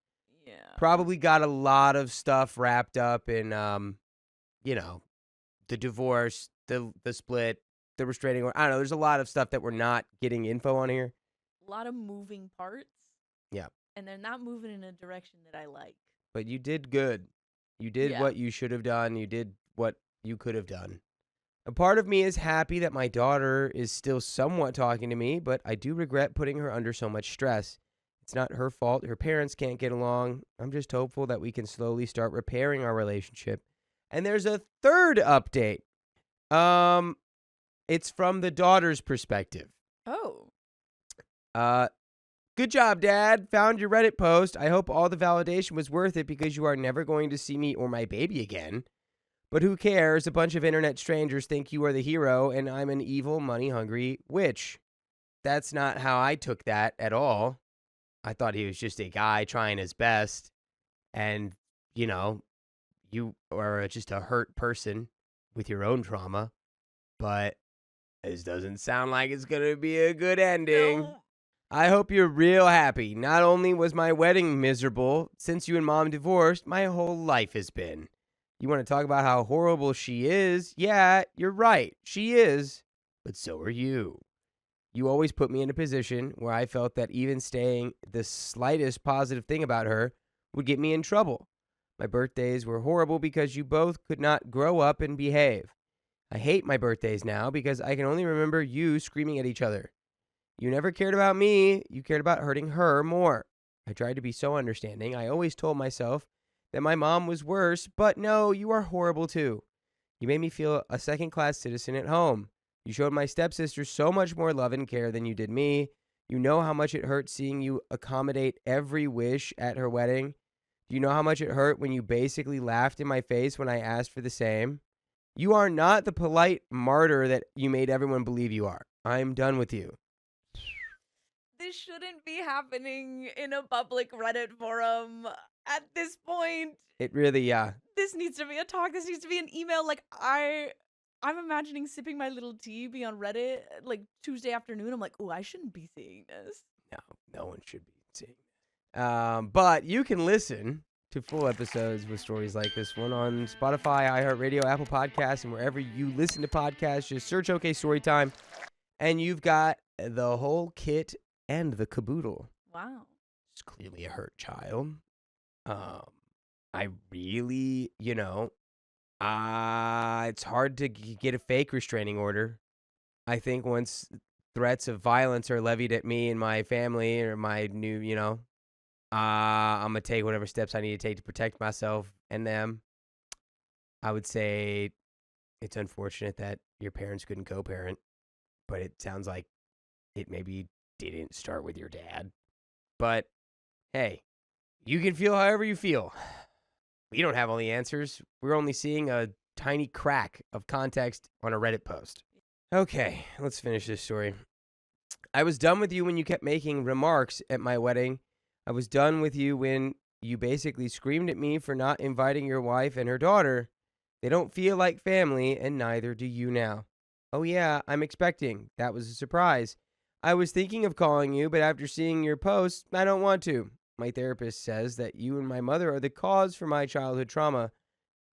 probably got a lot of stuff wrapped up in, the divorce, the split, the restraining order. I don't know, there's a lot of stuff that we're not getting info on here. a lot of moving parts. Yeah. And they're not moving in a direction that I like. But you did good. You did what you should have done. You did what you could have done. A part of me is happy that my daughter is still somewhat talking to me, but I do regret putting her under so much stress. It's not her fault. Her parents can't get along. I'm just hopeful that we can slowly start repairing our relationship. And there's a third update. It's from the daughter's perspective. Oh. Good job, Dad. Found your Reddit post. I hope all the validation was worth it because you are never going to see me or my baby again. But who cares? A bunch of internet strangers think you are the hero, and I'm an evil, money-hungry witch. That's not how I took that at all. I thought he was just a guy trying his best. And, you know, you are just a hurt person with your own trauma. But this doesn't sound like it's going to be a good ending. No. I hope you're real happy. Not only was my wedding miserable, since you and Mom divorced, my whole life has been. You want to talk about how horrible she is? Yeah, you're right. She is. But so are you. You always put me in a position where I felt that even saying the slightest positive thing about her would get me in trouble. My birthdays were horrible because you both could not grow up and behave. I hate my birthdays now because I can only remember you screaming at each other. You never cared about me. You cared about hurting her more. I tried to be so understanding. I always told myself that my mom was worse, but no, you are horrible too. You made me feel a second-class citizen at home. You showed my stepsister so much more love and care than you did me. You know how much it hurt seeing you accommodate every wish at her wedding. Do you know how much it hurt when you basically laughed in my face when I asked for the same? You are not the polite martyr that you made everyone believe you are. I'm done with you. This shouldn't be happening in a public Reddit forum at this point. It really, This needs to be a talk. This needs to be an email. Like, I'm imagining sipping my little tea, be on Reddit, like, Tuesday afternoon. I'm like, oh, I shouldn't be seeing this. No one should be seeing this. But you can listen to full episodes with stories like this one on Spotify, iHeartRadio, Apple Podcasts, and wherever you listen to podcasts. Just search OK Storytime, and you've got the whole kit and the caboodle. Wow. It's clearly a hurt child. I really, it's hard to get a fake restraining order. I think once threats of violence are levied at me and my family or my new, I'm going to take whatever steps I need to take to protect myself and them. I would say it's unfortunate that your parents couldn't co-parent, but it sounds like it maybe didn't start with your dad. But hey, you can feel however you feel. We don't have all the answers. We're only seeing a tiny crack of context on a Reddit post. Okay, let's finish this story. I was done with you when you kept making remarks at my wedding. I was done with you when you basically screamed at me for not inviting your wife and her daughter. They don't feel like family, and neither do you now. Oh yeah, I'm expecting. That was a surprise. I was thinking of calling you, but after seeing your post, I don't want to. My therapist says that you and my mother are the cause for my childhood trauma.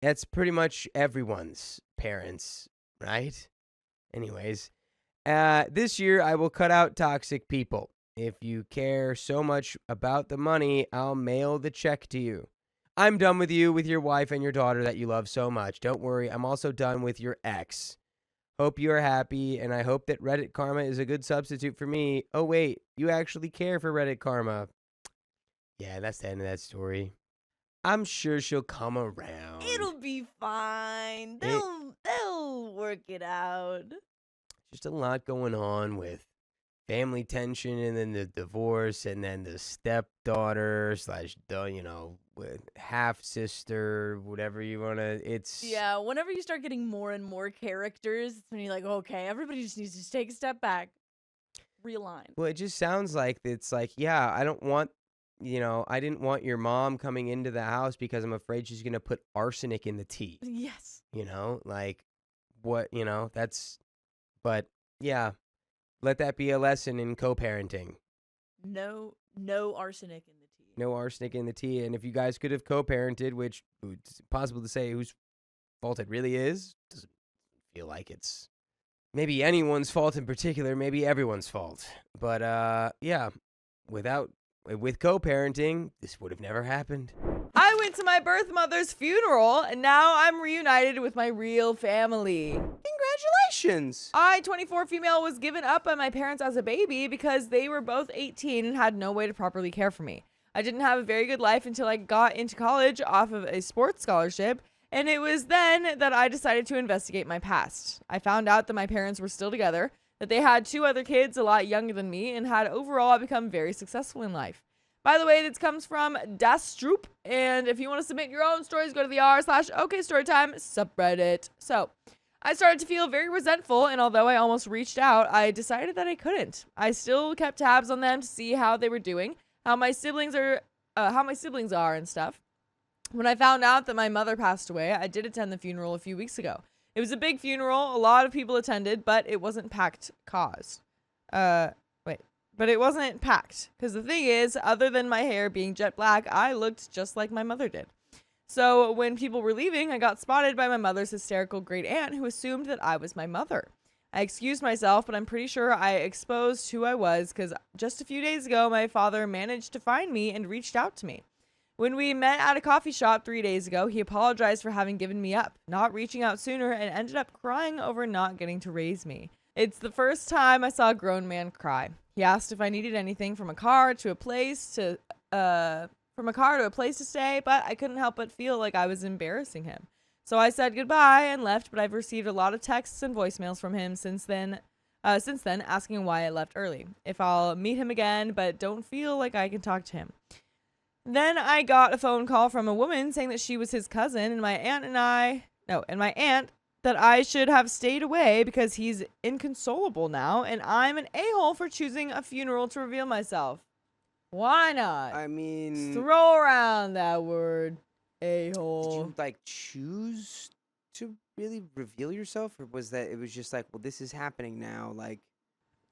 That's pretty much everyone's parents, right? Anyways, this year I will cut out toxic people. If you care so much about the money, I'll mail the check to you. I'm done with you, with your wife and your daughter that you love so much. Don't worry, I'm also done with your ex. Hope you are happy, and I hope that Reddit karma is a good substitute for me. Oh wait, you actually care for Reddit karma. Yeah, that's the end of that story. I'm sure she'll come around. It'll be fine. They'll work it out. Just a lot going on with family tension and then the divorce and then the stepdaughter / with half sister, whatever you want to. It's Yeah, whenever you start getting more and more characters, it's when you're like, okay, everybody just needs to take a step back. Realign. Well, it just sounds like it's like, yeah, I don't want, I didn't want your mom coming into the house because I'm afraid she's going to put arsenic in the tea. Yes. Like what, but yeah, let that be a lesson in co-parenting. No arsenic in the tea. No arsenic in the tea. And if you guys could have co-parented, which it's impossible to say whose fault it really is, doesn't feel like it's maybe anyone's fault in particular, maybe everyone's fault. But yeah, with co-parenting, this would have never happened. I went to my birth mother's funeral, and now I'm reunited with my real family. Congratulations. I, 24 female, was given up by my parents as a baby because they were both 18 and had no way to properly care for me. I didn't have a very good life until I got into college off of a sports scholarship, and it was then that I decided to investigate my past. I found out that my parents were still together, that they had 2 other kids a lot younger than me, and had overall become very successful in life. By the way, this comes from Das Stroop, and if you want to submit your own stories, go to the r/OKStorytime subreddit. So, I started to feel very resentful, and although I almost reached out, I decided that I couldn't. I still kept tabs on them to see how they were doing, how my siblings are and stuff. When I found out that my mother passed away, I did attend the funeral a few weeks ago. It was a big funeral, a lot of people attended, but it wasn't packed But it wasn't packed, because the thing is, other than my hair being jet black, I looked just like my mother did. So when people were leaving, I got spotted by my mother's hysterical great aunt who assumed that I was my mother. I excused myself, but I'm pretty sure I exposed who I was, because just a few days ago, my father managed to find me and reached out to me. When we met at a coffee shop 3 days ago, he apologized for having given me up, not reaching out sooner, and ended up crying over not getting to raise me. It's the first time I saw a grown man cry. He asked if I needed anything from a car to a place to stay, but I couldn't help but feel like I was embarrassing him. So I said goodbye and left, but I've received a lot of texts and voicemails from him since then asking why I left early, if I'll meet him again, but don't feel like I can talk to him. Then I got a phone call from a woman saying that she was his cousin, and my aunt that I should have stayed away because he's inconsolable now, and I'm an a-hole for choosing a funeral to reveal myself. Why not? I mean, Throw around that word, a-hole. Did you like choose to really reveal yourself, or was that it was just like, well, this is happening now, like,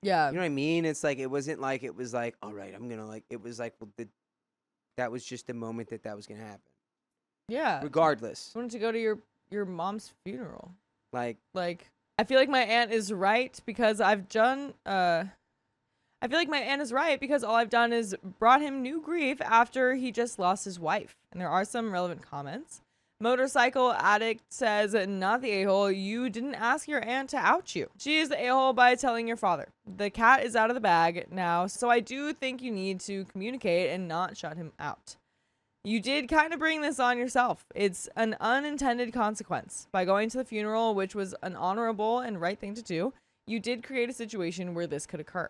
yeah, you know what I mean? It's like it wasn't like it was like, all right, I'm gonna like. It was like, well, that was just the moment that was gonna happen. Yeah. Regardless, I wanted to go to your mom's funeral. Like I feel like my aunt is right because all I've done is brought him new grief after he just lost his wife. And there are some relevant comments. Motorcycle Addict says, not the a-hole, you didn't ask your aunt to out you. She is the a-hole by telling your father. The cat is out of the bag now, so I do think you need to communicate and not shut him out. You did kind of bring this on yourself. It's an unintended consequence. By going to the funeral, which was an honorable and right thing to do, you did create a situation where this could occur.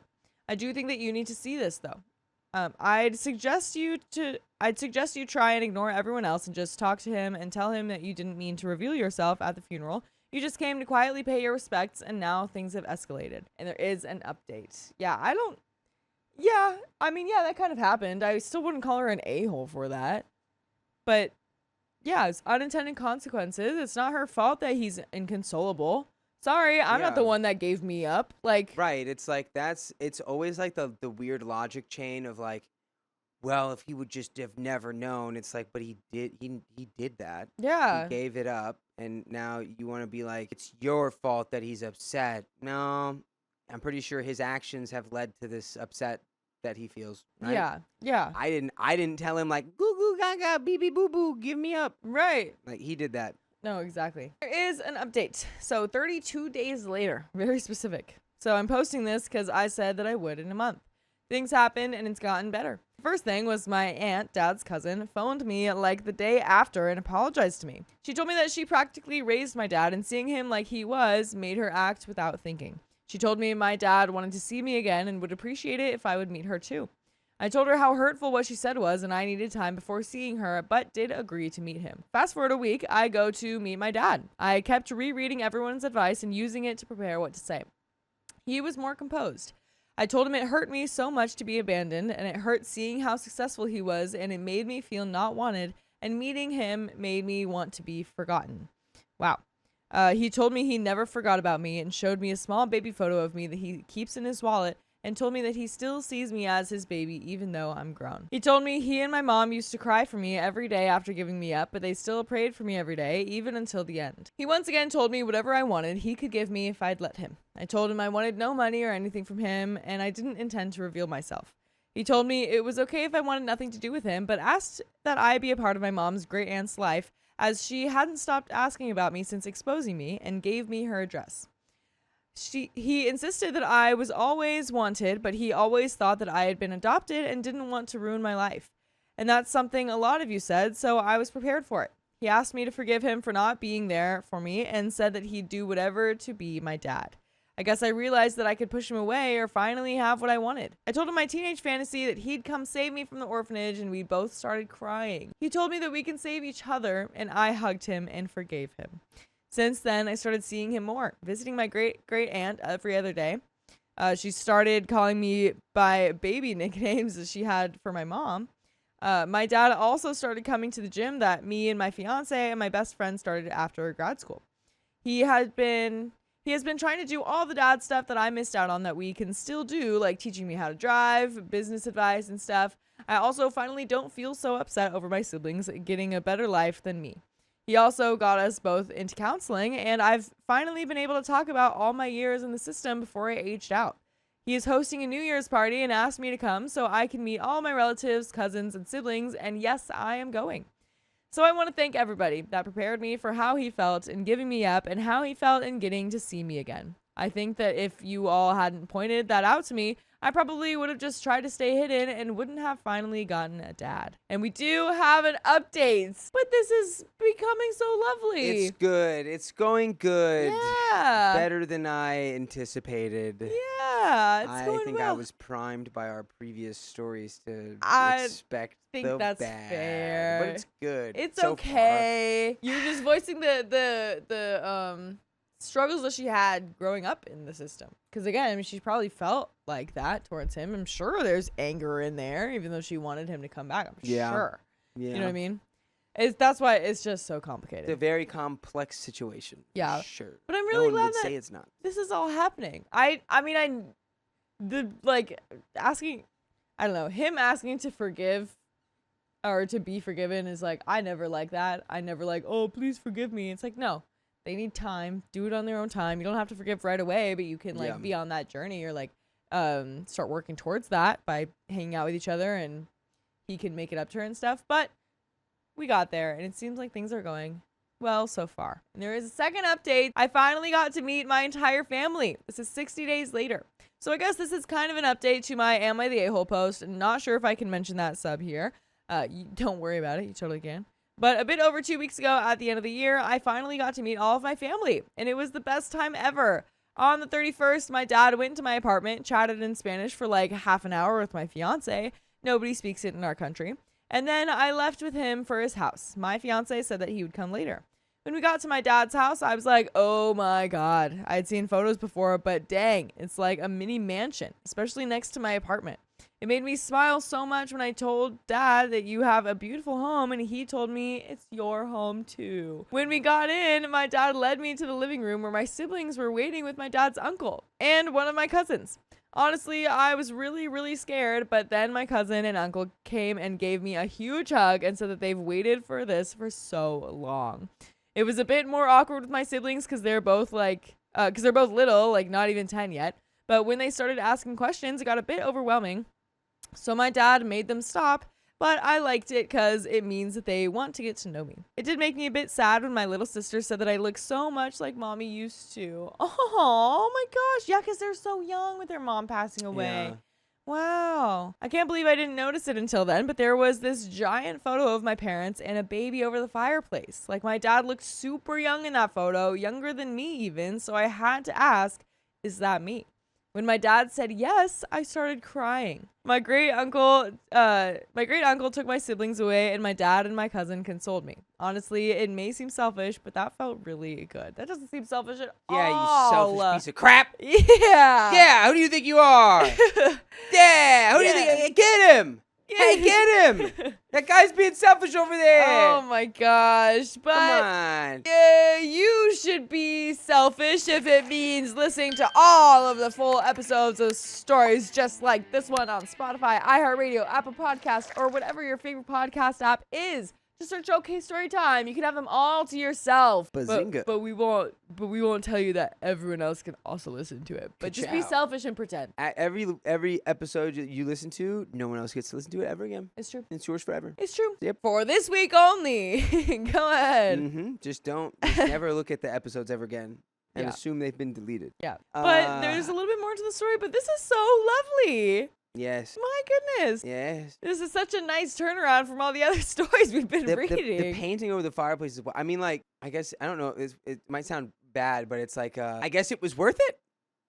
I do think that you need to see this, though. I'd suggest you try and ignore everyone else and just talk to him and tell him that you didn't mean to reveal yourself at the funeral. You just came to quietly pay your respects, and now things have escalated. And there is an update. That kind of happened. I still wouldn't call her an a-hole for that. But, yeah, it's unintended consequences. It's not her fault that he's inconsolable. Sorry, I'm not the one that gave me up. Like, right, it's like it's always like the weird logic chain of like, well, if he would just have never known, it's like, but he did that. Yeah. He gave it up, and now you want to be like, it's your fault that he's upset. No, I'm pretty sure his actions have led to this upset that he feels. Right? Yeah. I didn't tell him like, goo goo gaga, bee bee boo boo, give me up. Right. Like he did that. No, exactly. There is an update. So 32 days later, very specific. So I'm posting this because I said that I would in a month. Things happened and it's gotten better. First thing was my aunt, dad's cousin, phoned me like the day after and apologized to me. She told me that she practically raised my dad, and seeing him like he was made her act without thinking. She told me my dad wanted to see me again and would appreciate it if I would meet her too. I told her how hurtful what she said was and I needed time before seeing her, but did agree to meet him. Fast forward a week, I go to meet my dad. I kept rereading everyone's advice and using it to prepare what to say. He was more composed. I told him it hurt me so much to be abandoned, and it hurt seeing how successful he was, and it made me feel not wanted, and meeting him made me want to be forgotten. Wow. He told me he never forgot about me and showed me a small baby photo of me that he keeps in his wallet and told me that he still sees me as his baby even though I'm grown. He told me he and my mom used to cry for me every day after giving me up, but they still prayed for me every day, even until the end. He once again told me whatever I wanted, he could give me if I'd let him. I told him I wanted no money or anything from him, and I didn't intend to reveal myself. He told me it was okay if I wanted nothing to do with him, but asked that I be a part of my mom's great aunt's life, as she hadn't stopped asking about me since exposing me, and gave me her address. He insisted that I was always wanted, but he always thought that I had been adopted and didn't want to ruin my life. And that's something a lot of you said, so I was prepared for it. He asked me to forgive him for not being there for me and said that he'd do whatever to be my dad. I guess I realized that I could push him away or finally have what I wanted. I told him my teenage fantasy that he'd come save me from the orphanage, and we both started crying. He told me that we can save each other, and I hugged him and forgave him. Since then, I started seeing him more, visiting my great-great-aunt every other day. She started calling me by baby nicknames that she had for my mom. My dad also started coming to the gym that me and my fiance and my best friend started after grad school. He has been trying to do all the dad stuff that I missed out on that we can still do, like teaching me how to drive, business advice, and stuff. I also finally don't feel so upset over my siblings getting a better life than me. He also got us both into counseling, and I've finally been able to talk about all my years in the system before I aged out. He is hosting a New Year's party and asked me to come so I can meet all my relatives, cousins, and siblings, and yes, I am going. So I want to thank everybody that prepared me for how he felt in giving me up and how he felt in getting to see me again. I think that if you all hadn't pointed that out to me, I probably would have just tried to stay hidden and wouldn't have finally gotten a dad. And we do have an update, but this is becoming so lovely. It's good. It's going good. Yeah. Better than I anticipated. Yeah, it's going I think well. I was primed by our previous stories to I expect think the that's bad, fair. but it's good. It's so okay. You're just voicing the struggles that she had growing up in the system. Because again, I mean, she probably felt like that towards him. I'm sure there's anger in there, even though she wanted him to come back. I'm sure. Yeah. You know what I mean? That's why it's just so complicated. It's a very complex situation. Yeah. Sure. But I'm No really one glad would that say it's not. this is all happening. Asking, I don't know, him asking to forgive or to be forgiven is like, I never like that. I never like, oh, please forgive me. It's like, no, they need time. Do it on their own time. You don't have to forgive right away, but you can be on that journey or start working towards that by hanging out with each other, and he can make it up to her and stuff. But we got there, and it seems like things are going well so far. And there is a second update. I finally got to meet my entire family. This is 60 days later. So I guess this is kind of an update to my Am I the A-hole post. And not sure if I can mention that sub here. You don't worry about it. You totally can. But a bit over 2 weeks ago at the end of the year, I finally got to meet all of my family. And it was the best time ever. On the 31st, my dad went to my apartment, chatted in Spanish for like half an hour with my fiance. Nobody speaks it in our country. And then I left with him for his house. My fiance said that he would come later. When we got to my dad's house, I was like, oh my God. I'd seen photos before, but dang, it's like a mini mansion, especially next to my apartment. It made me smile so much when I told Dad that you have a beautiful home, and he told me it's your home too. When we got in, my dad led me to the living room where my siblings were waiting with my dad's uncle and one of my cousins. Honestly, I was really, really scared, but then my cousin and uncle came and gave me a huge hug and said that they've waited for this for so long. It was a bit more awkward with my siblings because they're both little, like not even 10 yet. But when they started asking questions, it got a bit overwhelming. So my dad made them stop, but I liked it because it means that they want to get to know me. It did make me a bit sad when my little sister said that I look so much like mommy used to. Oh my gosh. Yeah, because they're so young with their mom passing away. Yeah. Wow. I can't believe I didn't notice it until then, but there was this giant photo of my parents and a baby over the fireplace. Like, my dad looked super young in that photo, younger than me even, so I had to ask, is that me? When my dad said yes, I started crying. My great uncle took my siblings away, and my dad and my cousin consoled me. Honestly, it may seem selfish, but that felt really good. That doesn't seem selfish at all. Yeah, you selfish piece of crap. Yeah. Yeah, who do you think you are? Yeah, who do you think? Get him. Hey, get him. That guy's being selfish over there. Oh my gosh. But Come on. yeah, you should be selfish if it means listening to all of the full episodes of stories just like this one on Spotify, iHeartRadio, Apple Podcasts, or whatever your favorite podcast app is. Just search OK Storytime. You can have them all to yourself. Bazinga. But we won't tell you that everyone else can also listen to it. But just be Ka-chow. selfish and pretend. At every episode you listen to, no one else gets to listen to it ever again. It's true. It's yours forever. It's true. Yep. For this week only. Go ahead. Just never look at the episodes ever again and Yeah. assume they've been deleted. Yeah. But there's a little bit more to the story, but this is so lovely. Yes. My goodness. Yes. This is such a nice turnaround from all the other stories we've been The reading. painting over the fireplace is. I mean, like, I guess I don't know. It might sound bad, but it's like, I guess it was worth it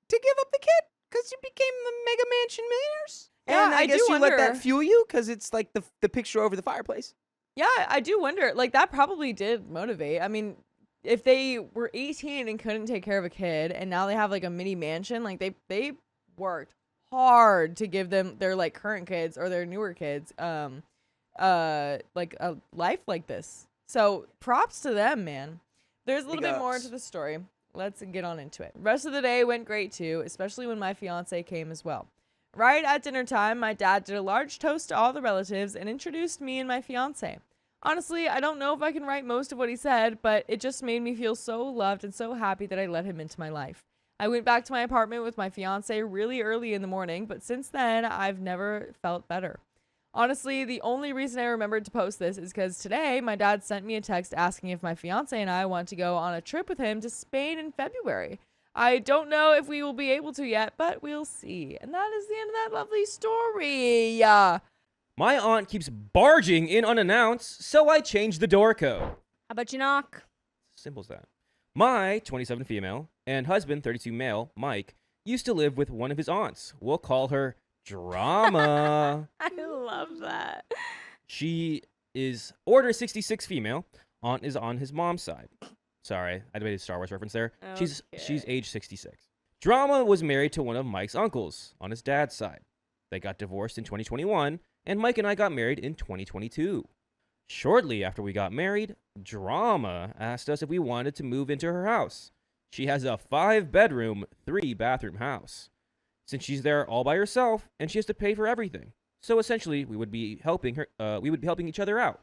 to give up the kid because you became the Mega Mansion millionaires. Yeah, and I guess do you wonder. let that fuel you because it's like the picture over the fireplace. Yeah, I do wonder. Like, that probably did motivate. I mean, if they were 18 and couldn't take care of a kid, and now they have like a mini mansion, like they worked hard to give them their like current kids or their newer kids like a life like this. So props to them, man. There's a little bit more to the story. Let's get on into it. Rest of the day went great too, especially when my fiance came as well. Right at dinner time, my dad did a large toast to all the relatives and introduced me and my fiance. Honestly, I don't know if I can write most of what he said, but it just made me feel so loved and so happy that I let him into my life. I went back to my apartment with my fiance really early in the morning, but since then, I've never felt better. Honestly, the only reason I remembered to post this is because today my dad sent me a text asking if my fiance and I want to go on a trip with him to Spain in February. I don't know if we will be able to yet, but we'll see. And that is the end of that lovely story. My aunt keeps barging in unannounced, so I changed the door code. How about you knock? Simple as that. My 27 female and husband 32 male, Mike, used to live with one of his aunts. We'll call her Drama. I love that. She is Order 66 female. Aunt is on his mom's side. Sorry, I made a Star Wars reference there. She's age 66. Drama was married to one of Mike's uncles on his dad's side. They got divorced in 2021, and Mike and I got married in 2022. Shortly after we got married, Drama asked us if we wanted to move into her house. She has a 5-bedroom, 3-bathroom house. Since she's there all by herself and she has to pay for everything. So essentially, we would be helping her. We would be helping each other out.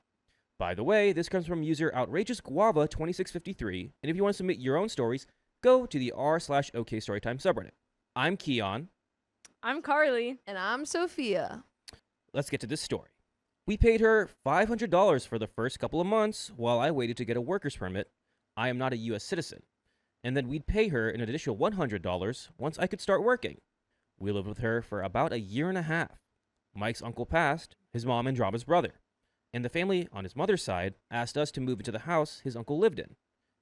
By the way, this comes from user OutrageousGuava2653, and if you want to submit your own stories, go to the r/OK Storytime subreddit. I'm Keon. I'm Carly. And I'm Sophia. Let's get to this story. We paid her $500 for the first couple of months while I waited to get a worker's permit. I am not a U.S. citizen. And then we'd pay her an additional $100 once I could start working. We lived with her for about a year and a half. Mike's uncle passed, his mom and Drama's brother. And the family on his mother's side asked us to move into the house his uncle lived in.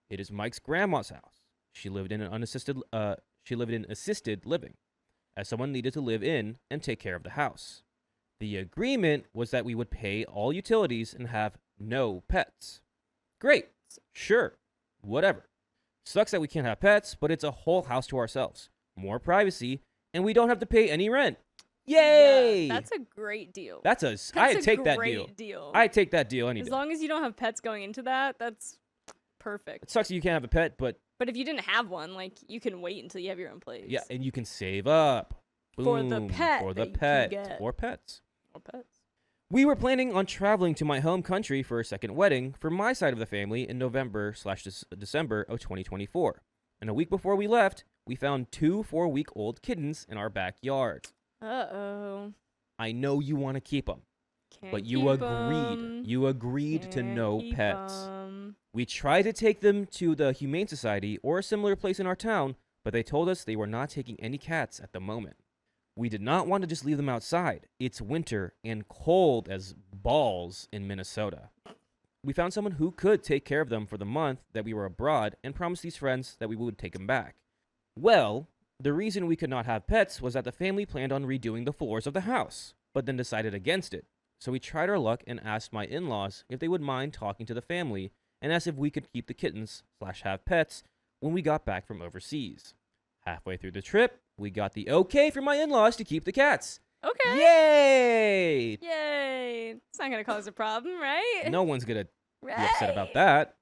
It is Mike's grandma's house. She lived in assisted living, as someone needed to live in and take care of the house. The agreement was that we would pay all utilities and have no pets. Great. Sure. Whatever. Sucks that we can't have pets, but it's a whole house to ourselves. More privacy, and we don't have to pay any rent. Yay! Yeah, that's a great deal. I'd take that deal. I'd take that deal any day. As long as you don't have pets going into that, that's perfect. It sucks that you can't have a pet, but if you didn't have one, like, you can wait until you have your own place. yeah, and you can save up. For the Boom, pet For that the you can pet. get. Or pets. Or pets. We were planning on traveling to my home country for a second wedding for my side of the family in November/December of 2024. And a week before we left, we found 2 4-week-old kittens in our backyard. Uh-oh. I know you want to keep them, but you agreed. You agreed to no pets. We tried to take them to the Humane Society or a similar place in our town, but they told us they were not taking any cats at the moment. We did not want to just leave them outside. It's winter and cold as balls in Minnesota. We found someone who could take care of them for the month that we were abroad and promised these friends that we would take them back. Well, the reason we could not have pets was that the family planned on redoing the floors of the house, but then decided against it. So we tried our luck and asked my in-laws if they would mind talking to the family and asked if we could keep the kittens/have pets when we got back from overseas. Halfway through the trip, we got the okay from my in-laws to keep the cats. Okay. Yay! Yay. It's not going to cause a problem, right? No one's going to Right. be upset about that.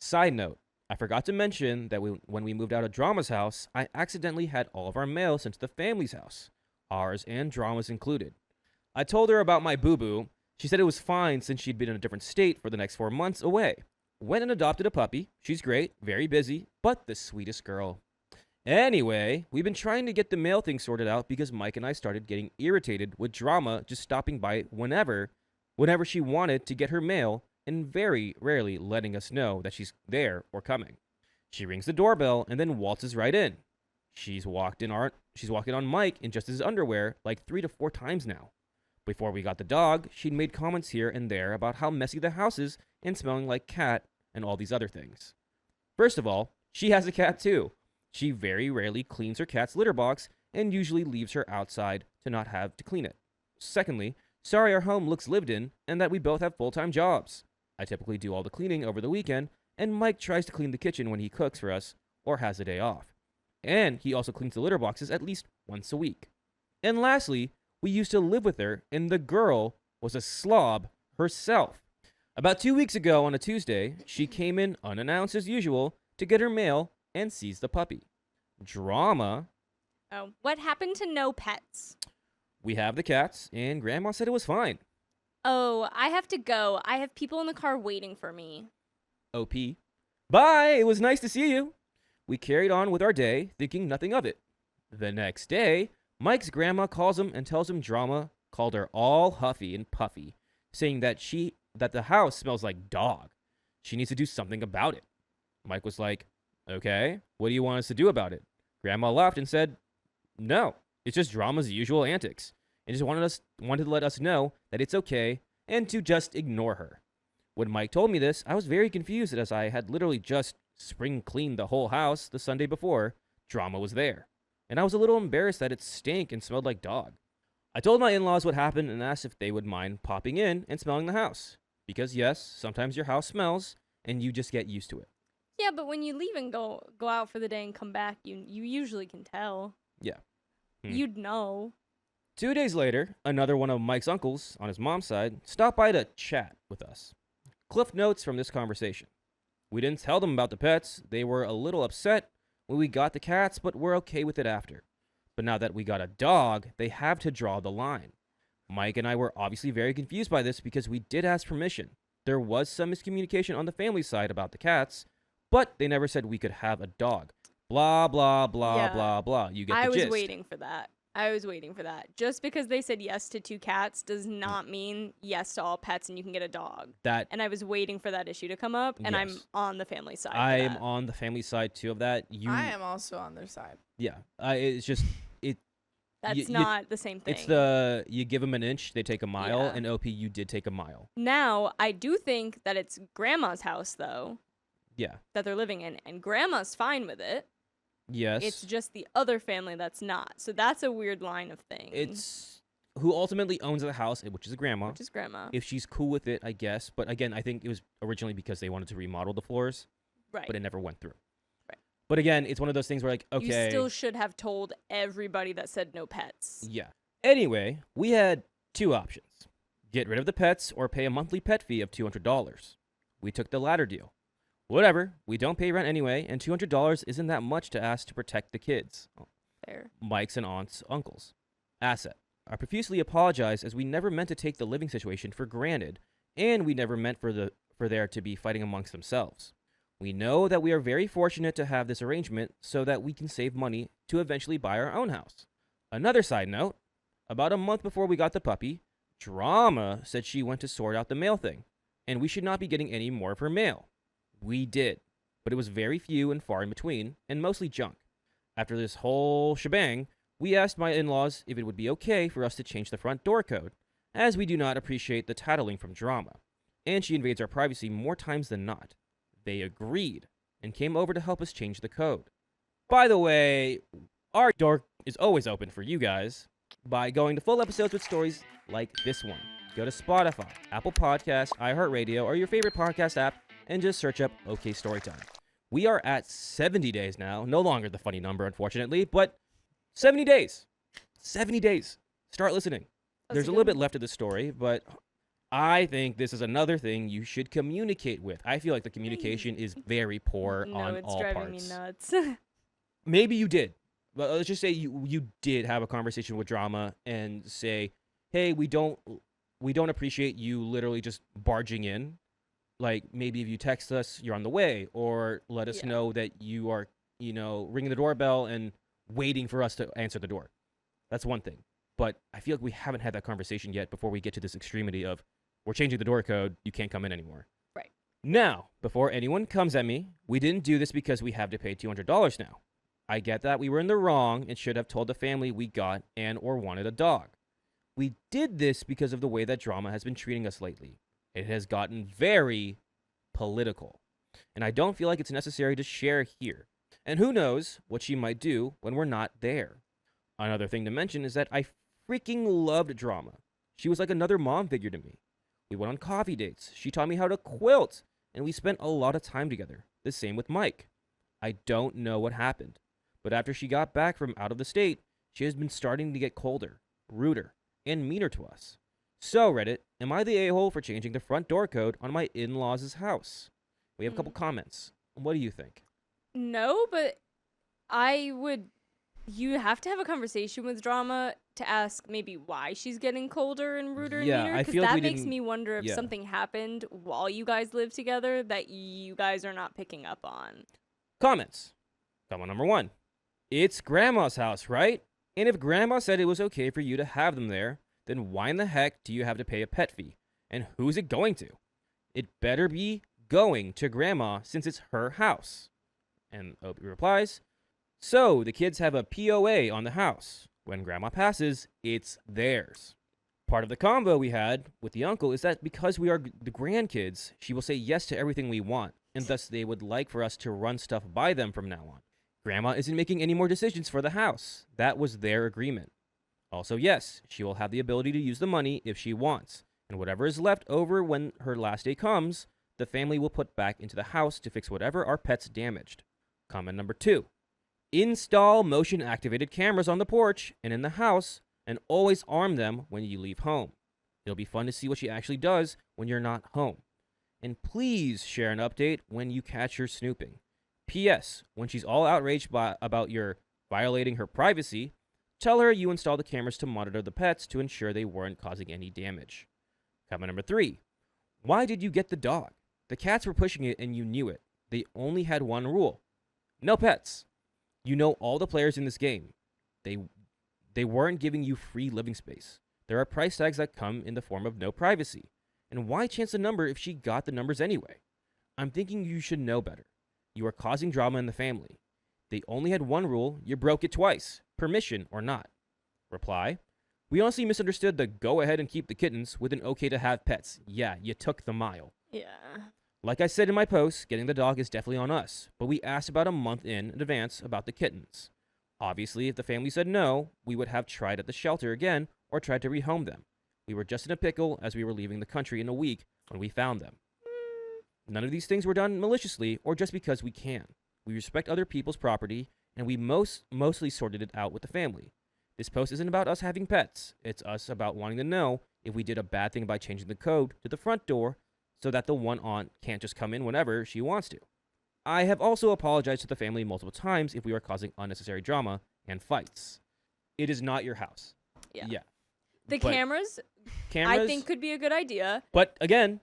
Side note, I forgot to mention that when we moved out of Drama's house, I accidentally had all of our mail sent to the family's house, ours and Drama's included. I told her about my boo-boo. She said it was fine since she'd been in a different state for the next 4 months away. Went and adopted a puppy. She's great, very busy, but the sweetest girl. Anyway, we've been trying to get the mail thing sorted out because Mike and I started getting irritated with Drama just stopping by whenever she wanted to get her mail and very rarely letting us know that she's there or coming. She rings the doorbell and then waltzes right in. She's walked in on Mike in just his underwear like 3 to 4 times now. Before we got the dog, she'd made comments here and there about how messy the house is and smelling like cat and all these other things. First of all, she has a cat too. She very rarely cleans her cat's litter box and usually leaves her outside to not have to clean it. Secondly, sorry our home looks lived in and that we both have full-time jobs. I typically do all the cleaning over the weekend, and Mike tries to clean the kitchen when he cooks for us or has a day off. And he also cleans the litter boxes at least once a week. And lastly, we used to live with her, and the girl was a slob herself. About 2 weeks ago on a Tuesday, she came in unannounced as usual to get her mail and sees the puppy. Drama. Oh, what happened to no pets? We have the cats, and Grandma said it was fine. Oh, I have to go. I have people in the car waiting for me. OP. Bye, it was nice to see you. We carried on with our day, thinking nothing of it. The next day, Mike's grandma calls him and tells him Drama called her all huffy and puffy, saying that the house smells like dog. She needs to do something about it. Mike was like, okay, what do you want us to do about it? Grandma laughed and said, no, it's just Drama's usual antics, and just wanted to let us know that it's okay and to just ignore her. When Mike told me this, I was very confused as I had literally just spring cleaned the whole house the Sunday before Drama was there, and I was a little embarrassed that it stank and smelled like dog. I told my in-laws what happened and asked if they would mind popping in and smelling the house, because yes, sometimes your house smells and you just get used to it. Yeah, but when you leave and go out for the day and come back, you usually can tell. Yeah. You'd know. 2 days later, another one of Mike's uncles on his mom's side stopped by to chat with us. Cliff notes from this conversation. We didn't tell them about the pets. They were a little upset when we got the cats, but were okay with it after. But now that we got a dog, they have to draw the line. Mike and I were obviously very confused by this because we did ask permission. There was some miscommunication on the family side about the cats, but they never said we could have a dog. Blah, blah, blah, Yeah. blah, blah. You get the gist. I was waiting for that. Just because they said yes to 2 cats does not mean yes to all pets and you can get a dog. And I was waiting for that issue to come up, and I'm Yes. on the family side. I for am that. on the family side too of that. I am also on their side. Yeah. It's just it. That's not the same thing. It's the you give them an inch, they take a mile, Yeah. and OP, you did take a mile. Now, I do think that it's Grandma's house, though, Yeah. that they're living in, and Grandma's fine with it. Yes. It's just the other family that's not. So that's a weird line of things. It's who ultimately owns the house, which is a grandma. Which is Grandma. If she's cool with it, I guess. But again, I think it was originally because they wanted to remodel the floors. Right. But it never went through. Right. But again, it's one of those things where like, okay. You still should have told everybody that said no pets. Yeah. Anyway, we had 2 options. Get rid of the pets or pay a monthly pet fee of $200. We took the latter deal. Whatever, we don't pay rent anyway, and $200 isn't that much to ask to protect the kids. Fair. Mike's and aunt's uncles. Asset. I profusely apologize as we never meant to take the living situation for granted, and we never meant for there to be fighting amongst themselves. We know that we are very fortunate to have this arrangement so that we can save money to eventually buy our own house. Another side note, about a month before we got the puppy, Drama said she went to sort out the mail thing, and we should not be getting any more of her mail. We did, but it was very few and far in between, and mostly junk. After this whole shebang, we asked my in-laws if it would be okay for us to change the front door code, as we do not appreciate the tattling from Drama, and she invades our privacy more times than not. They agreed, and came over to help us change the code. By the way, our door is always open for you guys by going to full episodes with stories like this one. Go to Spotify, Apple Podcasts, iHeartRadio, or your favorite podcast app, and just search up OK Storytime. We are at 70 days now. No longer the funny number, unfortunately, but 70 days. 70 days. Start listening. That's There's a a good little bit one. left of the story, but I think this is another thing you should communicate with. I feel like the communication is very poor No, on it's all driving parts. me nuts. Maybe you did. But let's just say you did have a conversation with Drama and say, "Hey, we don't appreciate you literally just barging in. Like maybe if you text us you're on the way, or let us Yeah. know that you are, ringing the doorbell and waiting for us to answer the door." That's one thing. But I feel like we haven't had that conversation yet before we get to this extremity of we're changing the door code, you can't come in anymore. Right. Now, before anyone comes at me, we didn't do this because we have to pay $200 now. I get that we were in the wrong and should have told the family we got and or wanted a dog. We did this because of the way that Drama has been treating us lately. It has gotten very political. And I don't feel like it's necessary to share here. And who knows what she might do when we're not there. Another thing to mention is that I freaking loved Drama. She was like another mom figure to me. We went on coffee dates. She taught me how to quilt. And we spent a lot of time together. The same with Mike. I don't know what happened. But after she got back from out of the state, she has been starting to get colder, ruder, and meaner to us. So, Reddit, am I the a-hole for changing the front door code on my in-laws' house? We have a couple comments. What do you think? No, but you have to have a conversation with Drama to ask maybe why she's getting colder and ruder and Yeah, meaner. I Because feel like that we makes didn't- me wonder if yeah. something happened while you guys live together that you guys are not picking up on. Comments. Comment number 1. It's Grandma's house, right? And if Grandma said it was okay for you to have them there, then why in the heck do you have to pay a pet fee? And who's it going to? It better be going to Grandma since it's her house. And Opie replies, so the kids have a POA on the house. When Grandma passes, it's theirs. Part of the combo we had with the uncle is that because we are the grandkids, she will say yes to everything we want, and thus they would like for us to run stuff by them from now on. Grandma isn't making any more decisions for the house. That was their agreement. Also, yes, she will have the ability to use the money if she wants, and whatever is left over when her last day comes, the family will put back into the house to fix whatever our pets damaged. Comment number 2. Install motion-activated cameras on the porch and in the house, and always arm them when you leave home. It'll be fun to see what she actually does when you're not home. And please share an update when you catch her snooping. P.S. When she's all outraged about your violating her privacy, tell her you installed the cameras to monitor the pets to ensure they weren't causing any damage. Comment number 3. Why did you get the dog? The cats were pushing it and you knew it. They only had one rule. No pets. You know all the players in this game. They weren't giving you free living space. There are price tags that come in the form of no privacy. And why chance the number if she got the numbers anyway? I'm thinking you should know better. You are causing drama in the family. They only had one rule, you broke it twice, permission or not. Reply, we honestly misunderstood the go ahead and keep the kittens with an okay to have pets. Yeah, you took the mile. Yeah. Like I said in my post, getting the dog is definitely on us, but we asked about a month in advance about the kittens. Obviously, if the family said no, we would have tried at the shelter again or tried to rehome them. We were just in a pickle as we were leaving the country in a week when we found them. None of these things were done maliciously or just because we can. We respect other people's property, and we mostly sorted it out with the family. This post isn't about us having pets. It's us about wanting to know if we did a bad thing by changing the code to the front door so that the one aunt can't just come in whenever she wants to. I have also apologized to the family multiple times if we are causing unnecessary drama and fights. It is not your house. Yeah. The But cameras, cameras, I think, could be a good idea. But again,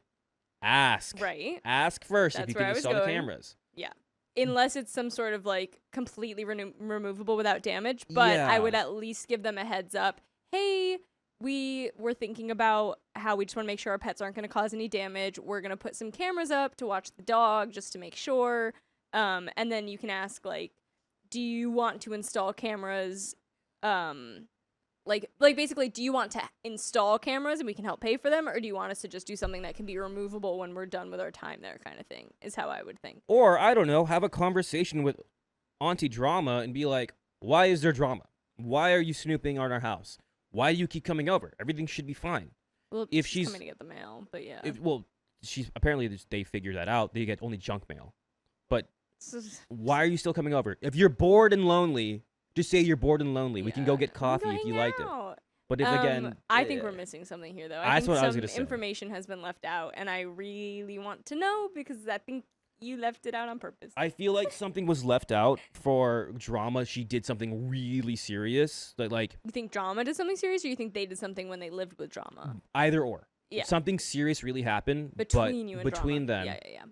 ask. Right. Ask first That's if you where can I was install the going. cameras. Yeah. Unless it's some sort of like completely removable without damage. But I would at least give them a heads up. Hey, we were thinking about how we just want to make sure our pets aren't going to cause any damage. We're going to put some cameras up to watch the dog just to make sure. And then you can ask, like, do you want to install cameras? Like basically, do you want to install cameras and we can help pay for them? Or do you want us to just do something that can be removable when we're done with our time there, kind of thing, is how I would think. Or, I don't know, have a conversation with Auntie Drama and be like, why is there drama? Why are you snooping on our house? Why do you keep coming over? Everything should be fine. Well, If she's she's coming to get the mail, but yeah. She's apparently they figured that out. They get only junk mail. But why are you still coming over? If you're bored and lonely, just say you're bored and lonely. We can go get coffee if you liked it. But if again, I think we're missing something here, though. I That's think what I was some gonna say. information has been left out, and I really want to know because I think you left it out on purpose. I feel like something was left out for drama. She did something really serious. Like You think drama did something serious, or you think they did something when they lived with drama? either or. Yeah. Something serious really happened Between you and between drama. them. Yeah.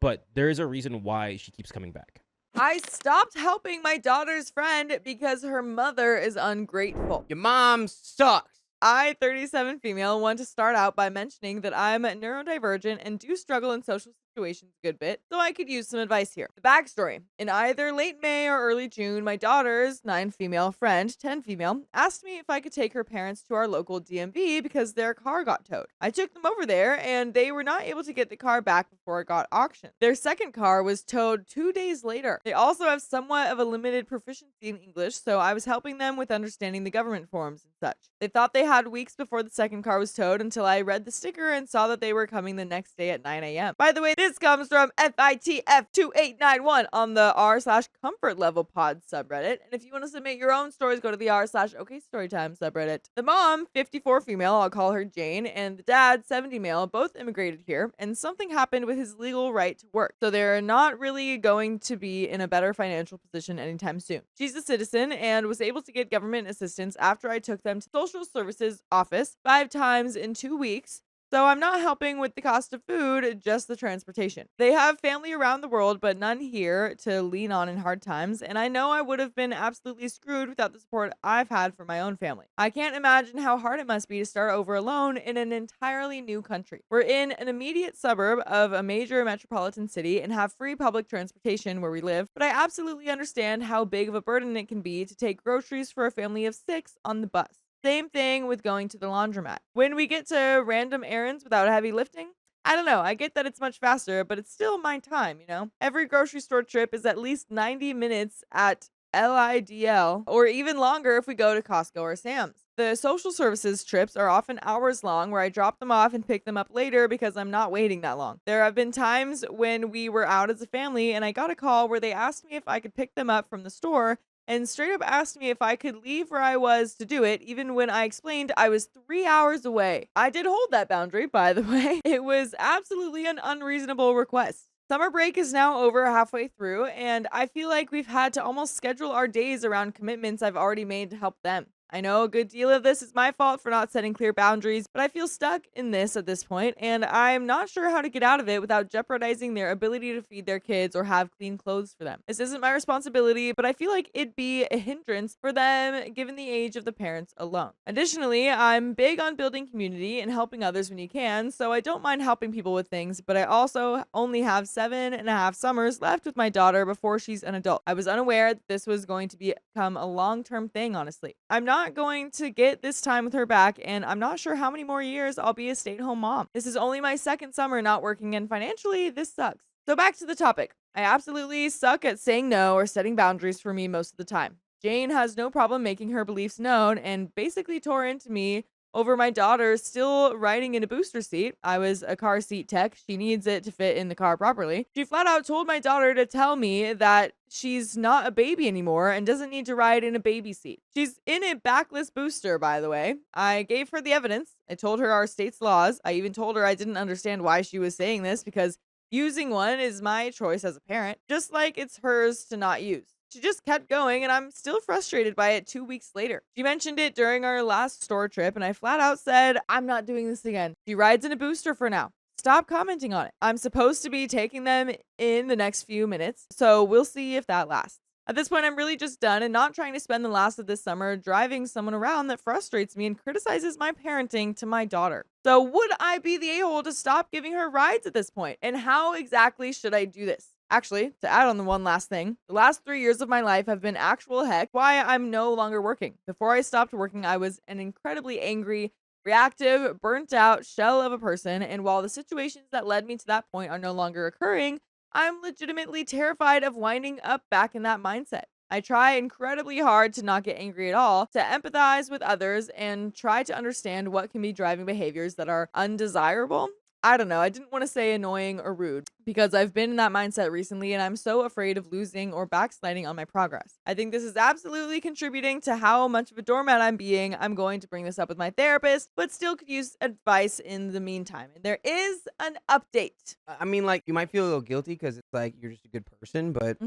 But there is a reason why she keeps coming back. I stopped helping my daughter's friend because her mother is ungrateful. Your mom sucks. I, 37 female, want to start out by mentioning that I'm neurodivergent and do struggle in social situations a good bit, so I could use some advice here. The backstory. In either late May or early June, my daughter's 9 female friend, 10 female, asked me if I could take her parents to our local DMV because their car got towed. I took them over there and they were not able to get the car back before it got auctioned. Their second car was towed 2 days later. They also have somewhat of a limited proficiency in English, so I was helping them with understanding the government forms and such. They thought they had weeks before the second car was towed until I read the sticker and saw that they were coming the next day at 9 a.m. By the way, this comes from FITF2891 on the r/comfort level pod subreddit. And if you want to submit your own stories, go to the r/okstorytime subreddit. The mom, 54 female, I'll call her Jane, and the dad, 70 male, both immigrated here, and something happened with his legal right to work. So they're not really going to be in a better financial position anytime soon. She's a citizen and was able to get government assistance after I took them to social services office 5 times in 2 weeks. So I'm not helping with the cost of food, just the transportation. They have family around the world, but none here to lean on in hard times, and I know I would have been absolutely screwed without the support I've had from my own family. I can't imagine how hard it must be to start over alone in an entirely new country. We're in an immediate suburb of a major metropolitan city and have free public transportation where we live, but I absolutely understand how big of a burden it can be to take groceries for a family of 6 on the bus. Same thing with going to the laundromat. When we get to random errands without heavy lifting, I don't know. I get that it's much faster, but it's still my time, you know? Every grocery store trip is at least 90 minutes at LIDL, or even longer if we go to Costco or Sam's. The social services trips are often hours long where I drop them off and pick them up later because I'm not waiting that long. There have been times when we were out as a family and I got a call where they asked me if I could pick them up from the store and straight up asked me if I could leave where I was to do it, even when I explained I was 3 hours away. I did hold that boundary, by the way. It was absolutely an unreasonable request. Summer break is now over halfway through, and I feel like we've had to almost schedule our days around commitments I've already made to help them. I know a good deal of this is my fault for not setting clear boundaries, but I feel stuck in this at this point, and I'm not sure how to get out of it without jeopardizing their ability to feed their kids or have clean clothes for them. This isn't my responsibility, but I feel like it'd be a hindrance for them given the age of the parents alone. Additionally, I'm big on building community and helping others when you can, so I don't mind helping people with things, but I also only have 7.5 summers left with my daughter before she's an adult. I was unaware that this was going to become a long-term thing, honestly. I'm not going to get this time with her back, and I'm not sure how many more years I'll be a stay-at-home mom. This is only my second summer not working, and financially, this sucks. So back to the topic. I absolutely suck at saying no or setting boundaries for me most of the time. Jane has no problem making her beliefs known and basically tore into me over my daughter still riding in a booster seat. I was a car seat tech. She needs it to fit in the car properly. She flat out told my daughter to tell me that she's not a baby anymore and doesn't need to ride in a baby seat. She's in a backless booster, by the way. I gave her the evidence. I told her our state's laws. I even told her I didn't understand why she was saying this because using one is my choice as a parent, just like it's hers to not use. She just kept going, and I'm still frustrated by it 2 weeks later. She mentioned it during our last store trip, and I flat out said, I'm not doing this again. She rides in a booster for now. Stop commenting on it. I'm supposed to be taking them in the next few minutes, so we'll see if that lasts. At this point, I'm really just done and not trying to spend the last of this summer driving someone around that frustrates me and criticizes my parenting to my daughter. So would I be the a-hole to stop giving her rides at this point? And how exactly should I do this? Actually, to add on the one last thing, the last 3 years of my life have been actual heck why I'm no longer working. Before I stopped working, I was an incredibly angry, reactive, burnt out shell of a person, and while the situations that led me to that point are no longer occurring, I'm legitimately terrified of winding up back in that mindset. I try incredibly hard to not get angry at all, to empathize with others, and try to understand what can be driving behaviors that are undesirable. I don't know, I didn't want to say annoying or rude, because I've been in that mindset recently and I'm so afraid of losing or backsliding on my progress. I think this is absolutely contributing to how much of a doormat I'm being. I'm going to bring this up with my therapist, but still could use advice in the meantime. And there is an update. I mean, like, you might feel a little guilty because it's like you're just a good person, but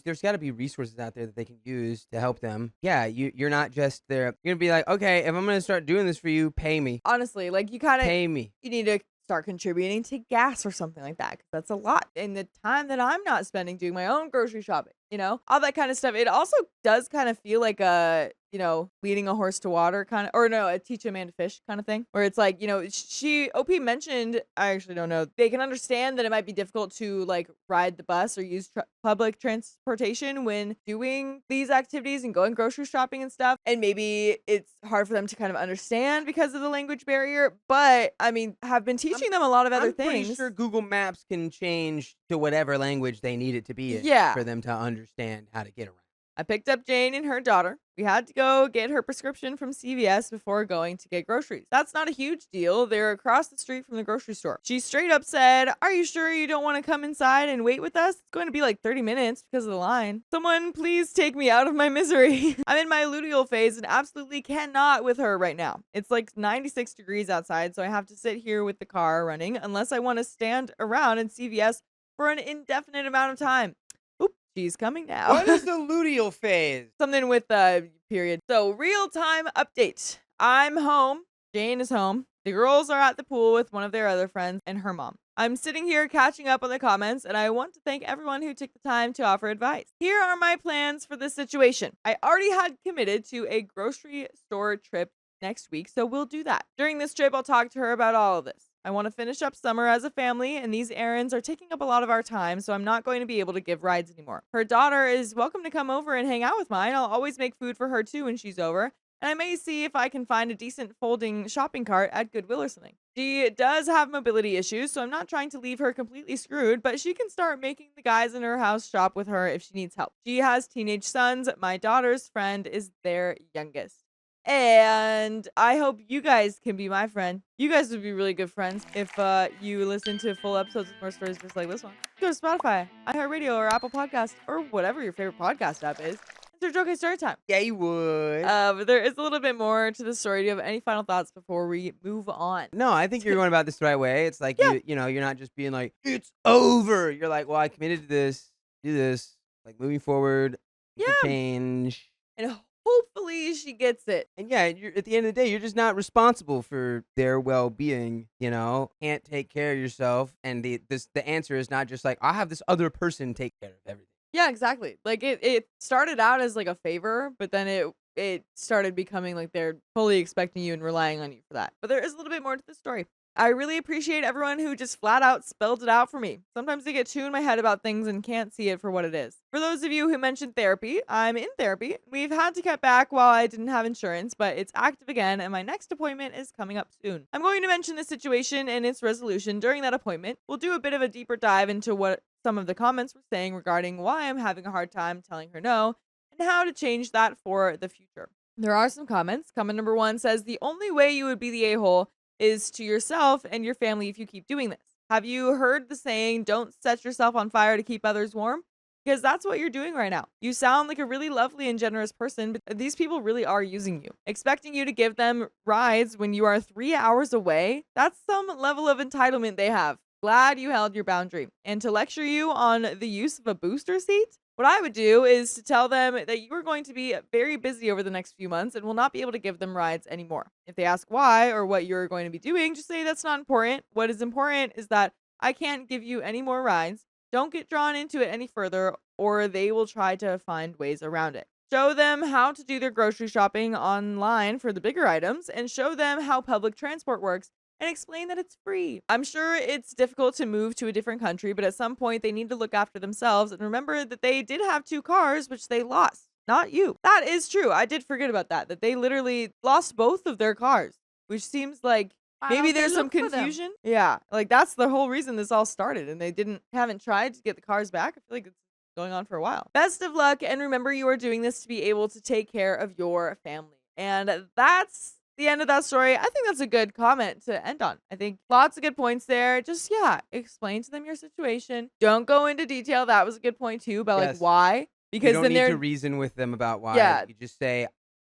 there's got to be resources out there that they can use to help them. Yeah, you're not just there. You're gonna be like, okay, if I'm gonna start doing this for you, pay me. Honestly, like you kind of Pay me. you need to start contributing to gas or something like that, 'cause that's a lot in the time that I'm not spending doing my own grocery shopping, all that kind of stuff. It also does kind of feel like a leading a horse to water kind of, or no, a teach a man to fish kind of thing, where it's like, OP mentioned, I actually don't know, they can understand that it might be difficult to like ride the bus or use public transportation when doing these activities and going grocery shopping and stuff. And maybe it's hard for them to kind of understand because of the language barrier. But I mean, have been teaching them a lot of other I'm things. pretty sure Google Maps can change to whatever language they need it to be in Yeah. for them to understand how to get around. I picked up Jane and her daughter. We had to go get her prescription from CVS before going to get groceries. That's not a huge deal. They're across the street from the grocery store. She straight up said, "Are you sure you don't want to come inside and wait with us? It's going to be like 30 minutes because of the line. Someone please take me out of my misery." I'm in my luteal phase and absolutely cannot with her right now. It's like 96 degrees outside, so I have to sit here with the car running unless I want to stand around in CVS for an indefinite amount of time. She's coming now. What is the luteal phase? Something with period. So real-time update. I'm home. Jane is home. The girls are at the pool with one of their other friends and her mom. I'm sitting here catching up on the comments, and I want to thank everyone who took the time to offer advice. Here are my plans for this situation. I already had committed to a grocery store trip next week, so we'll do that. During this trip, I'll talk to her about all of this. I want to finish up summer as a family, and these errands are taking up a lot of our time, so I'm not going to be able to give rides anymore. Her daughter is welcome to come over and hang out with mine. I'll always make food for her too when she's over, and I may see if I can find a decent folding shopping cart at Goodwill or something. She does have mobility issues, so I'm not trying to leave her completely screwed, but she can start making the guys in her house shop with her if she needs help. She has teenage sons. My daughter's friend is their youngest. And I hope you guys can be my friend. You guys would be really good friends if you listen to full episodes of more stories just like this one. Go to Spotify, iHeartRadio, or Apple Podcasts, or whatever your favorite podcast app is. It's okay story time. Yeah, you would. But there is a little bit more to the story. Do you have any final thoughts before we move on? No, I think you're going about this the right way. It's like, you're not just being like, it's over. You're like, well, I committed to this, do this, like moving forward, change. And hopefully she gets it. And at the end of the day, you're just not responsible for their well-being, can't take care of yourself. And the answer is not just like, I'll have this other person take care of everything. Yeah, exactly. Like it started out as like a favor, but then it started becoming like they're fully expecting you and relying on you for that. But there is a little bit more to the story. I really appreciate everyone who just flat out spelled it out for me. Sometimes I get too in my head about things and can't see it for what it is. For those of you who mentioned therapy, I'm in therapy. We've had to cut back while I didn't have insurance, but it's active again, and my next appointment is coming up soon. I'm going to mention the situation and its resolution during that appointment. We'll do a bit of a deeper dive into what some of the comments were saying regarding why I'm having a hard time telling her no, and how to change that for the future. There are some comments. Comment number 1 says, the only way you would be the a-hole is to yourself and your family if you keep doing this. Have you heard the saying, don't set yourself on fire to keep others warm? Because that's what you're doing right now. You sound like a really lovely and generous person, but these people really are using you. Expecting you to give them rides when you are 3 hours away, that's some level of entitlement they have. Glad you held your boundary. And to lecture you on the use of a booster seat? What I would do is to tell them that you are going to be very busy over the next few months and will not be able to give them rides anymore. If they ask why or what you're going to be doing, just say that's not important. What is important is that I can't give you any more rides. Don't get drawn into it any further, or they will try to find ways around it. Show them how to do their grocery shopping online for the bigger items, and show them how public transport works, and explain that it's free. I'm sure it's difficult to move to a different country, but at some point they need to look after themselves and remember that they did have 2 cars, which they lost, not you. That is true. I did forget about that they literally lost both of their cars, which seems like maybe there's some confusion. Yeah, like that's the whole reason this all started, and they haven't tried to get the cars back. I feel like it's going on for a while. Best of luck, and remember you are doing this to be able to take care of your family. And that's the end of that story, I think that's a good comment to end on. I think lots of good points there. Just, explain to them your situation. Don't go into detail. That was a good point too about like why. Because you don't then need they're to reason with them about why. Yeah. You just say,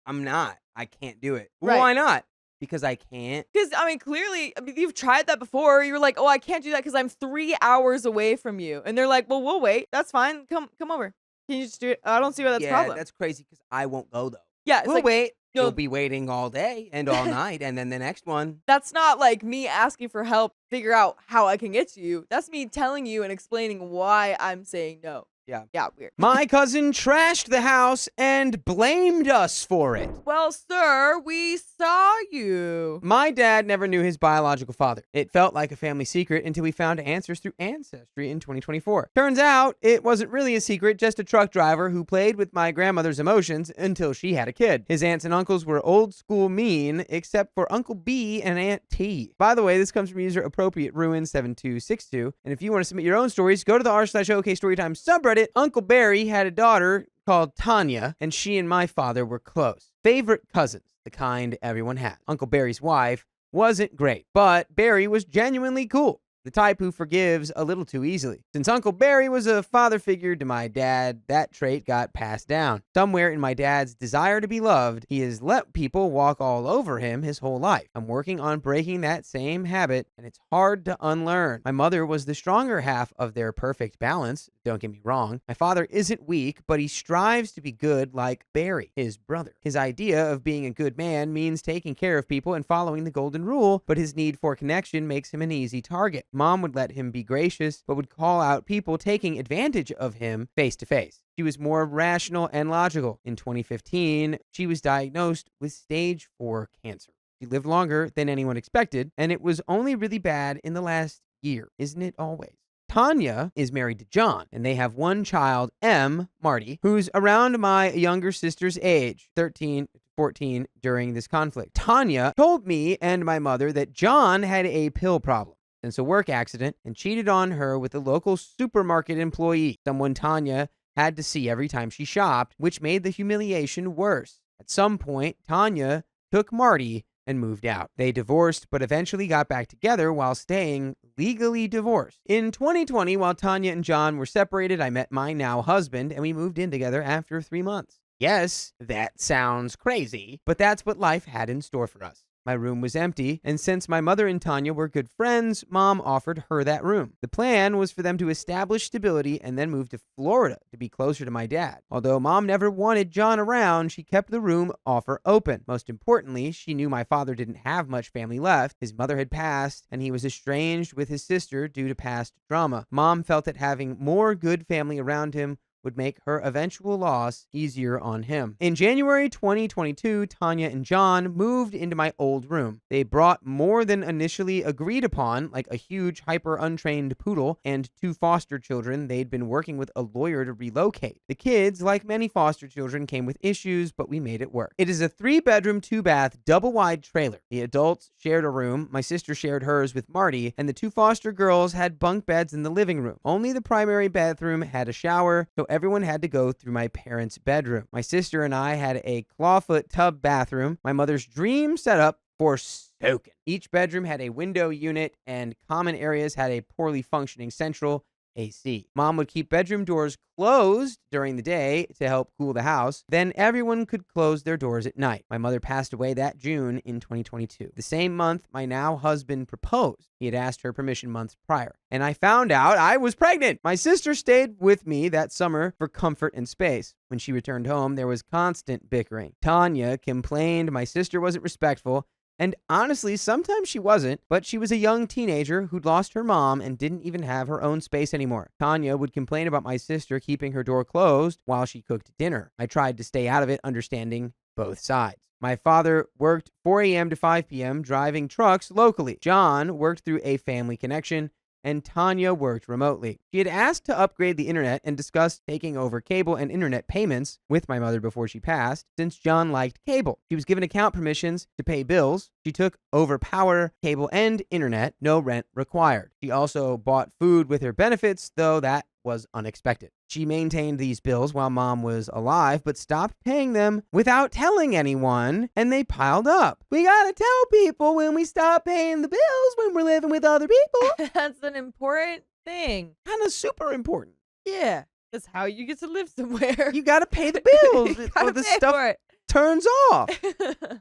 I can't do it. Right. Well, why not? Because I can't. Because, clearly, you've tried that before. You're like, oh, I can't do that because I'm 3 hours away from you. And they're like, well, we'll wait. That's fine. Come over. Can you just do it? I don't see why that's a problem. That's crazy because I won't go, though. Yeah, it's We'll like, wait. no- You'll be waiting all day and all night, and then the next one. That's not like me asking for help, figure out how I can get to you. That's me telling you and explaining why I'm saying no. Yeah. Yeah, weird. My cousin trashed the house and blamed us for it. Well, sir, we saw you. My dad never knew his biological father. It felt like a family secret until we found answers through Ancestry in 2024. Turns out it wasn't really a secret, just a truck driver who played with my grandmother's emotions until she had a kid. His aunts and uncles were old school mean, except for Uncle B and Aunt T. By the way, this comes from user appropriate ruin7262. And if you want to submit your own stories, go to the r/OK Storytime subreddit. Uncle Barry had a daughter called Tanya, and she and my father were close. Favorite cousins, the kind everyone had. Uncle Barry's wife wasn't great, but Barry was genuinely cool. The type who forgives a little too easily. Since Uncle Barry was a father figure to my dad, that trait got passed down. Somewhere in my dad's desire to be loved, he has let people walk all over him his whole life. I'm working on breaking that same habit, and it's hard to unlearn. My mother was the stronger half of their perfect balance. Don't get me wrong. My father isn't weak, but he strives to be good like Barry, his brother. His idea of being a good man means taking care of people and following the golden rule, but his need for connection makes him an easy target. Mom would let him be gracious, but would call out people taking advantage of him face to face. She was more rational and logical. In 2015, she was diagnosed with stage 4 cancer. She lived longer than anyone expected, and it was only really bad in the last year. Isn't it always? Tanya is married to John, and they have one child, Marty, who's around my younger sister's age, 13 14, during this conflict. Tanya told me and my mother that John had a pill problem since a work accident and cheated on her with a local supermarket employee, someone Tanya had to see every time she shopped, which made the humiliation worse. At some point, Tanya took Marty and moved out. They divorced, but eventually got back together while staying legally divorced. In 2020, while Tanya and John were separated, I met my now husband, and we moved in together after 3 months. Yes, that sounds crazy, but that's what life had in store for us. My room was empty, and since my mother and Tanya were good friends, Mom offered her that room. The plan was for them to establish stability and then move to Florida to be closer to my dad. Although Mom never wanted John around, she kept the room offer open. Most importantly, she knew my father didn't have much family left. His mother had passed, and he was estranged with his sister due to past drama. Mom felt that having more good family around him would make her eventual loss easier on him. In January 2022, Tanya and John moved into my old room. They brought more than initially agreed upon, like a huge hyper-untrained poodle and 2 foster children they'd been working with a lawyer to relocate. The kids, like many foster children, came with issues, but we made it work. It is a 3-bedroom, 2-bath, double-wide trailer. The adults shared a room, my sister shared hers with Marty, and the 2 foster girls had bunk beds in the living room. Only the primary bathroom had a shower, so everyone had to go through my parents' bedroom. My sister and I had a clawfoot tub bathroom, my mother's dream setup for soaking. Each bedroom had a window unit, and common areas had a poorly functioning central AC. Mom would keep bedroom doors closed during the day to help cool the house. Then everyone could close their doors at night. My mother passed away that June in 2022. The same month, my now husband proposed. He had asked her permission months prior, and I found out I was pregnant. My sister stayed with me that summer for comfort and space. When she returned home, there was constant bickering. Tanya complained my sister wasn't respectful, and honestly, sometimes she wasn't, but she was a young teenager who'd lost her mom and didn't even have her own space anymore. Tanya would complain about my sister keeping her door closed while she cooked dinner. I tried to stay out of it, understanding both sides. My father worked 4 a.m. to 5 p.m. driving trucks locally. John worked through a family connection, and Tanya worked remotely. She had asked to upgrade the internet and discussed taking over cable and internet payments with my mother before she passed, since John liked cable. She was given account permissions to pay bills. She took over power, cable, and internet, no rent required. She also bought food with her benefits, though that was unexpected. She maintained these bills while Mom was alive, but stopped paying them without telling anyone, and they piled up. We gotta tell people when we stop paying the bills when we're living with other people. That's an important thing. Kind of super important. Yeah. That's how you get to live somewhere. You gotta pay the bills You or gotta this pay stuff for it. turns off.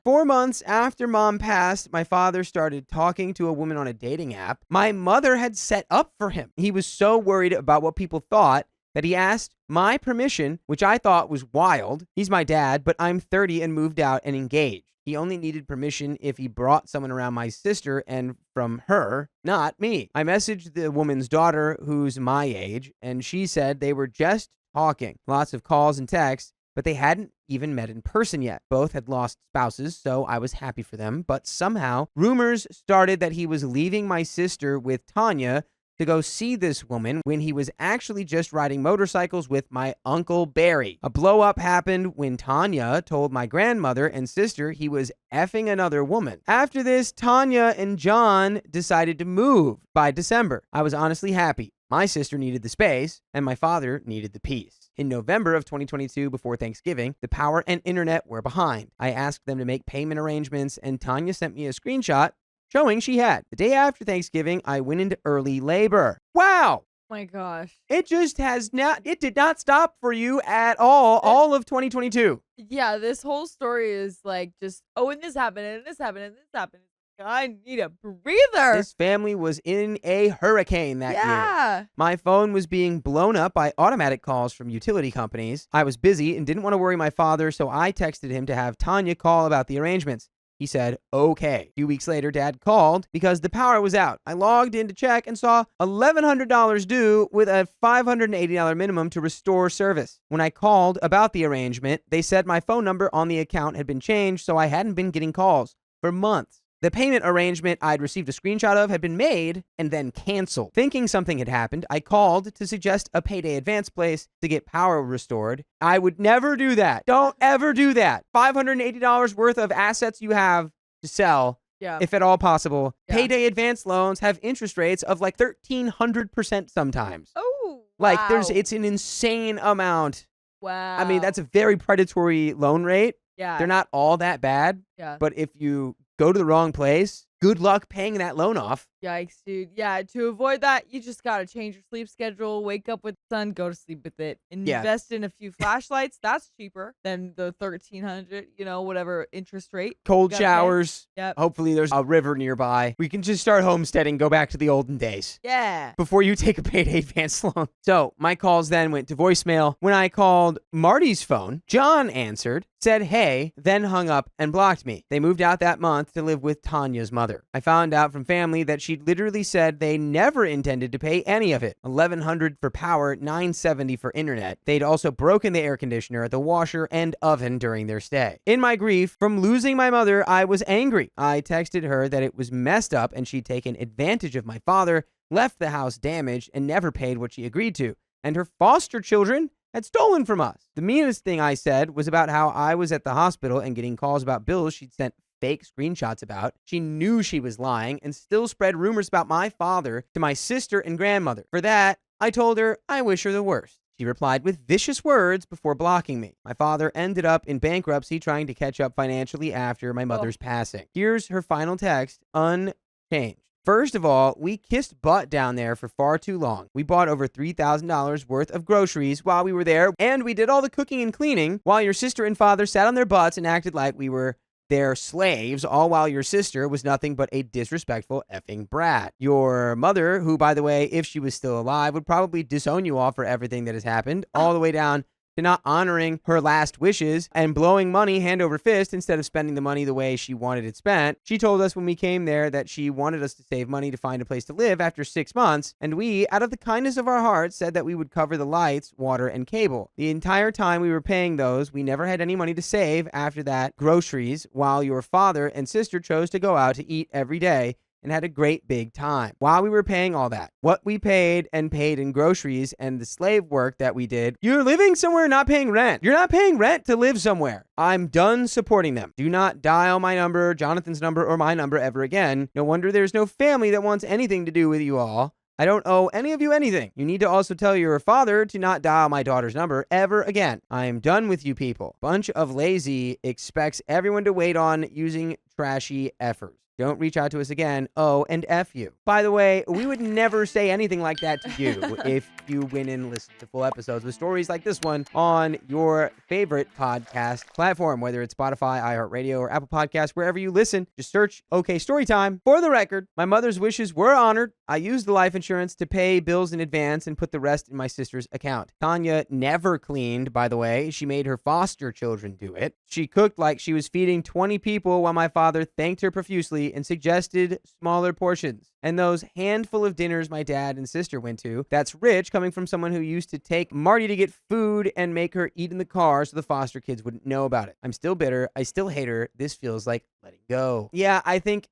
4 months after Mom passed, my father started talking to a woman on a dating app my mother had set up for him. He was so worried about what people thought that he asked my permission, which I thought was wild. He's my dad, but I'm 30 and moved out and engaged. He only needed permission if he brought someone around my sister and from her, not me. I messaged the woman's daughter, who's my age, and she said they were just talking. Lots of calls and texts, but they hadn't even met in person yet. Both had lost spouses, so I was happy for them. But somehow, rumors started that he was leaving my sister with Tanya to go see this woman when he was actually just riding motorcycles with my Uncle Barry. A blow up happened when Tanya told my grandmother and sister he was effing another woman. After this, Tanya and John decided to move by December. I was honestly happy. My sister needed the space, and my father needed the peace. In November of 2022, before Thanksgiving, the power and internet were behind. I asked them to make payment arrangements, and Tanya sent me a screenshot showing she had. The day after Thanksgiving, I went into early labor. Wow! My gosh. It did not stop for you at all of 2022. Yeah, this whole story is like just, and this happened, and this happened, and this happened. I need a breather. This family was in a hurricane that year. Yeah. My phone was being blown up by automatic calls from utility companies. I was busy and didn't want to worry my father, so I texted him to have Tanya call about the arrangements. He said, okay. A few weeks later, Dad called because the power was out. I logged in to check and saw $1,100 due with a $580 minimum to restore service. When I called about the arrangement, they said my phone number on the account had been changed, so I hadn't been getting calls for months. The payment arrangement I'd received a screenshot of had been made and then canceled. Thinking something had happened, I called to suggest a payday advance place to get power restored. I would never do that. Don't ever do that. $580 worth of assets you have to sell, if at all possible. Yeah. Payday advance loans have interest rates of like 1,300% sometimes. Oh, like wow. It's an insane amount. Wow. I mean, that's a very predatory loan rate. Yeah. They're not all that bad. Yeah. But if you go to the wrong place, good luck paying that loan off. Yikes, dude. Yeah, to avoid that, you just gotta change your sleep schedule, wake up with the sun, go to sleep with it. Invest in a few flashlights. That's cheaper than the $1,300, whatever interest rate. Cold showers. Yep. Hopefully there's a river nearby. We can just start homesteading, go back to the olden days. Yeah. Before you take a payday advance loan. So my calls then went to voicemail. When I called Marty's phone, John answered, said hey, then hung up and blocked me. They moved out that month to live with Tanya's mother. I found out from family that she'd literally said they never intended to pay any of it. $1,100 for power, $970 for internet. They'd also broken the air conditioner, the washer, and oven during their stay. In my grief from losing my mother, I was angry. I texted her that it was messed up and she'd taken advantage of my father, left the house damaged, and never paid what she agreed to. And her foster children had stolen from us. The meanest thing I said was about how I was at the hospital and getting calls about bills she'd sent fake screenshots about. She knew she was lying and still spread rumors about my father to my sister and grandmother. For that, I told her I wish her the worst. She replied with vicious words before blocking me. My father ended up in bankruptcy trying to catch up financially after my mother's passing. Here's her final text, unchanged. First of all, we kissed butt down there for far too long. We bought over $3,000 worth of groceries while we were there, and we did all the cooking and cleaning while your sister and father sat on their butts and acted like we were their slaves, all while your sister was nothing but a disrespectful effing brat. Your mother, who, by the way, if she was still alive, would probably disown you all for everything that has happened, all the way down to not honoring her last wishes and blowing money hand over fist instead of spending the money the way she wanted it spent. She told us when we came there that she wanted us to save money to find a place to live after 6 months, and we, out of the kindness of our hearts, said that we would cover the lights, water, and cable. The entire time we were paying those, we never had any money to save after that groceries, while your father and sister chose to go out to eat every day and had a great big time. While we were paying all that, what we paid in groceries and the slave work that we did, you're living somewhere not paying rent. You're not paying rent to live somewhere. I'm done supporting them. Do not dial my number, Jonathan's number, or my number ever again. No wonder there's no family that wants anything to do with you all. I don't owe any of you anything. You need to also tell your father to not dial my daughter's number ever again. I am done with you people. Bunch of lazy expects everyone to wait on using trashy efforts. Don't reach out to us again. Oh, and F you. By the way, we would never say anything like that to you if you went and listened to full episodes with stories like this one on your favorite podcast platform, whether it's Spotify, iHeartRadio, or Apple Podcasts, wherever you listen. Just search OK Storytime. For the record, my mother's wishes were honored. I used the life insurance to pay bills in advance and put the rest in my sister's account. Tanya never cleaned, by the way. She made her foster children do it. She cooked like she was feeding 20 people while my father thanked her profusely and suggested smaller portions. And those handful of dinners my dad and sister went to, that's rich coming from someone who used to take Marty to get food and make her eat in the car so the foster kids wouldn't know about it. I'm still bitter. I still hate her. This feels like letting go. Yeah, I think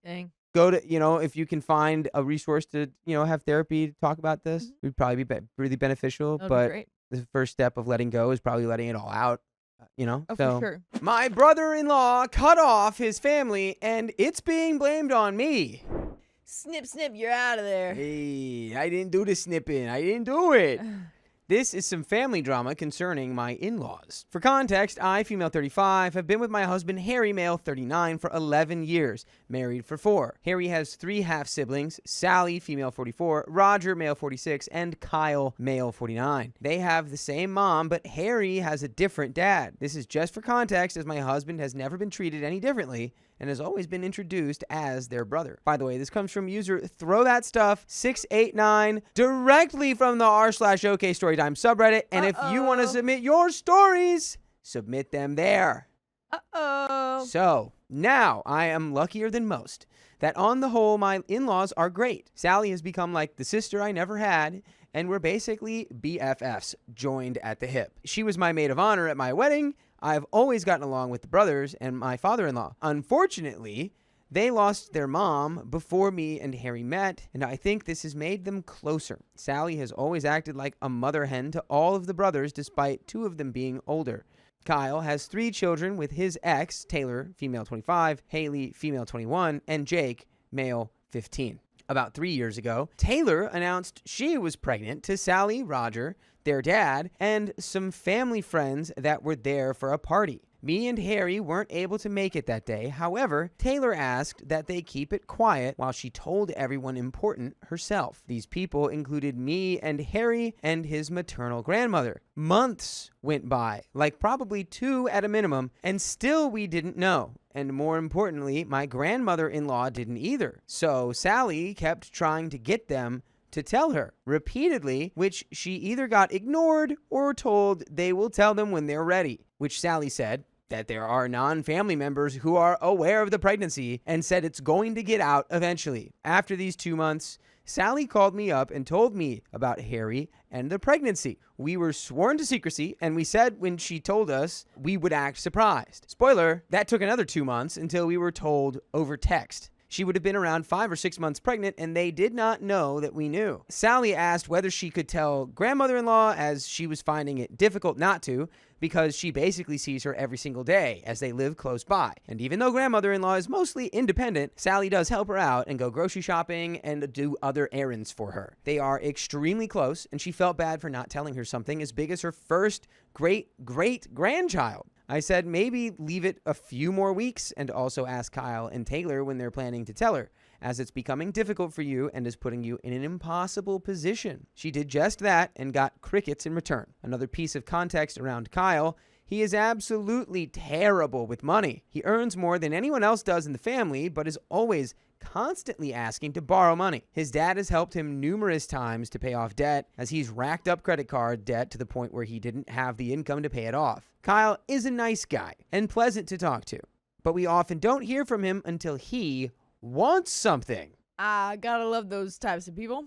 go to, if you can find a resource to, have therapy to talk about this, would probably be really beneficial. That'd but be great. the first step of letting go is probably letting it all out. Oh, So for sure. my brother-in-law cut off his family and it's being blamed on me. Snip, snip, you're out of there. Hey, I didn't do the snipping. I didn't do it. This is some family drama concerning my in-laws. For context, I, female 35, have been with my husband, Harry, male 39, for 11 years, married for 4. Harry has 3 half-siblings, Sally, female 44, Roger, male 46, and Kyle, male 49. They have the same mom, but Harry has a different dad. This is just for context, as my husband has never been treated any differently and has always been introduced as their brother. By the way, this comes from user ThrowThatStuff689 directly from the r/OK Storytime subreddit. And if you want to submit your stories, submit them there. So now I am luckier than most that on the whole, my in-laws are great. Sally has become like the sister I never had, and we're basically BFFs, joined at the hip. She was my maid of honor at my wedding. I've always gotten along with the brothers and my father-in-law. Unfortunately, they lost their mom before me and Harry met, and I think this has made them closer. Sally has always acted like a mother hen to all of the brothers, despite 2 of them being older. Kyle has 3 children with his ex, Taylor, female 25, Haley, female 21, and Jake, male 15. About 3 years ago, Taylor announced she was pregnant to Sally, Roger, their dad, and some family friends that were there for a party. Me and Harry weren't able to make it that day. However, Taylor asked that they keep it quiet while she told everyone important herself. These people included me and Harry and his maternal grandmother. Months went by, like probably 2 at a minimum, and still we didn't know. And more importantly, my grandmother-in-law didn't either. So Sally kept trying to get them to tell her repeatedly, which she either got ignored or told they will tell them when they're ready, which Sally said that there are non-family members who are aware of the pregnancy and said it's going to get out eventually. After these 2 months, Sally called me up and told me about Harry and the pregnancy. We were sworn to secrecy, and we said when she told us we would act surprised. Spoiler, that took another 2 months until we were told over text. She would have been around 5 or 6 months pregnant, and they did not know that we knew. Sally asked whether she could tell grandmother-in-law, as she was finding it difficult not to, because she basically sees her every single day as they live close by. And even though grandmother-in-law is mostly independent, Sally does help her out and go grocery shopping and do other errands for her. They are extremely close, and she felt bad for not telling her something as big as her first great-great-grandchild. I said maybe leave it a few more weeks and also ask Kyle and Taylor when they're planning to tell her, as it's becoming difficult for you and is putting you in an impossible position. She did just that and got crickets in return. Another piece of context around Kyle: he is absolutely terrible with money. He earns more than anyone else does in the family, but is always constantly asking to borrow money. His dad has helped him numerous times to pay off debt, as he's racked up credit card debt to the point where he didn't have the income to pay it off. Kyle is a nice guy and pleasant to talk to, but we often don't hear from him until he wants something. Gotta love those types of people.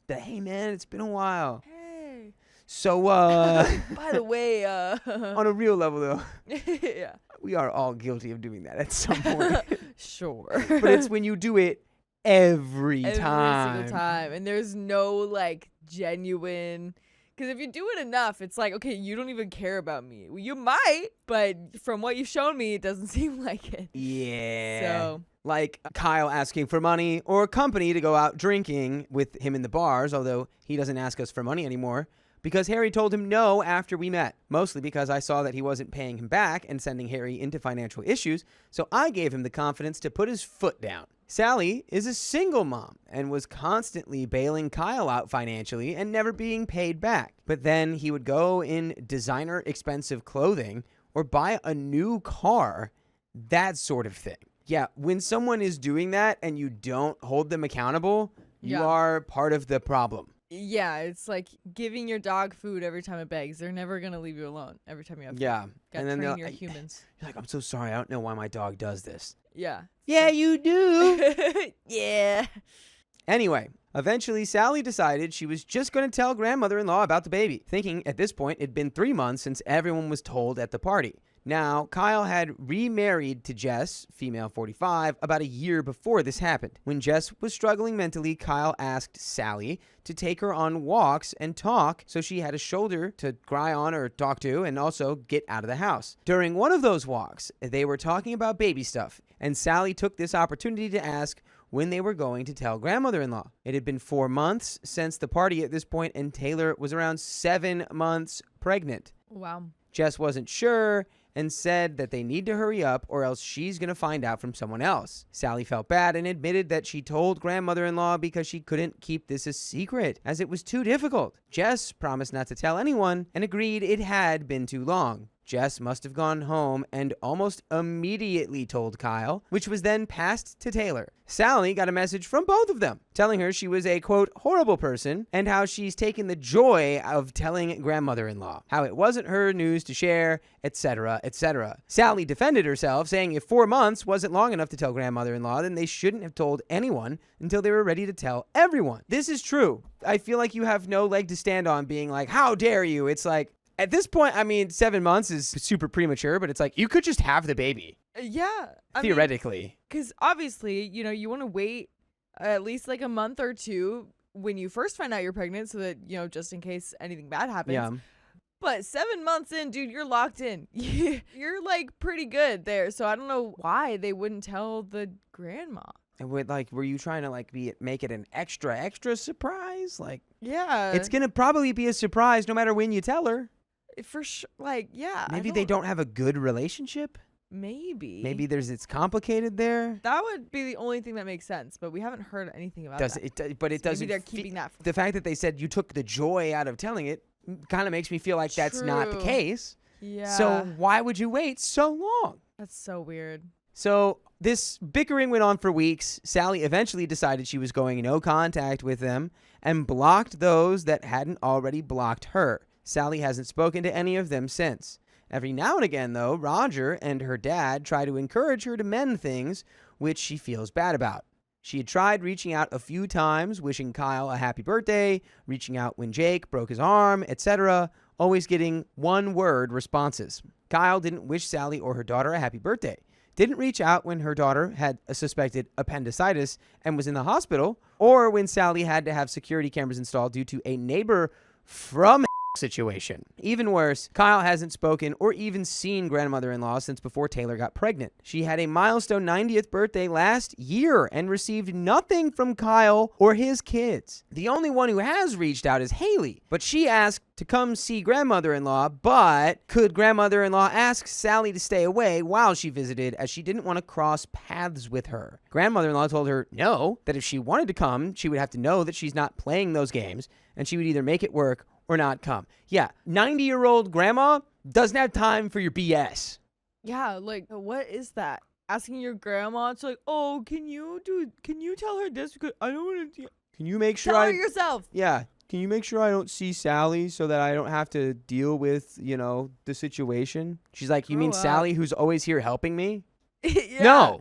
Hey man, it's been a while. Hey. So, By the way, on a real level though, yeah. we are all guilty of doing that at some point. Sure. But it's when you do it every time. Every single time. And there's no like genuine, because if you do it enough, it's like, okay, you don't even care about me. Well, you might, but from what you've shown me, it doesn't seem like it. Yeah. So like Kyle asking for money or company to go out drinking with him in the bars, although he doesn't ask us for money anymore, because Harry told him no after we met, mostly because I saw that he wasn't paying him back and sending Harry into financial issues, so I gave him the confidence to put his foot down. Sally is a single mom and was constantly bailing Kyle out financially and never being paid back. But then he would go in designer expensive clothing or buy a new car, that sort of thing. Yeah, when someone is doing that and you don't hold them accountable, you are part of the problem. Yeah, it's like giving your dog food every time it begs. They're never going to leave you alone every time you have food. Yeah. And then train your humans. You're like, I'm so sorry. I don't know why my dog does this. Yeah. Yeah, you do. Yeah. Anyway, eventually Sally decided she was just going to tell grandmother-in-law about the baby, thinking at this point it'd been 3 months since everyone was told at the party. Now, Kyle had remarried to Jess, female 45, about a year before this happened. When Jess was struggling mentally, Kyle asked Sally to take her on walks and talk so she had a shoulder to cry on or talk to and also get out of the house. During one of those walks, they were talking about baby stuff, and Sally took this opportunity to ask when they were going to tell grandmother-in-law. It had been 4 months since the party at this point, and Taylor was around 7 months pregnant. Wow. Jess wasn't sure and said that they need to hurry up or else she's going to find out from someone else. Sally felt bad and admitted that she told grandmother-in-law because she couldn't keep this a secret, as it was too difficult. Jess promised not to tell anyone and agreed it had been too long. Jess must have gone home and almost immediately told Kyle, which was then passed to Taylor. Sally got a message from both of them, telling her she was a, quote, horrible person, and how she's taken the joy of telling grandmother-in-law, how it wasn't her news to share, etc., etc. Sally defended herself, saying if 4 months wasn't long enough to tell grandmother-in-law, then they shouldn't have told anyone until they were ready to tell everyone. This is true. I feel like you have no leg to stand on being like, how dare you? It's like, at this point, I mean, 7 months is super premature, but it's like, you could just have the baby. Yeah. Theoretically. Because obviously, you want to wait at least like a month or two when you first find out you're pregnant so that, just in case anything bad happens. Yeah. But 7 months in, dude, you're locked in. You're like pretty good there. So I don't know why they wouldn't tell the grandma. And were you trying to make it an extra surprise? Like, yeah. It's going to probably be a surprise no matter when you tell her. For sure, yeah. Maybe they don't have a good relationship. Maybe it's complicated there. That would be the only thing that makes sense, but we haven't heard anything about that. But it doesn't. Maybe they're keeping that. The fact that they said you took the joy out of telling it kind of makes me feel like that's not the case. Yeah. So why would you wait so long? That's so weird. So this bickering went on for weeks. Sally eventually decided she was going no contact with them and blocked those that hadn't already blocked her. Sally hasn't spoken to any of them since. Every now and again, though, Roger and her dad try to encourage her to mend things, which she feels bad about. She had tried reaching out a few times, wishing Kyle a happy birthday, reaching out when Jake broke his arm, etc., always getting one-word responses. Kyle didn't wish Sally or her daughter a happy birthday, didn't reach out when her daughter had a suspected appendicitis and was in the hospital, or when Sally had to have security cameras installed due to a neighbor from situation. Even worse, Kyle hasn't spoken or even seen grandmother-in-law since before Taylor got pregnant. She had a milestone 90th birthday last year and received nothing from Kyle or his kids. The only one who has reached out is Haley, but she asked to come see grandmother-in-law, but could grandmother-in-law ask Sally to stay away while she visited as she didn't want to cross paths with her? Grandmother-in-law told her no, that if she wanted to come, she would have to know that she's not playing those games and she would either make it work or not come. Yeah, 90-year-old grandma doesn't have time for your BS. Yeah, like, what is that? Asking your grandma, it's like, oh, can you tell her this? Because I don't want to. Can you make sure tell her yourself. Yeah. Can you make sure I don't see Sally so that I don't have to deal with, the situation? She's like, you mean Sally who's always here helping me? No.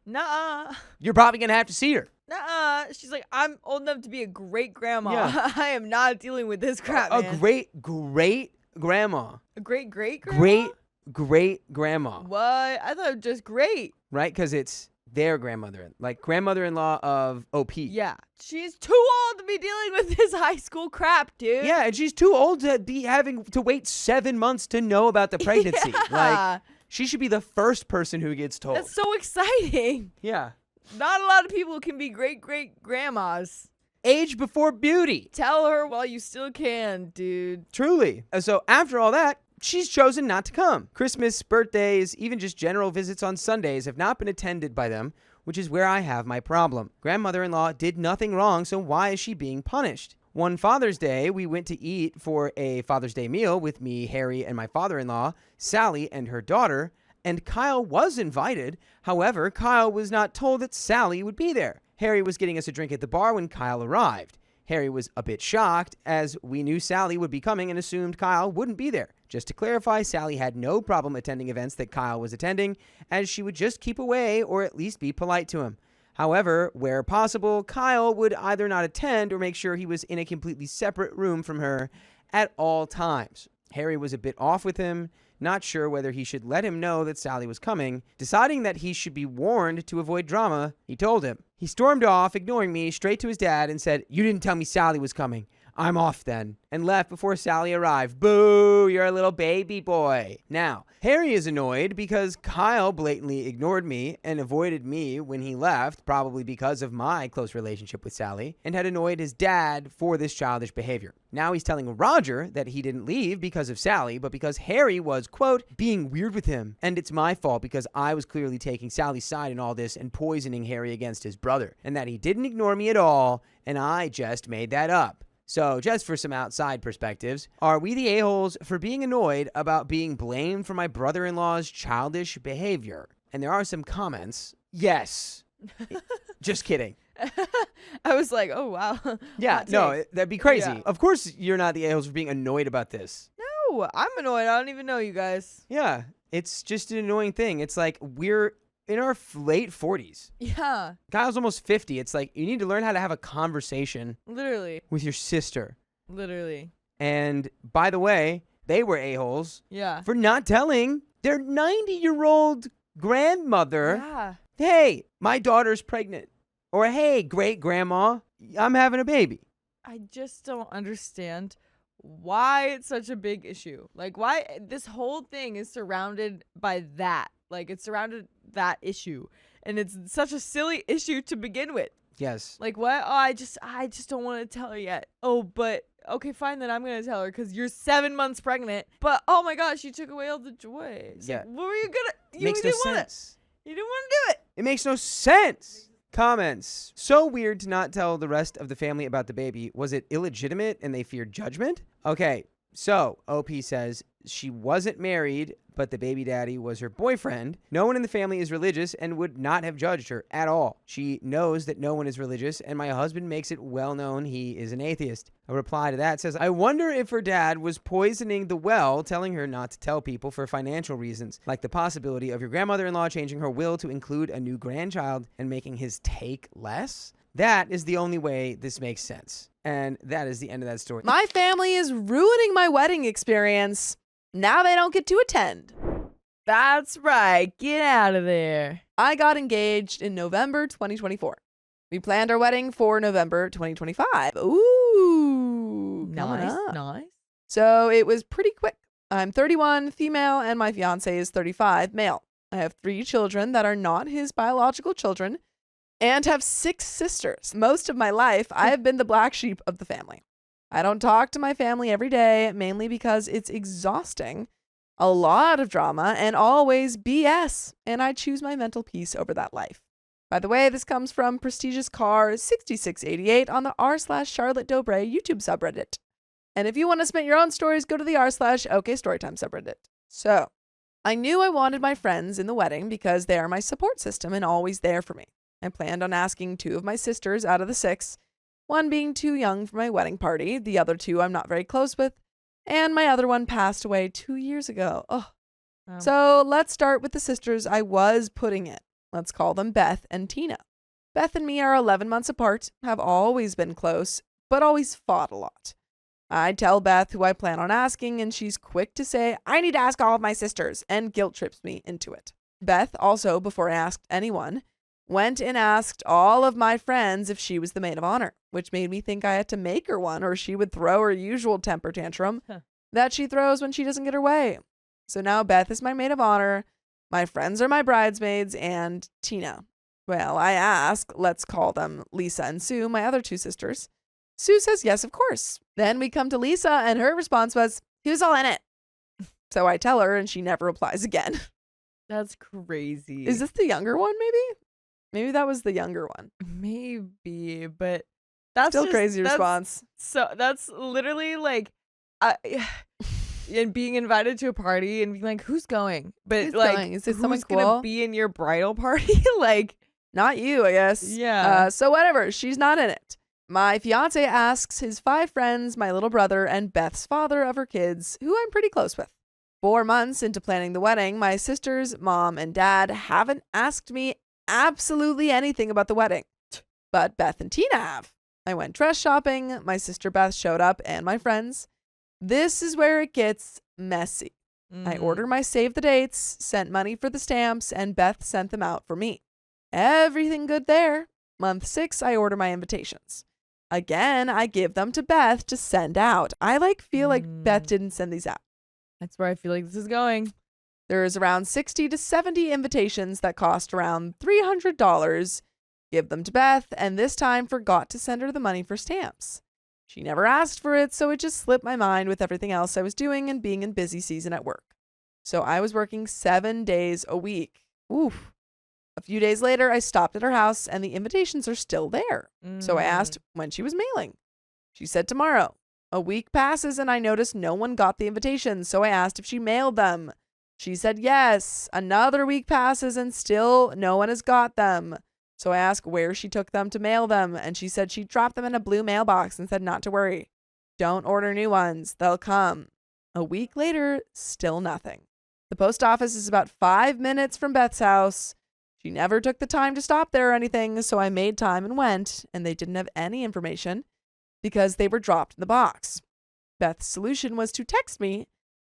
Nuh-uh. You're probably going to have to see her. Nuh-uh. She's like, I'm old enough to be a great grandma. Yeah. I am not dealing with this crap, man. A great grandma. A great grandma? Great grandma. What? I thought it was just great. Right? Because it's their grandmother. Like grandmother-in-law of OP. Yeah. She's too old to be dealing with this high school crap, dude. Yeah, and she's too old to be having to wait 7 months to know about the pregnancy. Yeah. She should be the first person who gets told. That's so exciting. Yeah. Not a lot of people can be great-great-grandmas. Age before beauty. Tell her while you still can, dude. Truly. So after all that, she's chosen not to come. Christmas, birthdays, even just general visits on Sundays have not been attended by them, which is where I have my problem. Grandmother-in-law did nothing wrong, so why is she being punished? One Father's Day, we went to eat for a Father's Day meal with me, Harry, and my father-in-law, Sally, and her daughter, and Kyle was invited. However, Kyle was not told that Sally would be there. Harry was getting us a drink at the bar when Kyle arrived. Harry was a bit shocked, as we knew Sally would be coming and assumed Kyle wouldn't be there. Just to clarify, Sally had no problem attending events that Kyle was attending, as she would just keep away or at least be polite to him. However, where possible, Kyle would either not attend or make sure he was in a completely separate room from her at all times. Harry was a bit off with him, not sure whether he should let him know that Sally was coming. Deciding that he should be warned to avoid drama, he told him. He stormed off, ignoring me, straight to his dad and said, "You didn't tell me Sally was coming. I'm off then," and left before Sally arrived. Boo, you're a little baby boy. Now, Harry is annoyed because Kyle blatantly ignored me and avoided me when he left, probably because of my close relationship with Sally, and had annoyed his dad for this childish behavior. Now he's telling Roger that he didn't leave because of Sally, but because Harry was, quote, being weird with him, and it's my fault because I was clearly taking Sally's side in all this and poisoning Harry against his brother, and that he didn't ignore me at all, and I just made that up. So, just for some outside perspectives, are we the a-holes for being annoyed about being blamed for my brother-in-law's childish behavior? And there are some comments. Yes. Just kidding. I was like, oh, wow. Yeah, Hot no, take. that'd be crazy. Yeah. Of course you're not the a-holes for being annoyed about this. No, I'm annoyed. I don't even know you guys. Yeah, it's just an annoying thing. It's like we're in our late 40s. Yeah, Kyle's almost 50. It's like you need to learn how to have a conversation literally. with your sister. Literally. And by the way, they were a-holes Yeah. for not telling their 90-year-old grandmother, Yeah. hey, my daughter's pregnant. Or, hey, great-grandma, I'm having a baby. I just don't understand why it's such a big issue. Like, why this whole thing is surrounded by that. Like, it's surrounded that issue. And it's such a silly issue to begin with. Yes. Like, what? Oh, I just don't want to tell her yet. Oh, but okay, fine, then I'm going to tell her because you're 7 months pregnant. But, oh my gosh, you took away all the joy. It's Yeah. like, what were you going to? Makes no sense. You didn't want to do it. It makes no sense. Comments. So weird to not tell the rest of the family about the baby. Was it illegitimate and they feared judgment? Okay, so OP says she wasn't married, but the baby daddy was her boyfriend. No one in the family is religious and would not have judged her at all. She knows that no one is religious, and my husband makes it well known he is an atheist. A reply to that says, I wonder if her dad was poisoning the well, telling her not to tell people for financial reasons, like the possibility of your grandmother-in-law changing her will to include a new grandchild and making his take less. That is the only way this makes sense. And that is the end of that story. My family is ruining my wedding experience. Now they don't get to attend. That's right. Get out of there. I got engaged in November 2024. We planned our wedding for November 2025. Ooh. coming Nice. up. Nice. So it was pretty quick. I'm 31, female, and my fiance is 35, male. I have 3 children that are not his biological children and have 6 sisters. Most of my life, I have been the black sheep of the family. I don't talk to my family every day, mainly because it's exhausting, a lot of drama, and always BS, and I choose my mental peace over that life. By the way, this comes from prestigious car 6688 on the r/Charlotte Dobre YouTube subreddit. And if you want to submit your own stories, go to the r/OKStorytime subreddit. So, I knew I wanted my friends in the wedding because they are my support system and always there for me. I planned on asking 2 of my sisters out of the 6, one being too young for my wedding party, the other 2 I'm not very close with, and my other one passed away 2 years ago. Oh. Wow. So let's start with the sisters I was putting in. Let's call them Beth and Tina. Beth and me are 11 months apart, have always been close, but always fought a lot. I tell Beth who I plan on asking, and she's quick to say, I need to ask all of my sisters, and guilt trips me into it. Beth also, before I asked anyone, went and asked all of my friends if she was the maid of honor, which made me think I had to make her one or she would throw her usual temper tantrum that she throws when she doesn't get her way. So now Beth is my maid of honor, My friends are my bridesmaids and Tina. Well, I ask, let's call them Lisa and Sue, my other 2 sisters. Sue says yes, of course. Then we come to Lisa, and her response was, who's all in it? So I tell her, and she never replies again. That's crazy. Is this the younger one, maybe? Maybe that was the younger one. Maybe, but that's Still just, crazy response. So that's literally like, and being invited to a party and being like, who's going? But Who's like, going? Is it who's someone gonna cool? be in your bridal party? Like, Not you, I guess. Yeah. So whatever. She's not in it. My fiance asks his 5 friends, my little brother, and Beth's father of her kids, who I'm pretty close with. 4 months into planning the wedding, my sisters, mom, and dad haven't asked me absolutely anything about the wedding. But Beth and Tina have. I went dress shopping. My sister Beth showed up and my friends. This is where it gets messy. I ordered my save the dates, sent money for the stamps, and Beth sent them out for me. Everything good there. Month 6, I order my invitations. Again, I give them to Beth to send out. I feel like Beth didn't send these out. that's where I feel like this is going. There's around 60 to 70 invitations that cost around $300. Give them to Beth, and this time forgot to send her the money for stamps. She never asked for it, so it just slipped my mind with everything else I was doing and being in busy season at work. So I was working 7 days a week. Oof. A few days later, I stopped at her house, and the invitations are still there. So I asked when she was mailing. She said tomorrow. A week passes, and I noticed no one got the invitations, so I asked if she mailed them. She said yes. Another week passes, and still no one has got them. So I asked where she took them to mail them, and she said she dropped them in a blue mailbox and said not to worry. Don't order new ones. They'll come. A week later, still nothing. The post office is about 5 minutes from Beth's house. She never took the time to stop there or anything, so I made time and went, and they didn't have any information because they were dropped in the box. Beth's solution was to text me,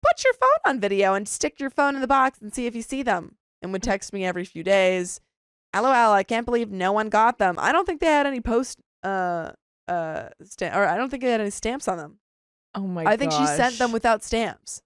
put your phone on video and stick your phone in the box and see if you see them, and would text me every few days. LOL, I can't believe no one got them. I don't think they had any or I don't think they had any stamps on them. Oh my I think she sent them without stamps.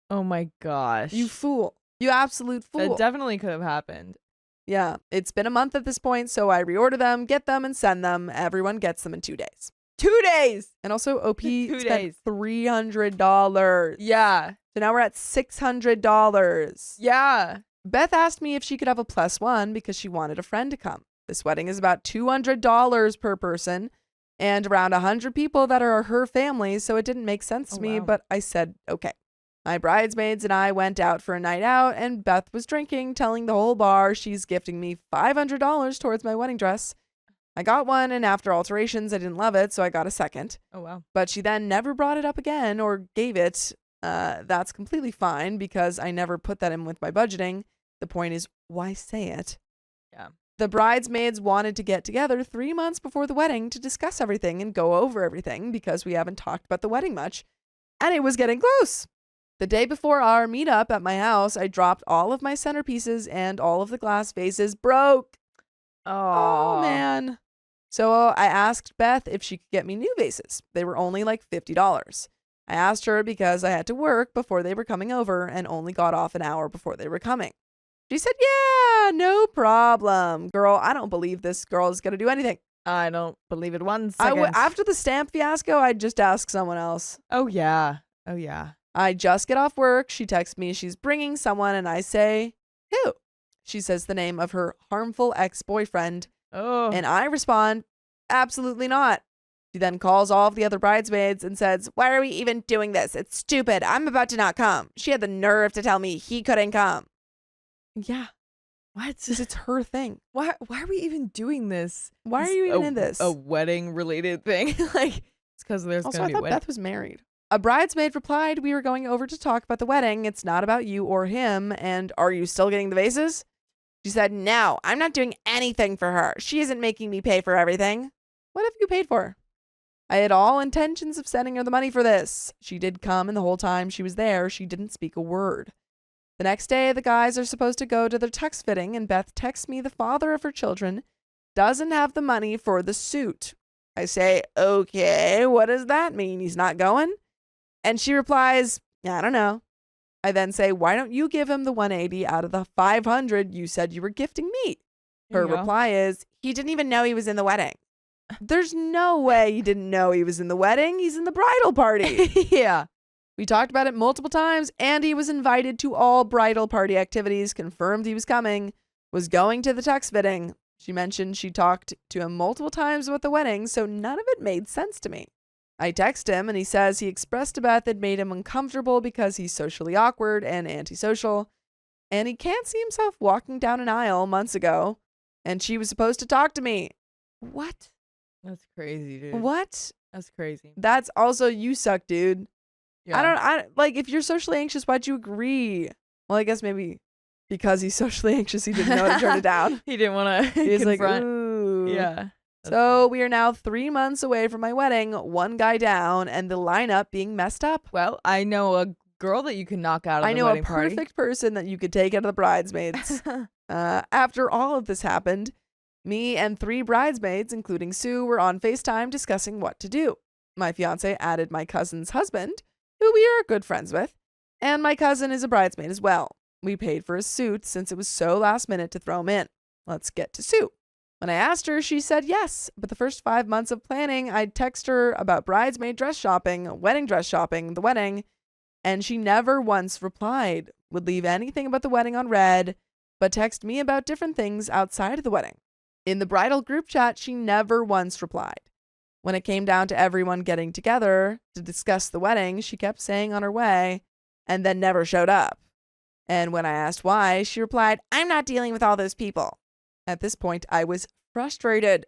Oh my gosh. You fool. You absolute fool. That definitely could have happened. Yeah, it's been a month at this point, so I reorder them, get them, and send them. Everyone gets them in 2 days. 2 days. And also, OP 2 spent days. $300. Yeah. So now we're at $600. Yeah. Beth asked me if she could have a +1 because she wanted a friend to come. This wedding is about $200 per person and around 100 people that are her family, so it didn't make sense to me, but I said okay. My bridesmaids and I went out for a night out, and Beth was drinking, telling the whole bar she's gifting me $500 towards my wedding dress. I got one, and after alterations, I didn't love it, so I got a second. Oh, wow. But she then never brought it up again or gave it. That's completely fine because I never put that in with my budgeting. The point is, why say it? Yeah. The bridesmaids wanted to get together 3 months before the wedding to discuss everything and go over everything because we haven't talked about the wedding much, and it was getting close. The day before our meetup at my house, I dropped all of my centerpieces and all of the glass vases broke. Oh, man. So I asked Beth if she could get me new vases. They were only like $50. I asked her because I had to work before they were coming over and only got off an hour before they were coming. She said, yeah, no problem. Girl, I don't believe this girl is going to do anything. I don't believe it 1 second. After the stamp fiasco, I'd just ask someone else. Oh, yeah. Oh, yeah. I just get off work. She texts me she's bringing someone, and I say, who? She says the name of her harmful ex-boyfriend. Oh. And I respond, absolutely not. She then calls all of the other bridesmaids and says, why are we even doing this? It's stupid. I'm about to not come. She had the nerve to tell me he couldn't come. Yeah. What? Because it's her thing. Why are we even doing this? Why are you even in this? A wedding-related thing? Like, it's because there's also, going to be I a thought wedding. Beth was married. A bridesmaid replied, we were going over to talk about the wedding. It's not about you or him. And are you still getting the vases? She said, no, I'm not doing anything for her. She isn't making me pay for everything. What have you paid for? I had all intentions of sending her the money for this. She did come, and the whole time she was there, she didn't speak a word. The next day, the guys are supposed to go to their tux fitting, and Beth texts me the father of her children doesn't have the money for the suit. I say, okay, what does that mean? He's not going? And she replies, I don't know. I then say, why don't you give him the 180 out of the 500 you said you were gifting me? There Her you go. reply is, he didn't even know he was in the wedding. There's no way he didn't know he was in the wedding. He's in the bridal party. Yeah. We talked about it multiple times, and he was invited to all bridal party activities, confirmed he was coming, was going to the tux fitting. She mentioned she talked to him multiple times about the wedding, so none of it made sense to me. I text him, and he says he expressed to Beth it made him uncomfortable because he's socially awkward and antisocial, and he can't see himself walking down an aisle months ago, and she was supposed to talk to me. What? That's crazy, dude. What? That's crazy. That's also, you suck, dude. Yeah. I like, if you're socially anxious, why'd you agree? Well, I guess maybe because he's socially anxious, he didn't know to turn it down. He didn't want to He's like, confront. ooh. Yeah. So we are now 3 months away from my wedding, one guy down, and the lineup being messed up. Well, I know a girl that you can knock out of I the know a wedding party. perfect person that you could take out of the bridesmaids. After all of this happened, me and 3 bridesmaids, including Sue, were on FaceTime discussing what to do. My fiance added my cousin's husband, who we are good friends with, and my cousin is a bridesmaid as well. We paid for his suit since it was so last minute to throw him in. Let's get to Sue. When I asked her, she said yes, but the first 5 months of planning, I'd text her about bridesmaid dress shopping, wedding dress shopping, the wedding, and she never once replied, would leave anything about the wedding on red, but text me about different things outside of the wedding. In the bridal group chat, she never once replied. When it came down to everyone getting together to discuss the wedding, she kept saying on her way and then never showed up. And when I asked why, she replied, I'm not dealing with all those people. At this point, I was frustrated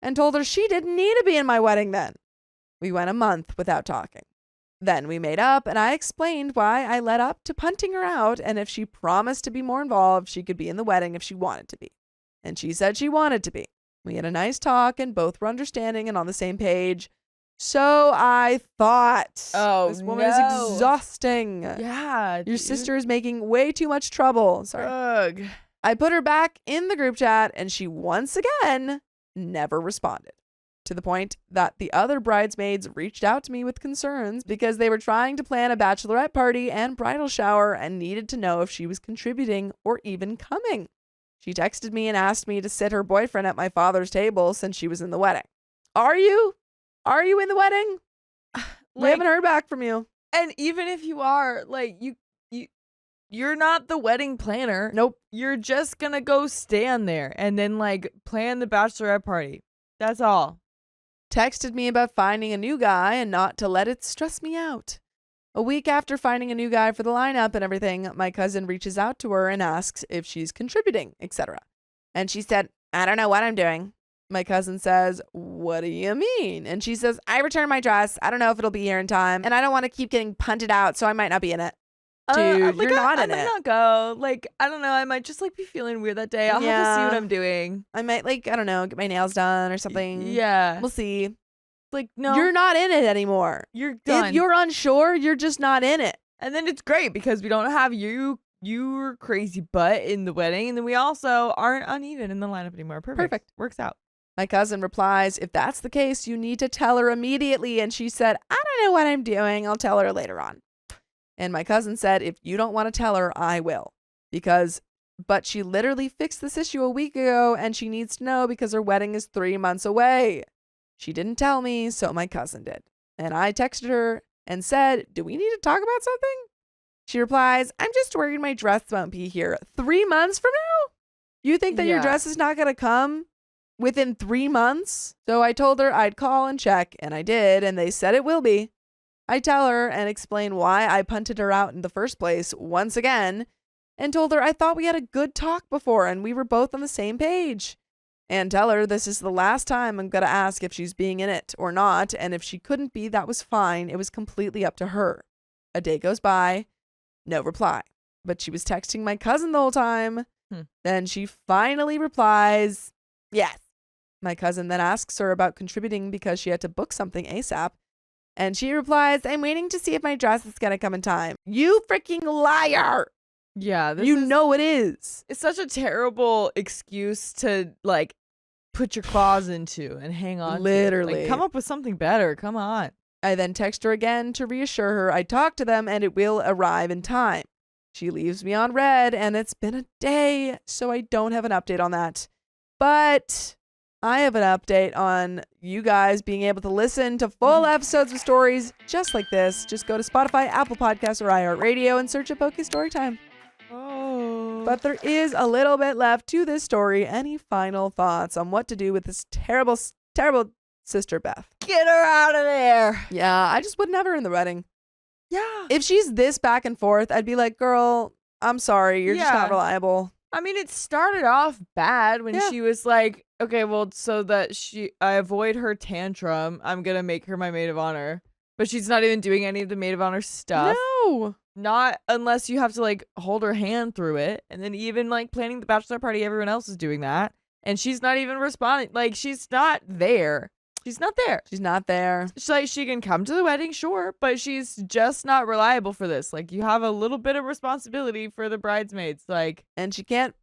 and told her she didn't need to be in my wedding then. We went a month without talking. Then we made up, and I explained why I led up to punting her out, and if she promised to be more involved, she could be in the wedding if she wanted to be. And she said she wanted to be. We had a nice talk, and both were understanding and on the same page. So I thought, Oh, this woman is no. exhausting. Yeah. Your sister is making way too much trouble. Sorry. Ugh. I put her back in the group chat, and she once again never responded, to the point that the other bridesmaids reached out to me with concerns because they were trying to plan a bachelorette party and bridal shower and needed to know if she was contributing or even coming. She texted me and asked me to sit her boyfriend at my father's table since she was in the wedding. Are you? Are you in the wedding? We haven't heard back from you. And even if you are, like, you're not the wedding planner. Nope. You're just gonna go stand there and then like plan the bachelorette party. That's all. Texted me about finding a new guy and not to let it stress me out. A week after finding a new guy for the lineup and everything, my cousin reaches out to her and asks if she's contributing, etc. And she said, I don't know what I'm doing. My cousin says, what do you mean? And she says, I returned my dress. I don't know if it'll be here in time. And I don't want to keep getting punted out, so I might not be in it. Dude, like, you're not I in might it. not go. Like, I don't know. I might just like be feeling weird that day. I'll have to see Yeah. what I'm doing. I might, like, I don't know, get my nails done or something. Yeah. We'll see. Like, no. You're not in it anymore. You're done. If you're unsure, you're just not in it. And then it's great because we don't have your crazy butt in the wedding, and then we also aren't uneven in the lineup anymore. Perfect. Works out. My cousin replies, if that's the case, you need to tell her immediately. And she said, I don't know what I'm doing. I'll tell her later on. And my cousin said, if you don't want to tell her, I will. But she literally fixed this issue a week ago, and she needs to know because her wedding is 3 months away. She didn't tell me, so my cousin did. And I texted her and said, do we need to talk about something? She replies, I'm just worried my dress won't be here 3 months from now? You think that your dress is not going to come within 3 months? So I told her I'd call and check, and I did, and they said it will be. I tell her and explain why I punted her out in the first place once again, and told her I thought we had a good talk before and we were both on the same page. And tell her this is the last time I'm going to ask if she's being in it or not, and if she couldn't be, that was fine. It was completely up to her. A day goes by, no reply. But she was texting my cousin the whole time. Then she finally replies, yes. My cousin then asks her about contributing because she had to book something ASAP. And she replies, I'm waiting to see if my dress is going to come in time. You freaking liar. Yeah. You know it is. It's such a terrible excuse to like put your claws into and hang on. Literally. Like, come up with something better. Come on. I then text her again to reassure her I talked to them and it will arrive in time. She leaves me on red, and it's been a day, so I don't have an update on that. But I have an update on you guys being able to listen to full episodes of stories just like this. Just go to Spotify, Apple Podcasts, or iHeartRadio and search Poke Storytime. Oh. But there is a little bit left to this story. Any final thoughts on what to do with this terrible sister Beth? Get her out of there. Yeah, I just wouldn't have her in the wedding. Yeah. If she's this back and forth, I'd be like, girl, I'm sorry. You're just not reliable. I mean, it started off bad when she was like, okay, well, so that I avoid her tantrum, I'm going to make her my maid of honor. But she's not even doing any of the maid of honor stuff. No. Not unless you have to like hold her hand through it. And then even like planning the bachelor party, everyone else is doing that. And she's not even responding. Like, she's not there. She's not there. She's not there. She's like, she can come to the wedding, sure, but she's just not reliable for this. Like, you have a little bit of responsibility for the bridesmaids. Like, and she can't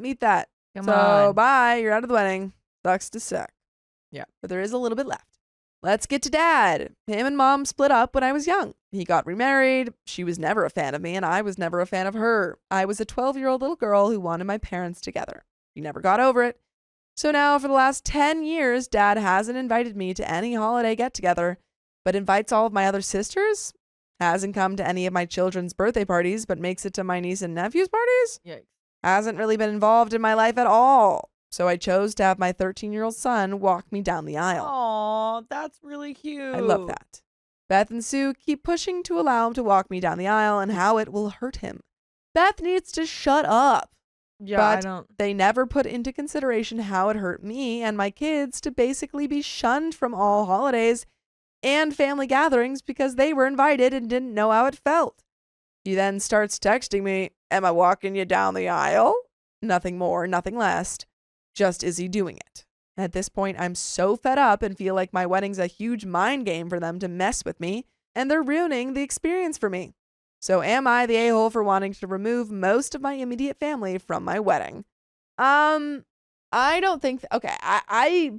meet that. Come so on. Bye. You're out of the wedding. Sucks to suck. Yeah. But there is a little bit left. Let's get to Dad. Him and Mom split up when I was young. He got remarried. She was never a fan of me, and I was never a fan of her. I was a 12-year-old little girl who wanted my parents together. She never got over it. So now, for the last 10 years, Dad hasn't invited me to any holiday get-together, but invites all of my other sisters. Hasn't come to any of my children's birthday parties, but makes it to my niece and nephew's parties. Yikes. Hasn't really been involved in my life at all. So I chose to have my 13-year-old son walk me down the aisle. Aw, that's really cute. I love that. Beth and Sue keep pushing to allow him to walk me down the aisle and how it will hurt him. Beth needs to shut up. Yeah, but I don't. they never put into consideration how it hurt me and my kids to basically be shunned from all holidays and family gatherings because they were invited and didn't know how it felt. He then starts texting me, "Am I walking you down the aisle?" Nothing more, nothing less. Just is he doing it? At this point, I'm so fed up and feel like my wedding's a huge mind game for them to mess with me, and they're ruining the experience for me. So am I the a-hole for wanting to remove most of my immediate family from my wedding? I don't think... okay, I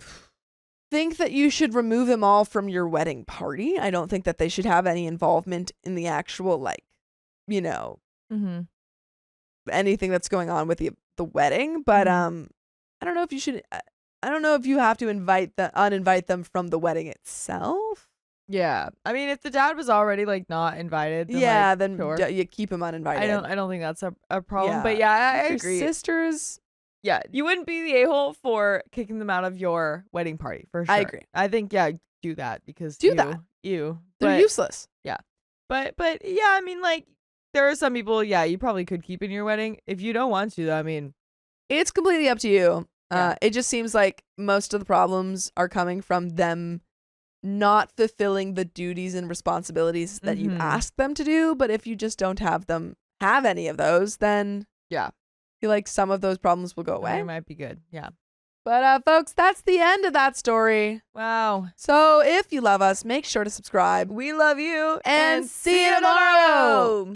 think that you should remove them all from your wedding party. I don't think that they should have any involvement in the actual, like, you know, anything that's going on with the wedding. But I don't know if you should... I don't know if you have to uninvite them from the wedding itself. Yeah, I mean, if the dad was already like not invited, then, yeah, like, then sure. You keep him uninvited. I don't think that's a problem. Yeah. But yeah, I Your agree. sisters. Yeah, you wouldn't be the a-hole for kicking them out of your wedding party for sure. I agree. I think do that because that. They're useless. Yeah, but yeah, I mean, like there are some people. Yeah, you probably could keep in your wedding if you don't want to. I mean, it's completely up to you. Yeah. It just seems like most of the problems are coming from them not fulfilling the duties and responsibilities that you ask them to do. But if you just don't have any of those, then yeah, I feel like some of those problems will go away. They might be good. Yeah. But folks, that's the end of that story. Wow. So if you love us, make sure to subscribe. We love you And see you tomorrow.